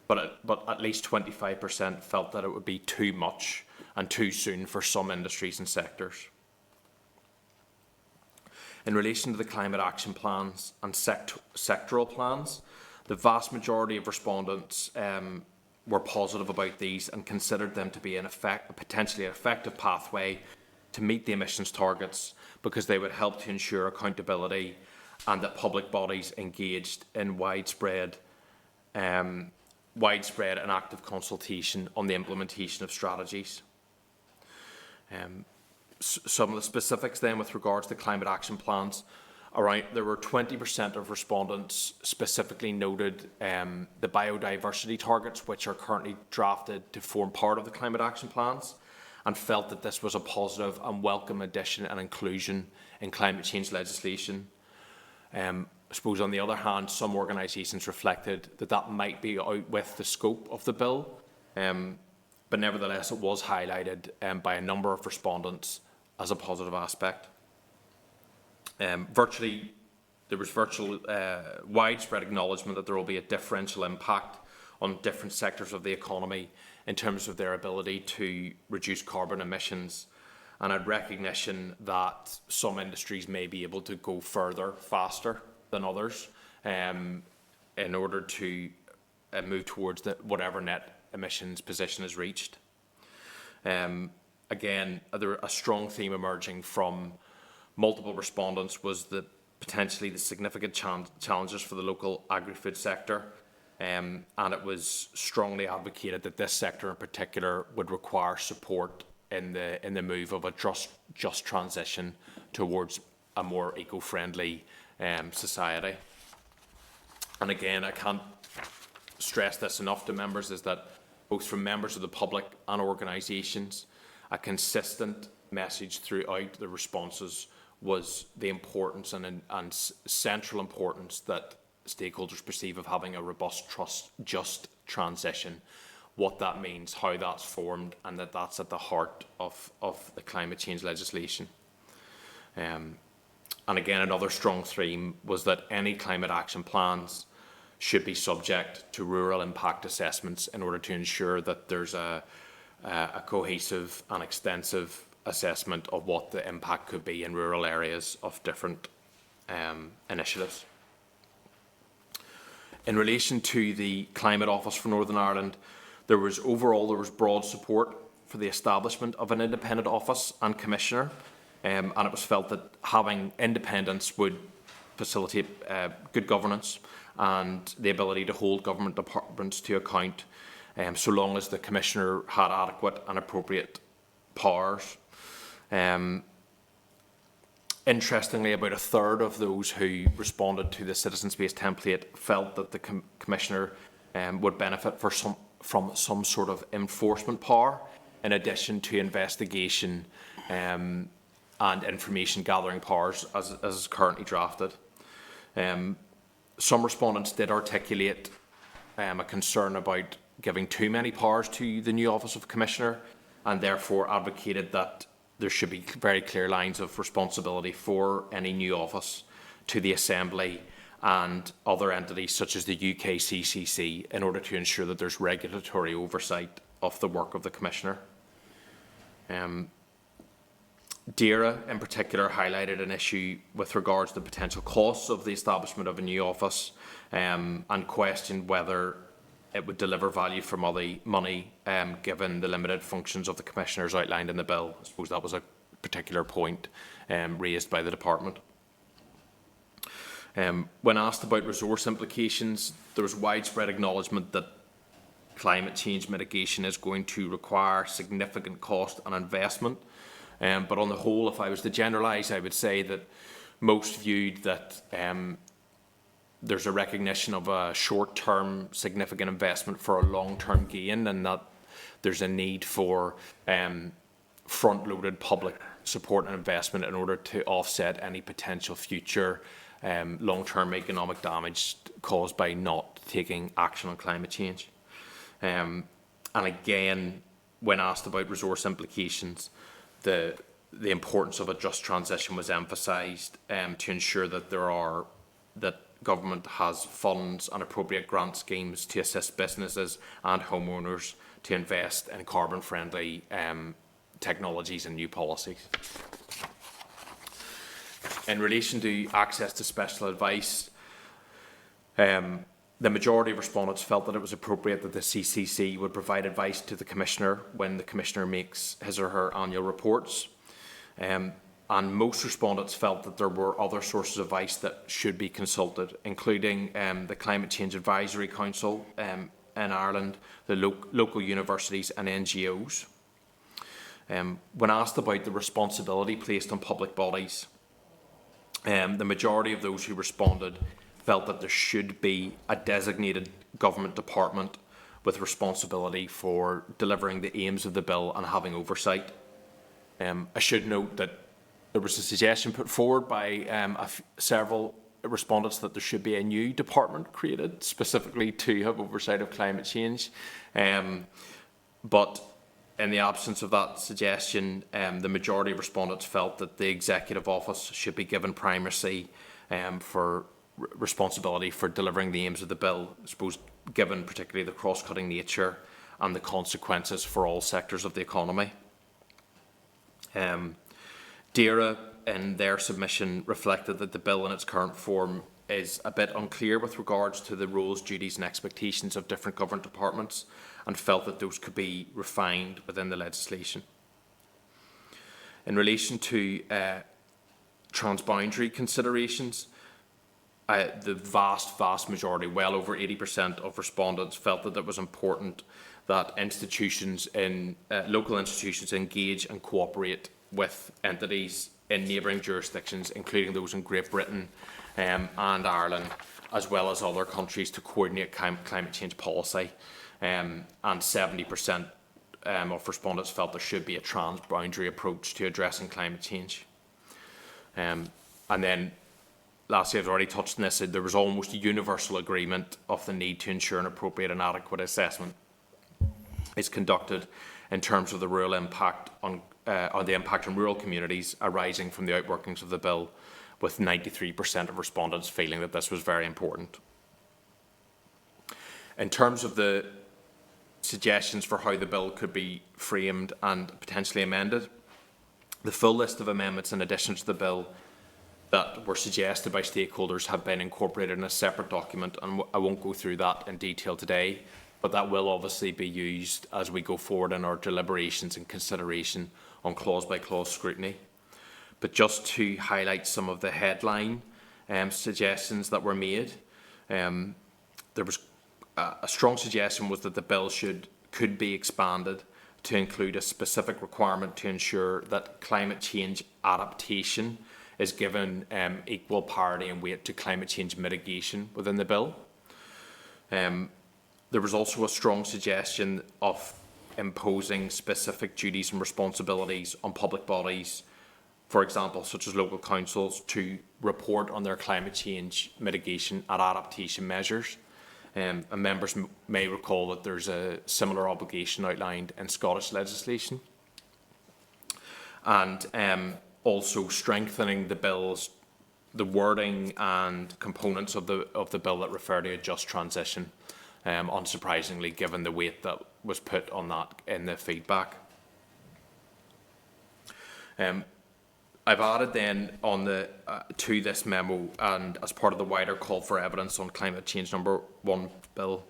but at least 25% felt that it would be too much and too soon for some industries and sectors. In relation to the climate action plans and sectoral plans, the vast majority of respondents were positive about these and considered them to be a potentially effective pathway to meet the emissions targets, because they would help to ensure accountability and that public bodies engaged in widespread and active consultation on the implementation of strategies. Some of the specifics then with regards to climate action plans, there were 20% of respondents specifically noted the biodiversity targets, which are currently drafted to form part of the climate action plans, and felt that this was a positive and welcome addition and inclusion in climate change legislation. I suppose, on the other hand, some organisations reflected that that might be out with the scope of the bill, but nevertheless it was highlighted by a number of respondents as a positive aspect. There was widespread acknowledgement that there will be a differential impact on different sectors of the economy in terms of their ability to reduce carbon emissions, and a recognition that some industries may be able to go further, faster than others, in order to move towards whatever net emissions position is reached. Again, a strong theme emerging from multiple respondents was potentially the significant challenges for the local agri-food sector, and it was strongly advocated that this sector in particular would require support in the move of a just transition towards a more eco-friendly society. And again, I can't stress this enough to members, is that both from members of the public and organisations, a consistent message throughout the responses was the importance and central importance that stakeholders perceive of having a robust, just transition, what that means, how that's formed, and that's at the heart of the climate change legislation. And again, another strong theme was that any climate action plans should be subject to rural impact assessments in order to ensure that there's a cohesive and extensive assessment of what the impact could be in rural areas of different initiatives. In relation to the Climate Office for Northern Ireland, there was broad support for the establishment of an independent office and commissioner, and it was felt that having independence would facilitate good governance and the ability to hold government departments to account, so long as the commissioner had adequate and appropriate powers. Interestingly, about a third of those who responded to the citizen-based template felt that the commissioner would benefit from some sort of enforcement power, in addition to investigation and information gathering powers as is currently drafted. Some respondents did articulate a concern about giving too many powers to the new Office of Commissioner, and therefore advocated that there should be very clear lines of responsibility for any new office to the Assembly and other entities such as the UKCCC in order to ensure that there's regulatory oversight of the work of the Commissioner. DAERA in particular highlighted an issue with regards to the potential costs of the establishment of a new office, and questioned whether it would deliver value for money given the limited functions of the commissioners outlined in the bill. I suppose that was a particular point raised by the department. When asked about resource implications, there was widespread acknowledgement that climate change mitigation is going to require significant cost and investment. But on the whole, if I was to generalise, I would say that most viewed that there's a recognition of a short-term significant investment for a long-term gain, and that there's a need for front-loaded public support and investment in order to offset any potential future long-term economic damage caused by not taking action on climate change. And again, when asked about resource implications, the importance of a just transition was emphasised to ensure that government has funds and appropriate grant schemes to assist businesses and homeowners to invest in carbon-friendly technologies and new policies. In relation to access to special advice, the majority of respondents felt that it was appropriate that the CCC would provide advice to the Commissioner when the Commissioner makes his or her annual reports. And most respondents felt that there were other sources of advice that should be consulted, including the Climate Change Advisory Council in Ireland, the local universities and NGOs. When asked about the responsibility placed on public bodies, the majority of those who responded felt that there should be a designated government department with responsibility for delivering the aims of the bill and having oversight. I should note that there was a suggestion put forward by several respondents that there should be a new department created specifically to have oversight of climate change. But in the absence of that suggestion, the majority of respondents felt that the Executive Office should be given primacy for responsibility for delivering the aims of the bill, I suppose, given particularly the cross-cutting nature and the consequences for all sectors of the economy. DAERA, in their submission, reflected that the bill in its current form is a bit unclear with regards to the roles, duties and expectations of different government departments, and felt that those could be refined within the legislation. In relation to transboundary considerations, the vast majority, well over 80% of respondents, felt that it was important that institutions in local institutions engage and cooperate with entities in neighbouring jurisdictions, including those in Great Britain and Ireland, as well as other countries, to coordinate climate change policy. And 70% of respondents felt there should be a transboundary approach to addressing climate change. And then, lastly, I've already touched on this, there was almost a universal agreement of the need to ensure an appropriate and adequate assessment is conducted in terms of the rural impact on the impact on rural communities arising from the outworkings of the bill, with 93% of respondents feeling that this was very important. In terms of the suggestions for how the bill could be framed and potentially amended, the full list of amendments in addition to the bill that were suggested by stakeholders have been incorporated in a separate document, and I won't go through that in detail today, but that will obviously be used as we go forward in our deliberations and consideration on clause-by-clause scrutiny. But just to highlight some of the headline suggestions that were made, there was a strong suggestion was that the bill could be expanded to include a specific requirement to ensure that climate change adaptation is given equal priority and weight to climate change mitigation within the bill. There was also a strong suggestion of imposing specific duties and responsibilities on public bodies, for example, such as local councils, to report on their climate change mitigation and adaptation measures. And members may recall that there's a similar obligation outlined in Scottish legislation. And also strengthening the wording and components of the bill that refer to a just transition, unsurprisingly, given the weight that was put on that in the feedback. I've added then on to this memo, and as part of the wider call for evidence on Climate Change No.1 Bill,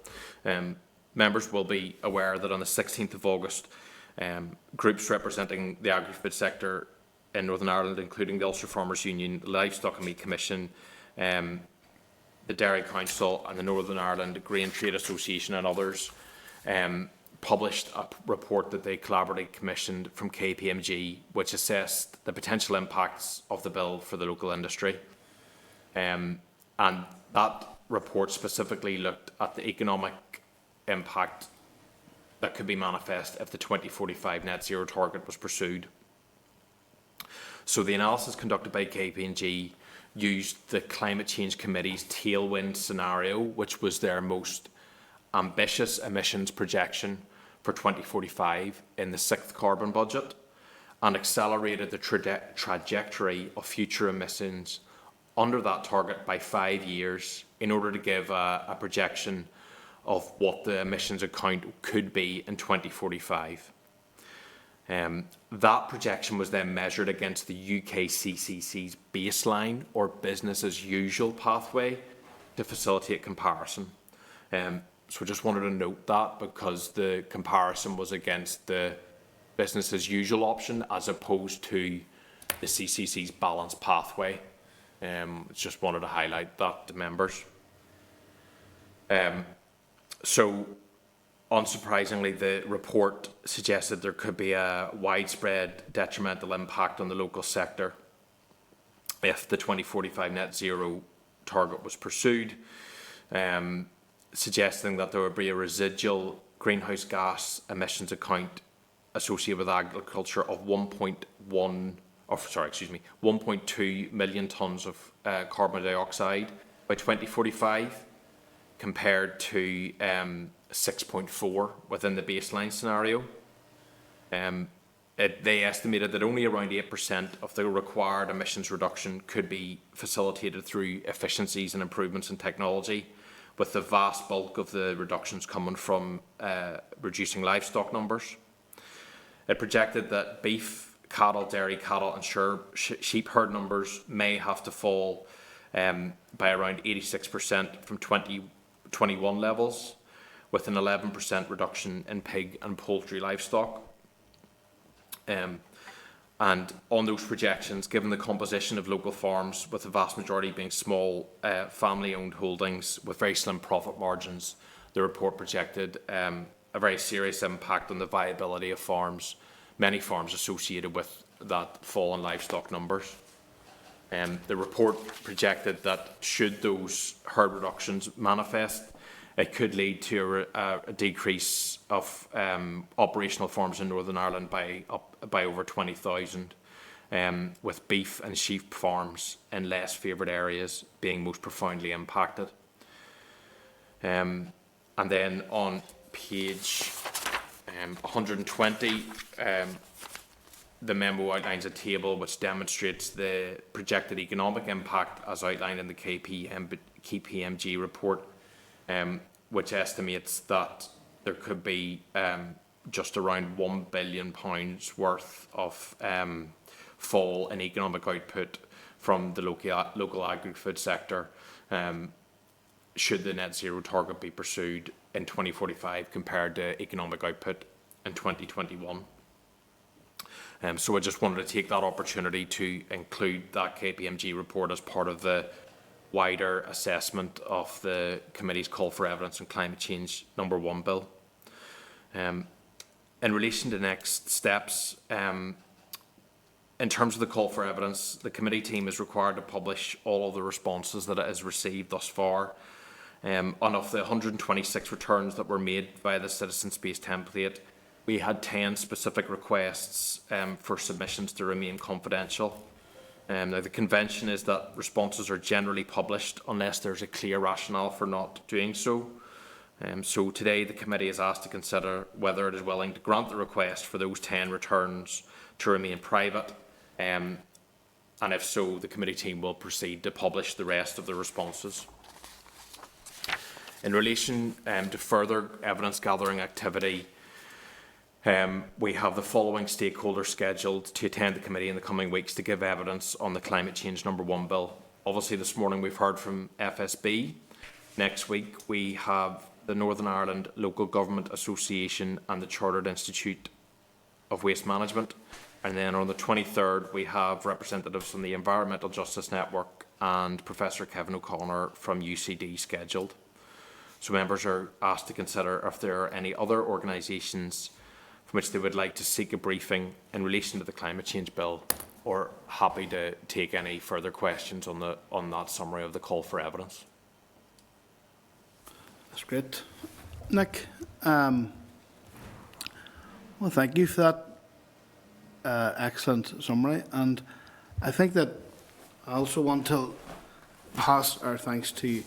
members will be aware that on the 16th of August, groups representing the agri-food sector in Northern Ireland, including the Ulster Farmers Union, the Livestock and Meat Commission, the Dairy Council and the Northern Ireland Grain Trade Association and others, published a report that they collaboratively commissioned from KPMG, which assessed the potential impacts of the bill for the local industry. And that report specifically looked at the economic impact that could be manifest if the 2045 net zero target was pursued. So the analysis conducted by KPMG used the Climate Change Committee's tailwind scenario, which was their most ambitious emissions projection for 2045 in the 6th carbon budget, and accelerated the trajectory of future emissions under that target by 5 years in order to give a projection of what the emissions account could be in 2045. That projection was then measured against the UKCCC's baseline or business as usual pathway to facilitate comparison. So I just wanted to note that, because the comparison was against the business as usual option as opposed to the CCC's balanced pathway. Just wanted to highlight that to members. So unsurprisingly, the report suggested there could be a widespread detrimental impact on the local sector if the 2045 net zero target was pursued, suggesting that there would be a residual greenhouse gas emissions account associated with agriculture of 1.2 million tonnes of carbon dioxide by 2045, compared to 6.4 within the baseline scenario. they estimated that only around 8% of the required emissions reduction could be facilitated through efficiencies and improvements in technology, with the vast bulk of the reductions coming from reducing livestock numbers. It projected that beef, cattle, dairy cattle and sheep herd numbers may have to fall by around 86% from 2021 levels, with an 11% reduction in pig and poultry livestock. And on those projections, given the composition of local farms, with the vast majority being small family-owned holdings with very slim profit margins, the report projected a very serious impact on the viability of farms, many farms associated with that fall in livestock numbers. The report projected that should those herd reductions manifest, it could lead to a decrease of operational farms in Northern Ireland by over 20,000, with beef and sheep farms in less favoured areas being most profoundly impacted. And then on page 120, the memo outlines a table which demonstrates the projected economic impact as outlined in the KPMG report, which estimates that there could be just around £1 billion worth of fall in economic output from the local agri-food sector should the net zero target be pursued in 2045 compared to economic output in 2021. So I just wanted to take that opportunity to include that KPMG report as part of the wider assessment of the Committee's Call for Evidence on Climate Change No.1 Bill. In relation to next steps, in terms of the call for evidence, the committee team is required to publish all of the responses that it has received thus far. And of the 126 returns that were made via the Citizen Space template, we had 10 specific requests for submissions to remain confidential. Now, the convention is that responses are generally published unless there's a clear rationale for not doing so. So today the committee is asked to consider whether it is willing to grant the request for those 10 returns to remain private, and if so, the committee team will proceed to publish the rest of the responses. In relation to further evidence gathering activity, we have the following stakeholders scheduled to attend the committee in the coming weeks to give evidence on the Climate Change No.1 Bill. Obviously, this morning we've heard from FSB. Next week we have the Northern Ireland Local Government Association and the Chartered Institute of Waste Management. And then on the 23rd we have representatives from the Environmental Justice Network and Professor Kevin O'Connor from UCD scheduled. So members are asked to consider if there are any other organisations from which they would like to seek a briefing in relation to the Climate Change Bill, or happy to take any further questions on that summary of the call for evidence. That's great. Nick, well, thank you for that excellent summary, and I think that I also want to pass our thanks to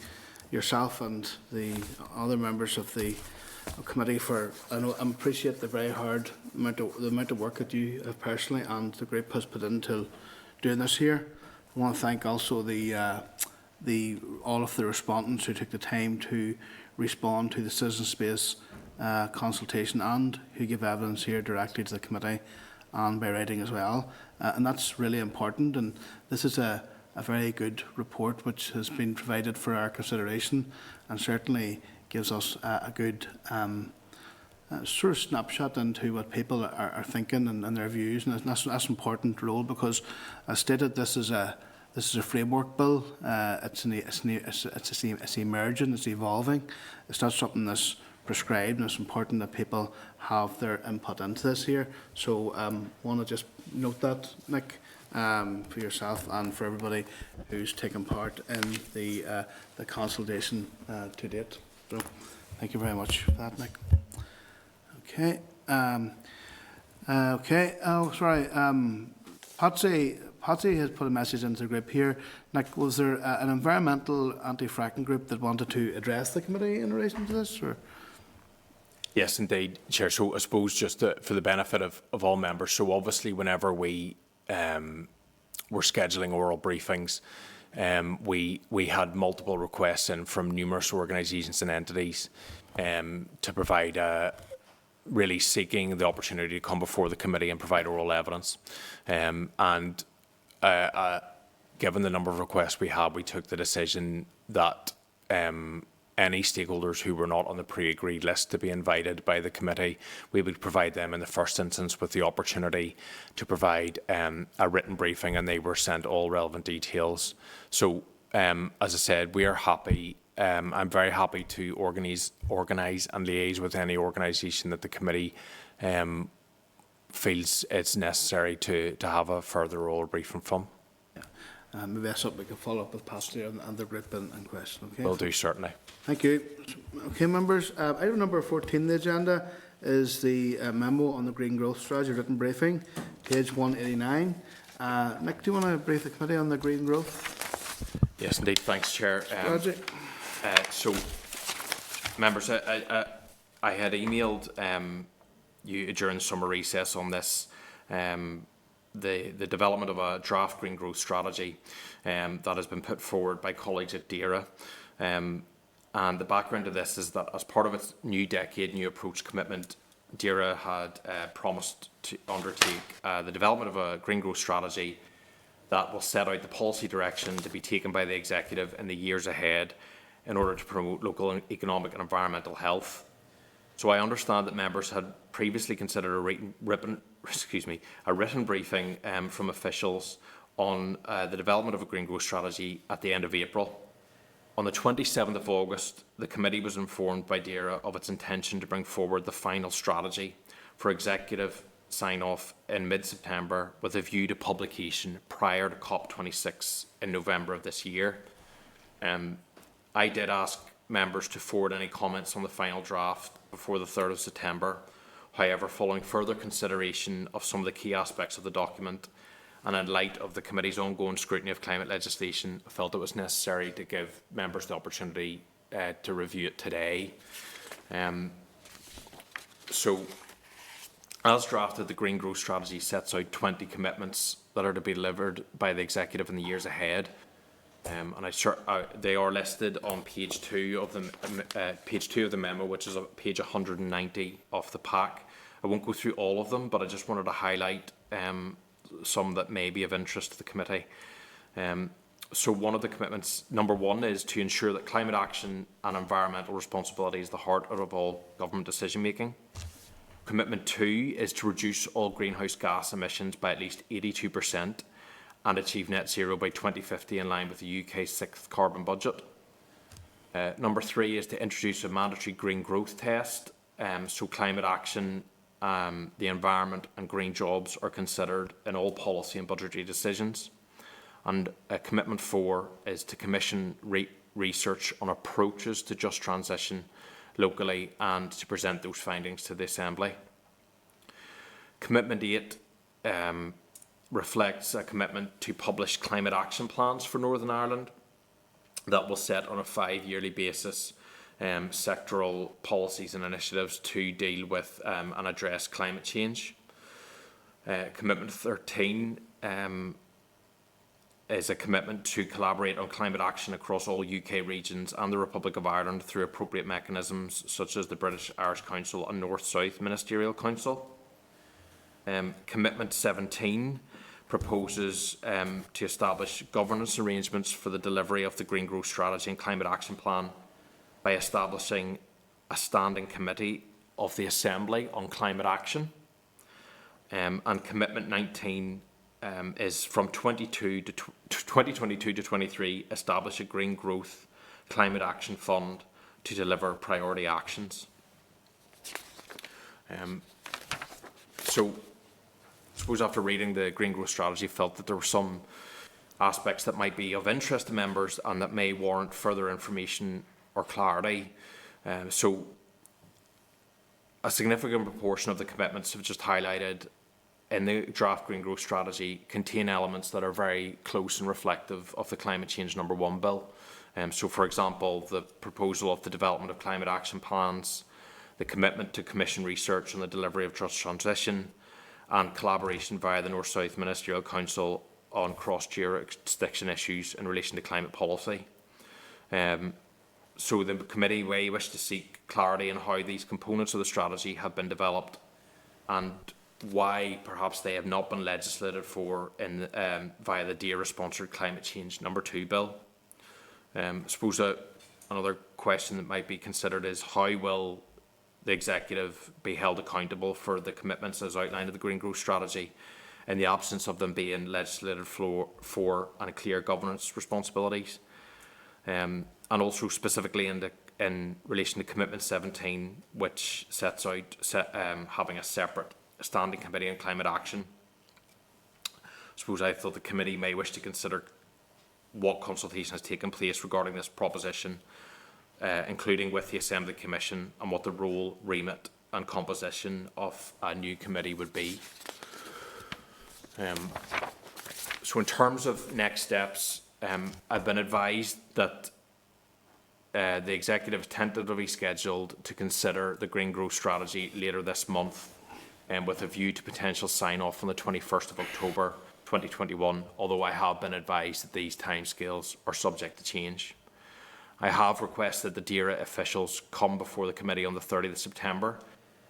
yourself and the other members of the committee for, I appreciate the very hard amount of work that you have personally and the great push put into doing this here. I want to thank also all of the respondents who took the time to respond to the Citizen Space consultation and who give evidence here directly to the committee and by writing as well. And that's really important, and this is a very good report which has been provided for our consideration and certainly gives us a good sort of snapshot into what people are thinking and their views, and that's an important role because, as stated, this is a framework bill. It's emerging, it's evolving. It's not something that's prescribed, and it's important that people have their input into this here. So I want to just note that, Nick, for yourself and for everybody who's taken part in the consultation to date. So thank you very much for that, Nick. Okay. Okay. Oh, sorry. Patsy has put a message into the group here. Nick, was there an environmental anti-fracking group that wanted to address the committee in relation to this? Or? Yes, indeed, Chair. So I suppose just for the benefit of all members, so obviously whenever we were scheduling oral briefings, we had multiple requests in from numerous organisations and entities to provide really seeking the opportunity to come before the committee and provide oral evidence. Given the number of requests we had, we took the decision that any stakeholders who were not on the pre-agreed list to be invited by the committee, we would provide them in the first instance with the opportunity to provide a written briefing, and they were sent all relevant details. So, as I said, we are happy. I'm very happy to organise and liaise with any organisation that the committee feels it's necessary to have a further oral briefing from. Maybe that's something we can follow up with Pastor and the group in question. Okay. Will do, certainly. Thank you. Okay, members. Item number 14 on the agenda is the memo on the Green Growth Strategy written briefing, page 189. Nick, do you want to brief the committee on the Green Growth? Yes, indeed. Thanks, Chair. So, members, I had emailed you during the summer recess on this. The development of a draft green growth strategy that has been put forward by colleagues at DAERA. And the background to this is that as part of its New Decade, New Approach commitment, DAERA had promised to undertake the development of a green growth strategy that will set out the policy direction to be taken by the executive in the years ahead in order to promote local economic and environmental health. So I understand that members had previously considered a written briefing from officials on the development of a green growth strategy at the end of April. On the 27th of August, the committee was informed by DAERA of its intention to bring forward the final strategy for executive sign-off in mid-September with a view to publication prior to COP26 in November of this year. I did ask members to forward any comments on the final draft before the 3rd of September. However, following further consideration of some of the key aspects of the document and in light of the committee's ongoing scrutiny of climate legislation, I felt it was necessary to give members the opportunity to review it today. So, as drafted, the Green Growth Strategy sets out 20 commitments that are to be delivered by the executive in the years ahead. And they are listed on page 2 of the memo, which is page 190 of the pack. I won't go through all of them, but I just wanted to highlight some that may be of interest to the committee. So one of the commitments, number 1, is to ensure that climate action and environmental responsibility is the heart of all government decision making. Commitment 2 is to reduce all greenhouse gas emissions by at least 82%. And achieve net zero by 2050 in line with the UK's 6th carbon budget. Number 3 is to introduce a mandatory green growth test, so climate action, the environment and green jobs are considered in all policy and budgetary decisions. And commitment 4 is to commission research on approaches to just transition locally and to present those findings to the Assembly. Commitment 8 reflects a commitment to publish climate action plans for Northern Ireland that will set on a 5-yearly basis sectoral policies and initiatives to deal with and address climate change. Commitment 13 is a commitment to collaborate on climate action across all UK regions and the Republic of Ireland through appropriate mechanisms such as the British Irish Council and North-South Ministerial Council. Commitment 17 proposes to establish governance arrangements for the delivery of the Green Growth Strategy and Climate Action Plan by establishing a standing committee of the Assembly on climate action. And Commitment 19 is from 2022 to 23, establish a Green Growth Climate Action Fund to deliver priority actions. So, I suppose after reading the Green Growth Strategy, felt that there were some aspects that might be of interest to members and that may warrant further information or clarity. So, a significant proportion of the commitments have just highlighted in the draft Green Growth Strategy contain elements that are very close and reflective of the Climate Change No.1 Bill. So, for example, the proposal of the development of climate action plans, the commitment to commission research on the delivery of just transition, and collaboration via the North-South Ministerial Council on cross-jurisdiction issues in relation to climate policy. So the committee may wish to seek clarity on how these components of the strategy have been developed and why perhaps they have not been legislated for in, via the DAERA-sponsored Climate Change No.1 Bill. I suppose another question that might be considered is how will the executive be held accountable for the commitments as outlined in the Green Growth Strategy in the absence of them being legislated for and clear governance responsibilities? And also specifically in relation to Commitment 17, which sets out having a separate standing committee on climate action. I suppose I thought the committee may wish to consider what consultation has taken place regarding this proposition, including with the Assembly Commission, and what the role, remit and composition of a new committee would be. So in terms of next steps, I've been advised that the executive is tentatively scheduled to consider the Green Growth Strategy later this month, with a view to potential sign-off on the 21st of October 2021, although I have been advised that these timescales are subject to change. I have requested the DAERA officials come before the committee on the 30th of September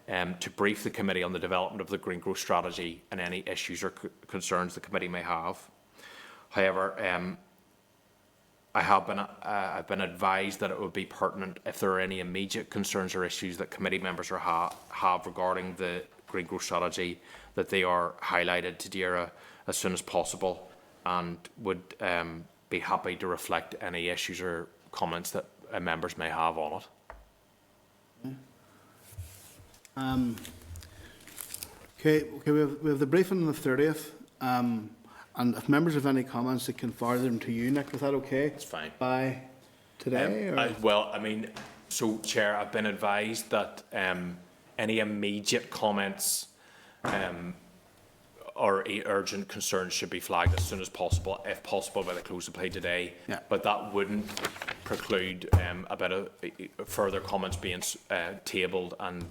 to brief the committee on the development of the Green Growth Strategy and any issues or concerns the committee may have. However, I've been advised that it would be pertinent if there are any immediate concerns or issues that committee members have regarding the Green Growth Strategy, that they are highlighted to DAERA as soon as possible, and would be happy to reflect any issues or comments that members may have on it. Okay, we have the briefing on the 30th, and if members have any comments, they can forward them to you, Nick. Is that okay? That's fine. By today? Well, I mean, so Chair, I've been advised that any immediate comments or urgent concerns should be flagged as soon as possible, if possible by the close of play today. Yeah. But that wouldn't preclude a bit of further comments being tabled and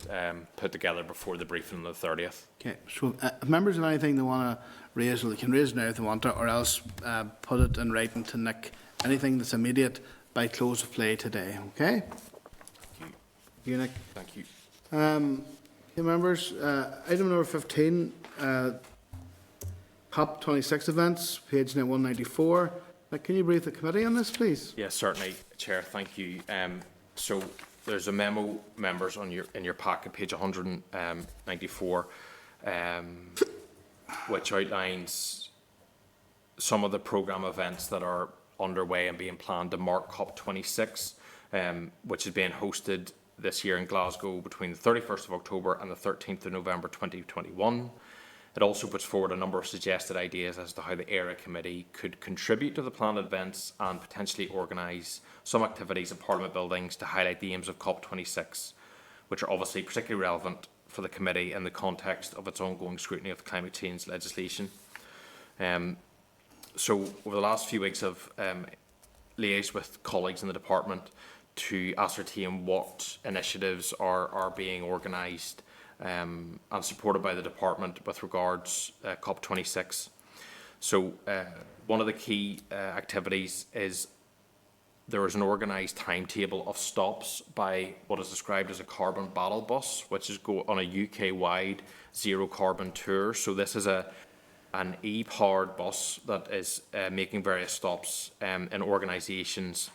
put together before the briefing on the 30th. Okay, so if members have anything they want to raise, well, they can raise it now if they want to, or else put it in writing to Nick. Anything that's immediate by close of play today, okay? Thank you, Nick. Thank you. Okay, members, item number 15, COP26 events, page 194. Can you brief the committee on this, please? Yes, certainly, Chair. Thank you. So there's a memo, members, on in your packet, page 194, which outlines some of the programme events that are underway and being planned to mark COP26, which is being hosted this year in Glasgow between the 31st of October and the 13th of November 2021. It also puts forward a number of suggested ideas as to how the DAERA committee could contribute to the planned events and potentially organise some activities in Parliament buildings to highlight the aims of COP26, which are obviously particularly relevant for the committee in the context of its ongoing scrutiny of climate change legislation. So over the last few weeks I've liaised with colleagues in the department to ascertain what initiatives are being organised and supported by the department with regards COP26. So one of the key activities is there is an organised timetable of stops by what is described as a carbon battle bus, which is on a UK-wide zero carbon tour. So this is an e-powered bus that is making various stops in organisations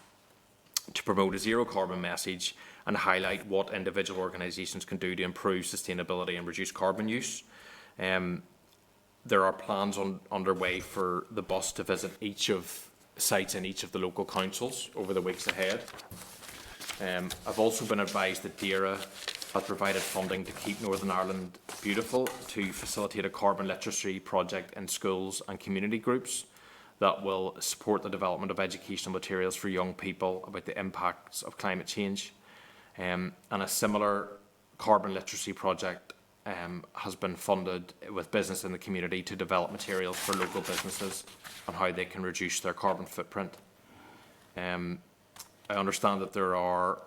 to promote a zero carbon message and highlight what individual organisations can do to improve sustainability and reduce carbon use. There are plans underway for the bus to visit each of sites in each of the local councils over the weeks ahead. I've also been advised that DAERA has provided funding to Keep Northern Ireland Beautiful to facilitate a carbon literacy project in schools and community groups that will support the development of educational materials for young people about the impacts of climate change. And a similar carbon literacy project has been funded with business in the community to develop materials for local businesses on how they can reduce their carbon footprint. I understand that there are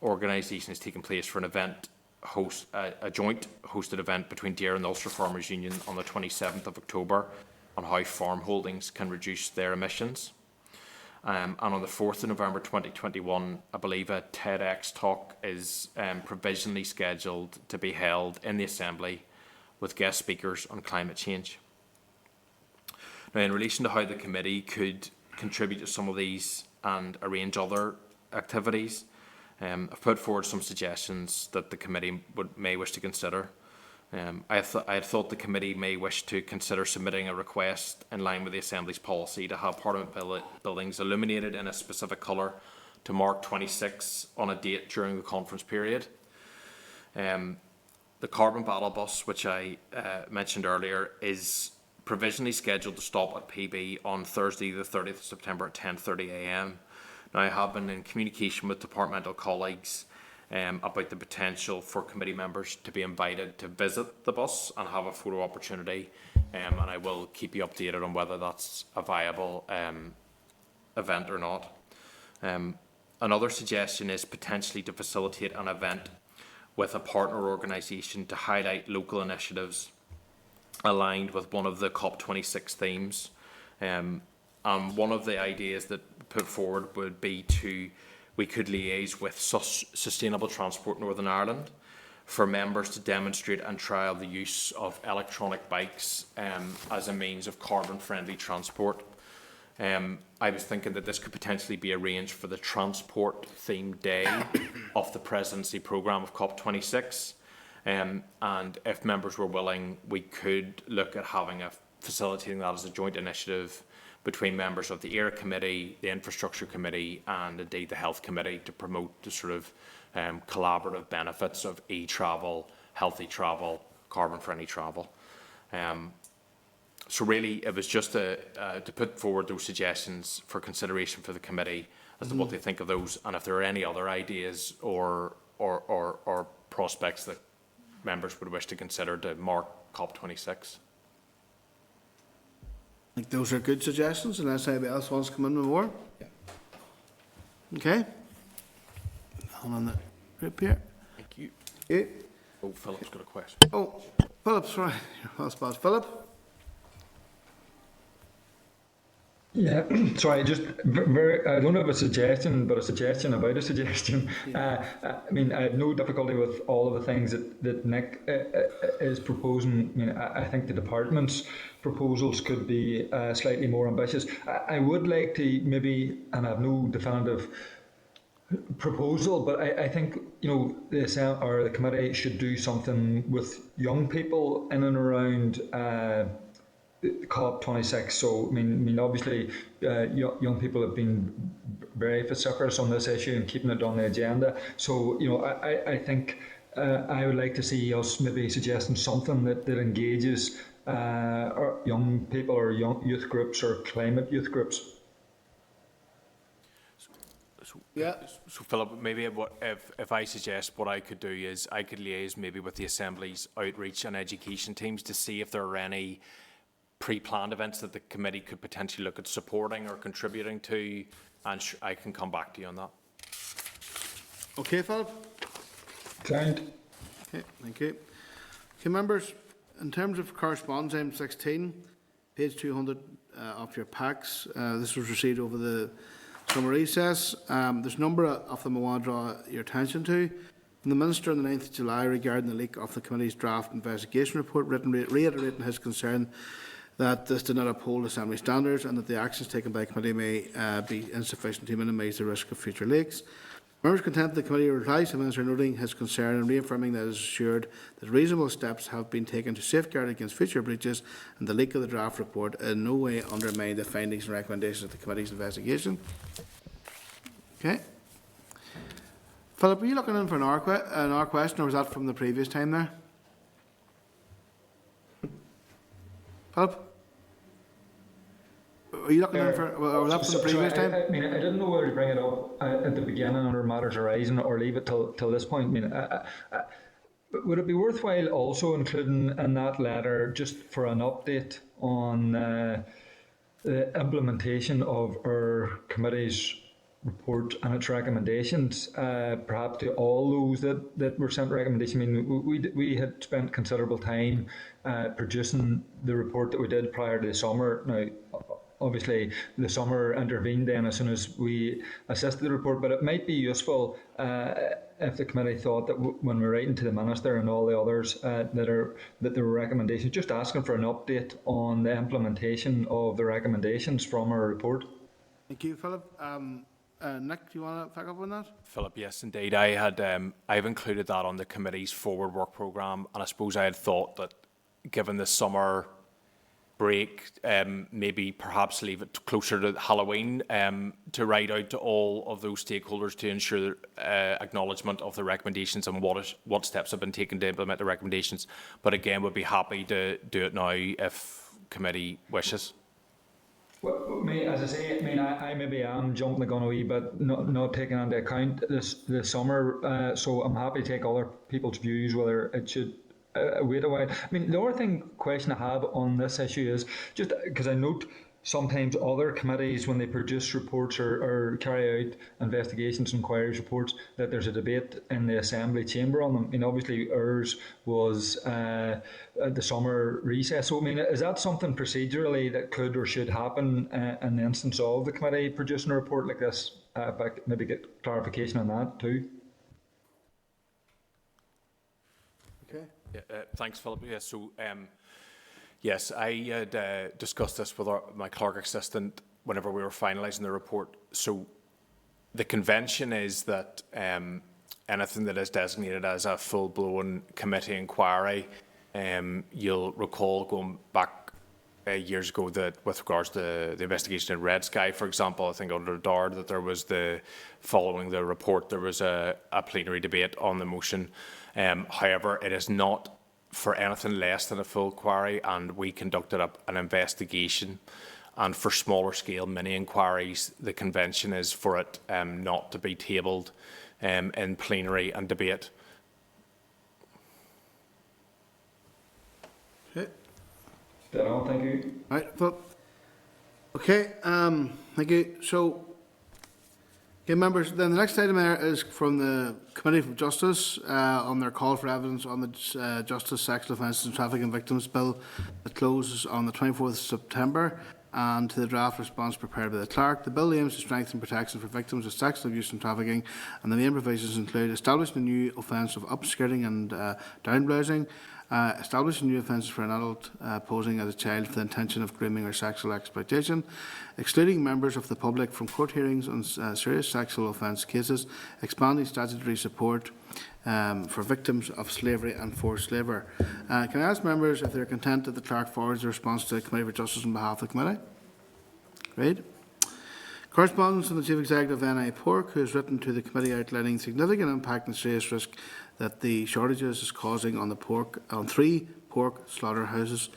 organisation is taking place for an event a joint hosted event between DAERA and the Ulster Farmers Union on the 27th of October on how farm holdings can reduce their emissions. And on the 4th of November 2021, I believe a TEDx talk is provisionally scheduled to be held in the Assembly with guest speakers on climate change. Now, in relation to how the committee could contribute to some of these and arrange other activities, I've put forward some suggestions that the committee may wish to consider. I had thought the committee may wish to consider submitting a request in line with the Assembly's policy to have Parliament buildings illuminated in a specific colour to mark 26 on a date during the conference period. The carbon battle bus, which I mentioned earlier, is provisionally scheduled to stop at PB on Thursday the 30th of September at 10:30 a.m. Now, I have been in communication with departmental colleagues about the potential for committee members to be invited to visit the bus and have a photo opportunity, and I will keep you updated on whether that's a viable event or not. Another suggestion is potentially to facilitate an event with a partner organisation to highlight local initiatives aligned with one of the COP26 themes. One of the ideas that put forward would be we could liaise with Sustainable Transport Northern Ireland for members to demonstrate and trial the use of electronic bikes as a means of carbon-friendly transport. I was thinking that this could potentially be arranged for the transport-themed day of the presidency programme of COP26. And if members were willing, we could look at facilitating that as a joint initiative between members of the DAERA Committee, the Infrastructure Committee, and indeed the Health Committee to promote the sort of collaborative benefits of e-travel, healthy travel, carbon-friendly travel. So really, it was just to put forward those suggestions for consideration for the committee as to what they think of those, and if there are any other ideas or prospects that members would wish to consider to mark COP26. I think those are good suggestions, unless anybody else wants to come in with more. Yeah. Okay. Hold on the group here. Thank you. Yeah. Oh, Philip's got a question. Oh, Philip, sorry. Well spot. Philip? Yeah, sorry, just I don't have a suggestion, but a suggestion about a suggestion. I mean, I have no difficulty with all of the things that Nick is proposing. I mean, I think the department's proposals could be slightly more ambitious. I would like to maybe, and I have no definitive proposal, but I think, you know, the committee should do something with young people in and around COP26. So, I mean, obviously, young people have been very vociferous on this issue and keeping it on the agenda. So, you know, I think I would like to see us maybe suggesting something that engages young people or young youth groups or climate youth groups. So Philip, maybe if I suggest what I could do is I could liaise maybe with the Assembly's outreach and education teams to see if there are any pre-planned events that the committee could potentially look at supporting or contributing to, and I can come back to you on that. Okay, Philip? Sound. Okay, thank you. Okay, members, in terms of correspondence, item 16, page 200 of your packs, this was received over the summer recess. There's a number of them I want to draw your attention to. From the Minister on the 9th of July regarding the leak of the committee's draft investigation report, reiterating his concern that this did not uphold Assembly standards and that the actions taken by the committee may be insufficient to minimise the risk of future leaks. Members content the committee replies to the Minister noting his concern and reaffirming that it is assured that reasonable steps have been taken to safeguard against future breaches, and the leak of the draft report in no way undermine the findings and recommendations of the committee's investigation. Okay. Philip, are you looking in for an hour question, or was that from the previous time there? Philip? Are you looking in for, or was that from the previous time? I mean, I didn't know whether to bring it up at the beginning under matters arising or leave it till this point. I mean, would it be worthwhile also including in that letter just for an update on the implementation of our committee's report and its recommendations, perhaps to all those that were sent recommendation. I mean, we had spent considerable time producing the report that we did prior to the summer. Now, obviously, the summer intervened then as soon as we assessed the report, but it might be useful if the committee thought that when we're writing to the Minister and all the others that there were recommendations, just asking for an update on the implementation of the recommendations from our report. Thank you, Philip. Nick, do you want to pick up on that? Philip, yes, indeed. I've included that on the committee's forward work programme, and I suppose I had thought that given the summer break, maybe perhaps leave it closer to Halloween to write out to all of those stakeholders to ensure acknowledgement of the recommendations and what steps have been taken to implement the recommendations. But again, we'd be happy to do it now if committee wishes. Well, as I say, I maybe am jumping the gun a wee bit, not taking into account the summer, so I'm happy to take other people's views whether it should wait a while. I mean, the other question I have on this issue is just because I note sometimes other committees, when they produce reports or carry out investigations, inquiries, reports, that there's a debate in the Assembly chamber on them. I mean, obviously ours was at the summer recess. So, I mean, is that something procedurally that could or should happen in the instance of the committee producing a report like this? If I could maybe get clarification on that too. Okay. Yeah, thanks, Philip. Yeah, so yes, I had discussed this with my clerk assistant whenever we were finalising the report. So the convention is that anything that is designated as a full-blown committee inquiry, you'll recall going back years ago that with regards to the investigation in Red Sky, for example, I think under DAERA, that there was following the report, there was a plenary debate on the motion. However, it is not for anything less than a full inquiry, and we conducted an investigation. And for smaller scale mini inquiries, the convention is for it not to be tabled in plenary and debate. Okay. Thank you. Right, Philip. Okay, thank you. So, okay, members, then the next item there is from the Committee for Justice on their call for evidence on the Justice, Sexual Offences and Trafficking Victims Bill that closes on the 24th of September, and to the draft response prepared by the clerk. The bill aims to strengthen protection for victims of sexual abuse and trafficking, and the main provisions include establishing a new offence of upskirting and downblousing, establishing new offences for an adult posing as a child for the intention of grooming or sexual exploitation, excluding members of the public from court hearings on serious sexual offence cases, expanding statutory support for victims of slavery and forced labour. Can I ask members if they are content that the clerk forwards the response to the Committee for Justice on behalf of the committee? Great. Correspondence from the Chief Executive of NI Pork, who has written to the committee outlining significant impact and serious risk that the shortages is causing on 3 pork slaughterhouses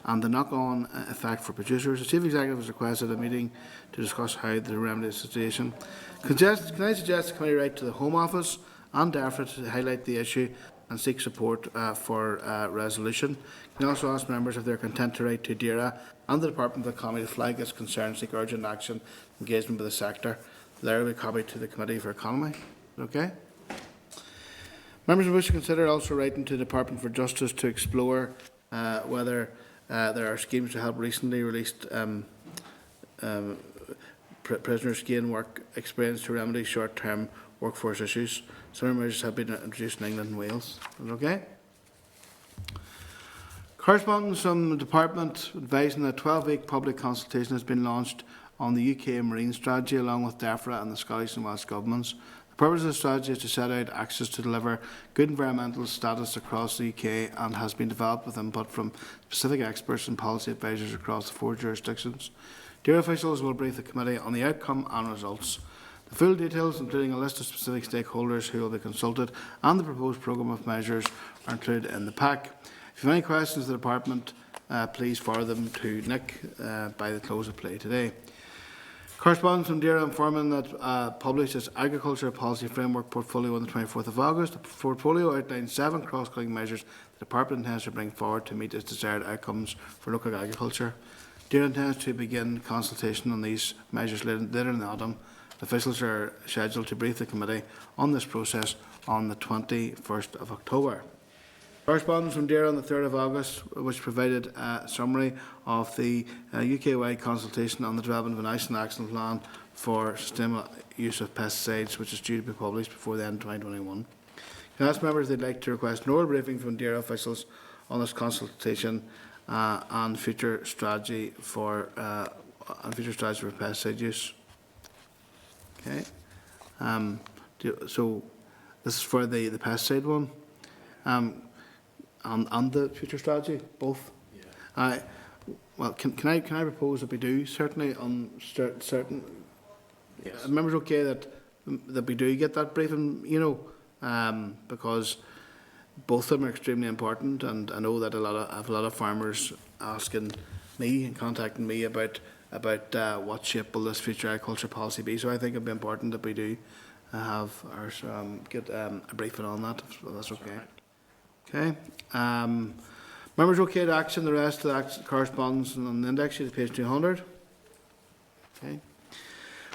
and the knock-on effect for producers. The Chief Executive has requested a meeting to discuss how to remedy the situation. Can I suggest the committee write to the Home Office and DAERA to highlight the issue and seek support for resolution? Can I also ask members if they are content to write to DAERA and the Department of the Comittee to flag its concerns, seek urgent action, engagement with the sector. There will be copied to the Committee for Economy. Okay? Members wish to consider also writing to the Department for Justice to explore whether there are schemes to help recently released prisoners gain work experience to remedy short-term workforce issues. Similar measures have been introduced in England and Wales. Is that okay? Correspondence from the Department advising that a 12-week public consultation has been launched on the UK marine strategy along with DAERA and the Scottish and Welsh governments. The purpose of the strategy is to set out actions to deliver good environmental status across the UK and has been developed with input from specific experts and policy advisors across the 4 jurisdictions. DAERA officials will brief the committee on the outcome and results. The full details, including a list of specific stakeholders who will be consulted and the proposed programme of measures, are included in the pack. If you have any questions to the Department, please forward them to Nick by the close of play today. Correspondence from DAERA informing that published its Agriculture Policy Framework portfolio on the 24th of August. The portfolio outlines 7 cross-cutting measures the Department intends to bring forward to meet its desired outcomes for local agriculture. DAERA intends to begin consultation on these measures later in the autumn, Officials are scheduled to brief the committee on this process on the 21st of October. Correspondence from DAERA on the 3rd of August, which provided a summary of the UK-wide consultation on the development of a national action plan for sustainable use of pesticides, which is due to be published before the end of 2021. Can I ask members if they'd like to request an oral briefing from DAERA officials on this consultation and future strategy for pesticide use? Okay. So this is for the pesticide one. And the future strategy, both. Yeah. Well, can I propose that we do certainly on certain. Yes. Members okay that we do get that briefing, you know, because both of them are extremely important, and I know that I have a lot of farmers asking me and contacting me about what shape will this future agriculture policy be. So I think it'd be important that we do have our get a briefing on that. If that's okay. Okay. Members okay to action the rest of the correspondence on the index sheet at page 200. Okay.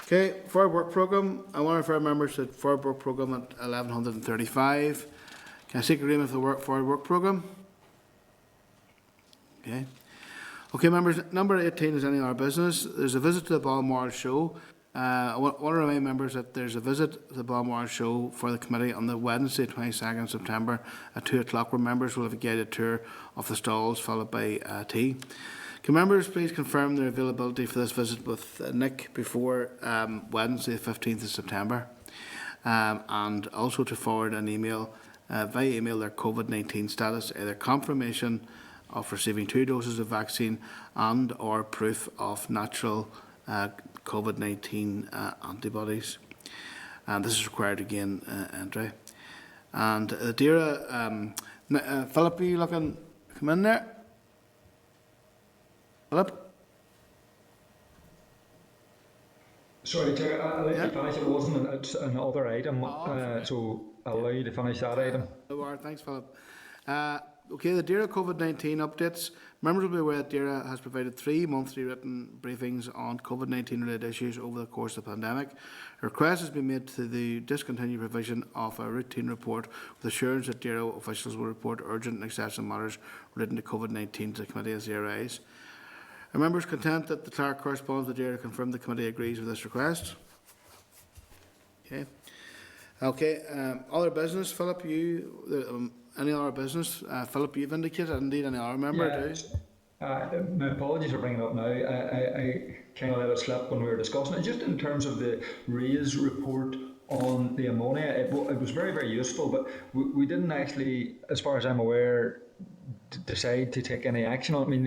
Okay, forward work programme. I want to refer members to the forward work programme at 1135. Can I seek agreement for the forward work programme? Okay. Okay, members, number 18 is any other business. There's a visit to the Balmoral Show. I want to remind members that there's a visit to the Balmoral Show for the committee on the Wednesday, 22nd September at 2 o'clock, where members will have a guided tour of the stalls, followed by tea. Can members please confirm their availability for this visit with Nick before Wednesday, the 15th of September, and also to forward an email, via email, their COVID-19 status, either confirmation of receiving 2 doses of vaccine and or proof of natural COVID-19 antibodies. And this is required again, entry. And DAERA, Philip, are you looking to come in there? Philip? Sorry, Chair, I'll let you finish. It wasn't it's another item, so I'll allow you to finish that item. Thanks, Philip. Okay, the DAERA COVID-19 updates. Members will be aware that DAERA has provided 3 monthly written briefings on COVID-19 related issues over the course of the pandemic. A request has been made to the discontinued provision of a routine report with assurance that DAERA officials will report urgent and exceptional matters relating to COVID-19 to the committee as they arise. Are members content that the clerk corresponds with DAERA to confirm the committee agrees with this request? Okay. Okay, other business, Philip, any other business? Philip, you've indicated, indeed, any other member too? My apologies for bringing it up now. I kind of let it slip when we were discussing it. Just in terms of the RAISE report on the ammonia, it was very, very useful, but we didn't actually, as far as I'm aware, decide to take any action on it. I mean,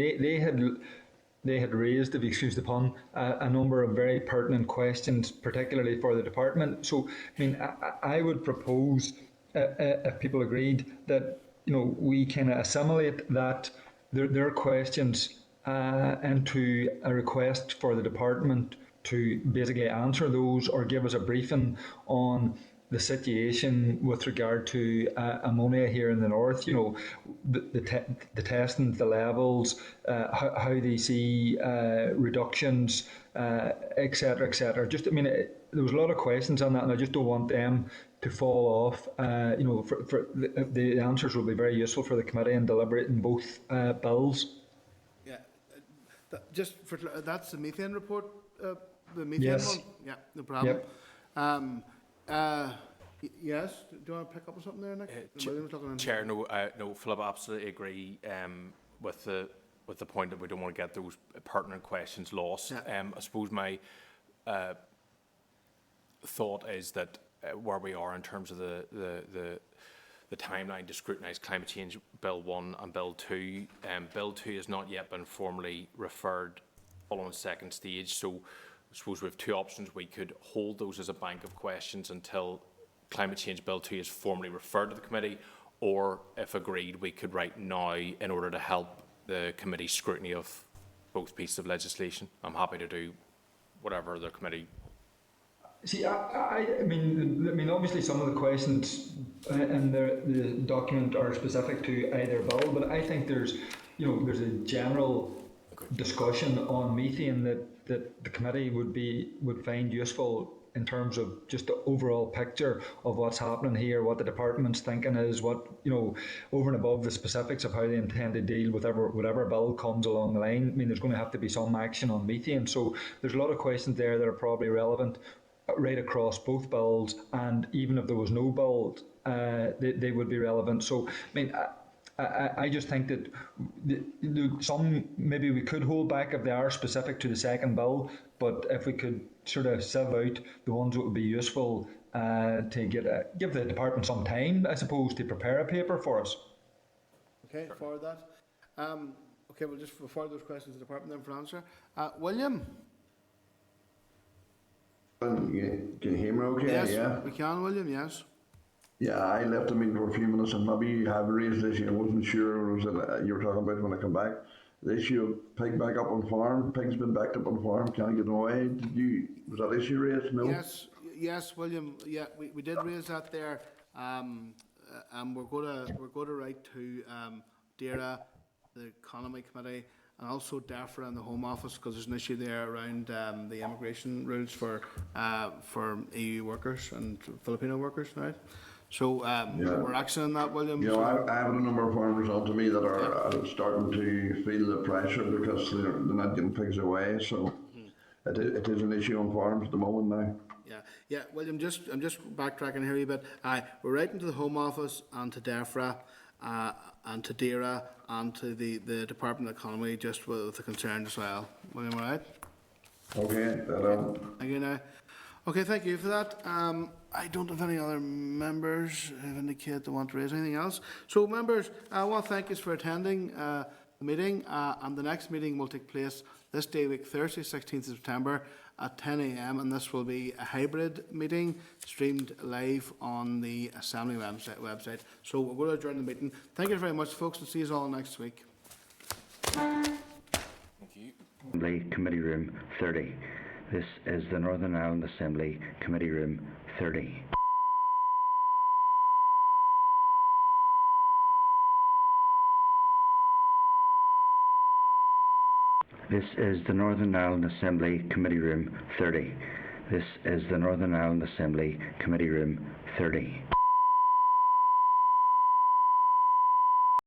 they had raised, if you excuse the pun, a number of very pertinent questions, particularly for the department. So, I mean, I would propose, if people agreed, that we kind of assimilate that their questions into a request for the department to basically answer those or give us a briefing on the situation with regard to ammonia here in the north, the testing, the levels, how they see reductions, etc., etc. Just, I mean, there was a lot of questions on that, and I just don't want them to fall off. The answers will be very useful for the committee in deliberating both bills. Yeah, that's the methane report, the methane yes. one? Yeah, no problem. Yep. Yes, do you want to pick up on something there, Nick? Chair, no, Philip, I absolutely agree with the point that we don't want to get those pertinent questions lost. Yeah. I suppose my thought is that where we are in terms of the timeline to scrutinise Climate Change Bill 1 and Bill 2. Bill 2 has not yet been formally referred following second stage, so I suppose we have 2 options. We could hold those as a bank of questions until Climate Change Bill 2 is formally referred to the committee, or if agreed, we could write now in order to help the committee's scrutiny of both pieces of legislation. I'm happy to do whatever the committee. See, I mean, obviously some of the questions in the document are specific to either bill, but I think there's a general discussion on methane that the committee would find useful in terms of just the overall picture of what's happening here, what the department's thinking is, what, over and above the specifics of how they intend to deal with whatever bill comes along the line. I mean, there's going to have to be some action on methane. So there's a lot of questions there that are probably relevant right across both bills, and even if there was no bill, they would be relevant. So, I mean, I just think that some maybe we could hold back if they are specific to the second bill, but if we could sort of sieve out the ones that would be useful to give the department some time, I suppose, to prepare a paper for us. Okay, forward that. Okay, we'll just forward those questions to the department then for answer. William? Can you hear me okay? Yes, yeah? we can, William, yes. Yeah, I left the meeting for a few minutes and maybe you have raised this issue. I wasn't sure was it you were talking about when I come back. The issue of pig back up on farm, pig's been backed up on farm, can't get away. Was that issue raised? No? Yes, William. Yeah, we did raise that there. And we're going to write to DAERA, the Economy Committee, and also DAERA and the Home Office, because there's an issue there around the immigration rules for EU workers and Filipino workers, right? So we're actioning that, William. I have a number of farmers on to me that are starting to feel the pressure because they're not getting pigs away. So it is an issue on farms at the moment now. Yeah, William. I'm just backtracking here a bit. We're writing to the Home Office and to DAERA and to DAERA and to the Department of Economy, just with the concern as well. William, all right? Okay. Thank you now. Okay, thank you for that. I don't have any other members who have indicated they want to raise anything else. So, members, I want to thank you for attending the meeting, and the next meeting will take place this day week, Thursday, 16th of September at 10 a.m, and this will be a hybrid meeting streamed live on the Assembly website. So we're going to adjourn the meeting. Thank you very much, folks, and see you all next week. Thank you. Assembly Committee Room 30. This is the Northern Ireland Assembly Committee Room 30. This is the Northern Ireland Assembly Committee Room 30. This is the Northern Ireland Assembly Committee Room 30.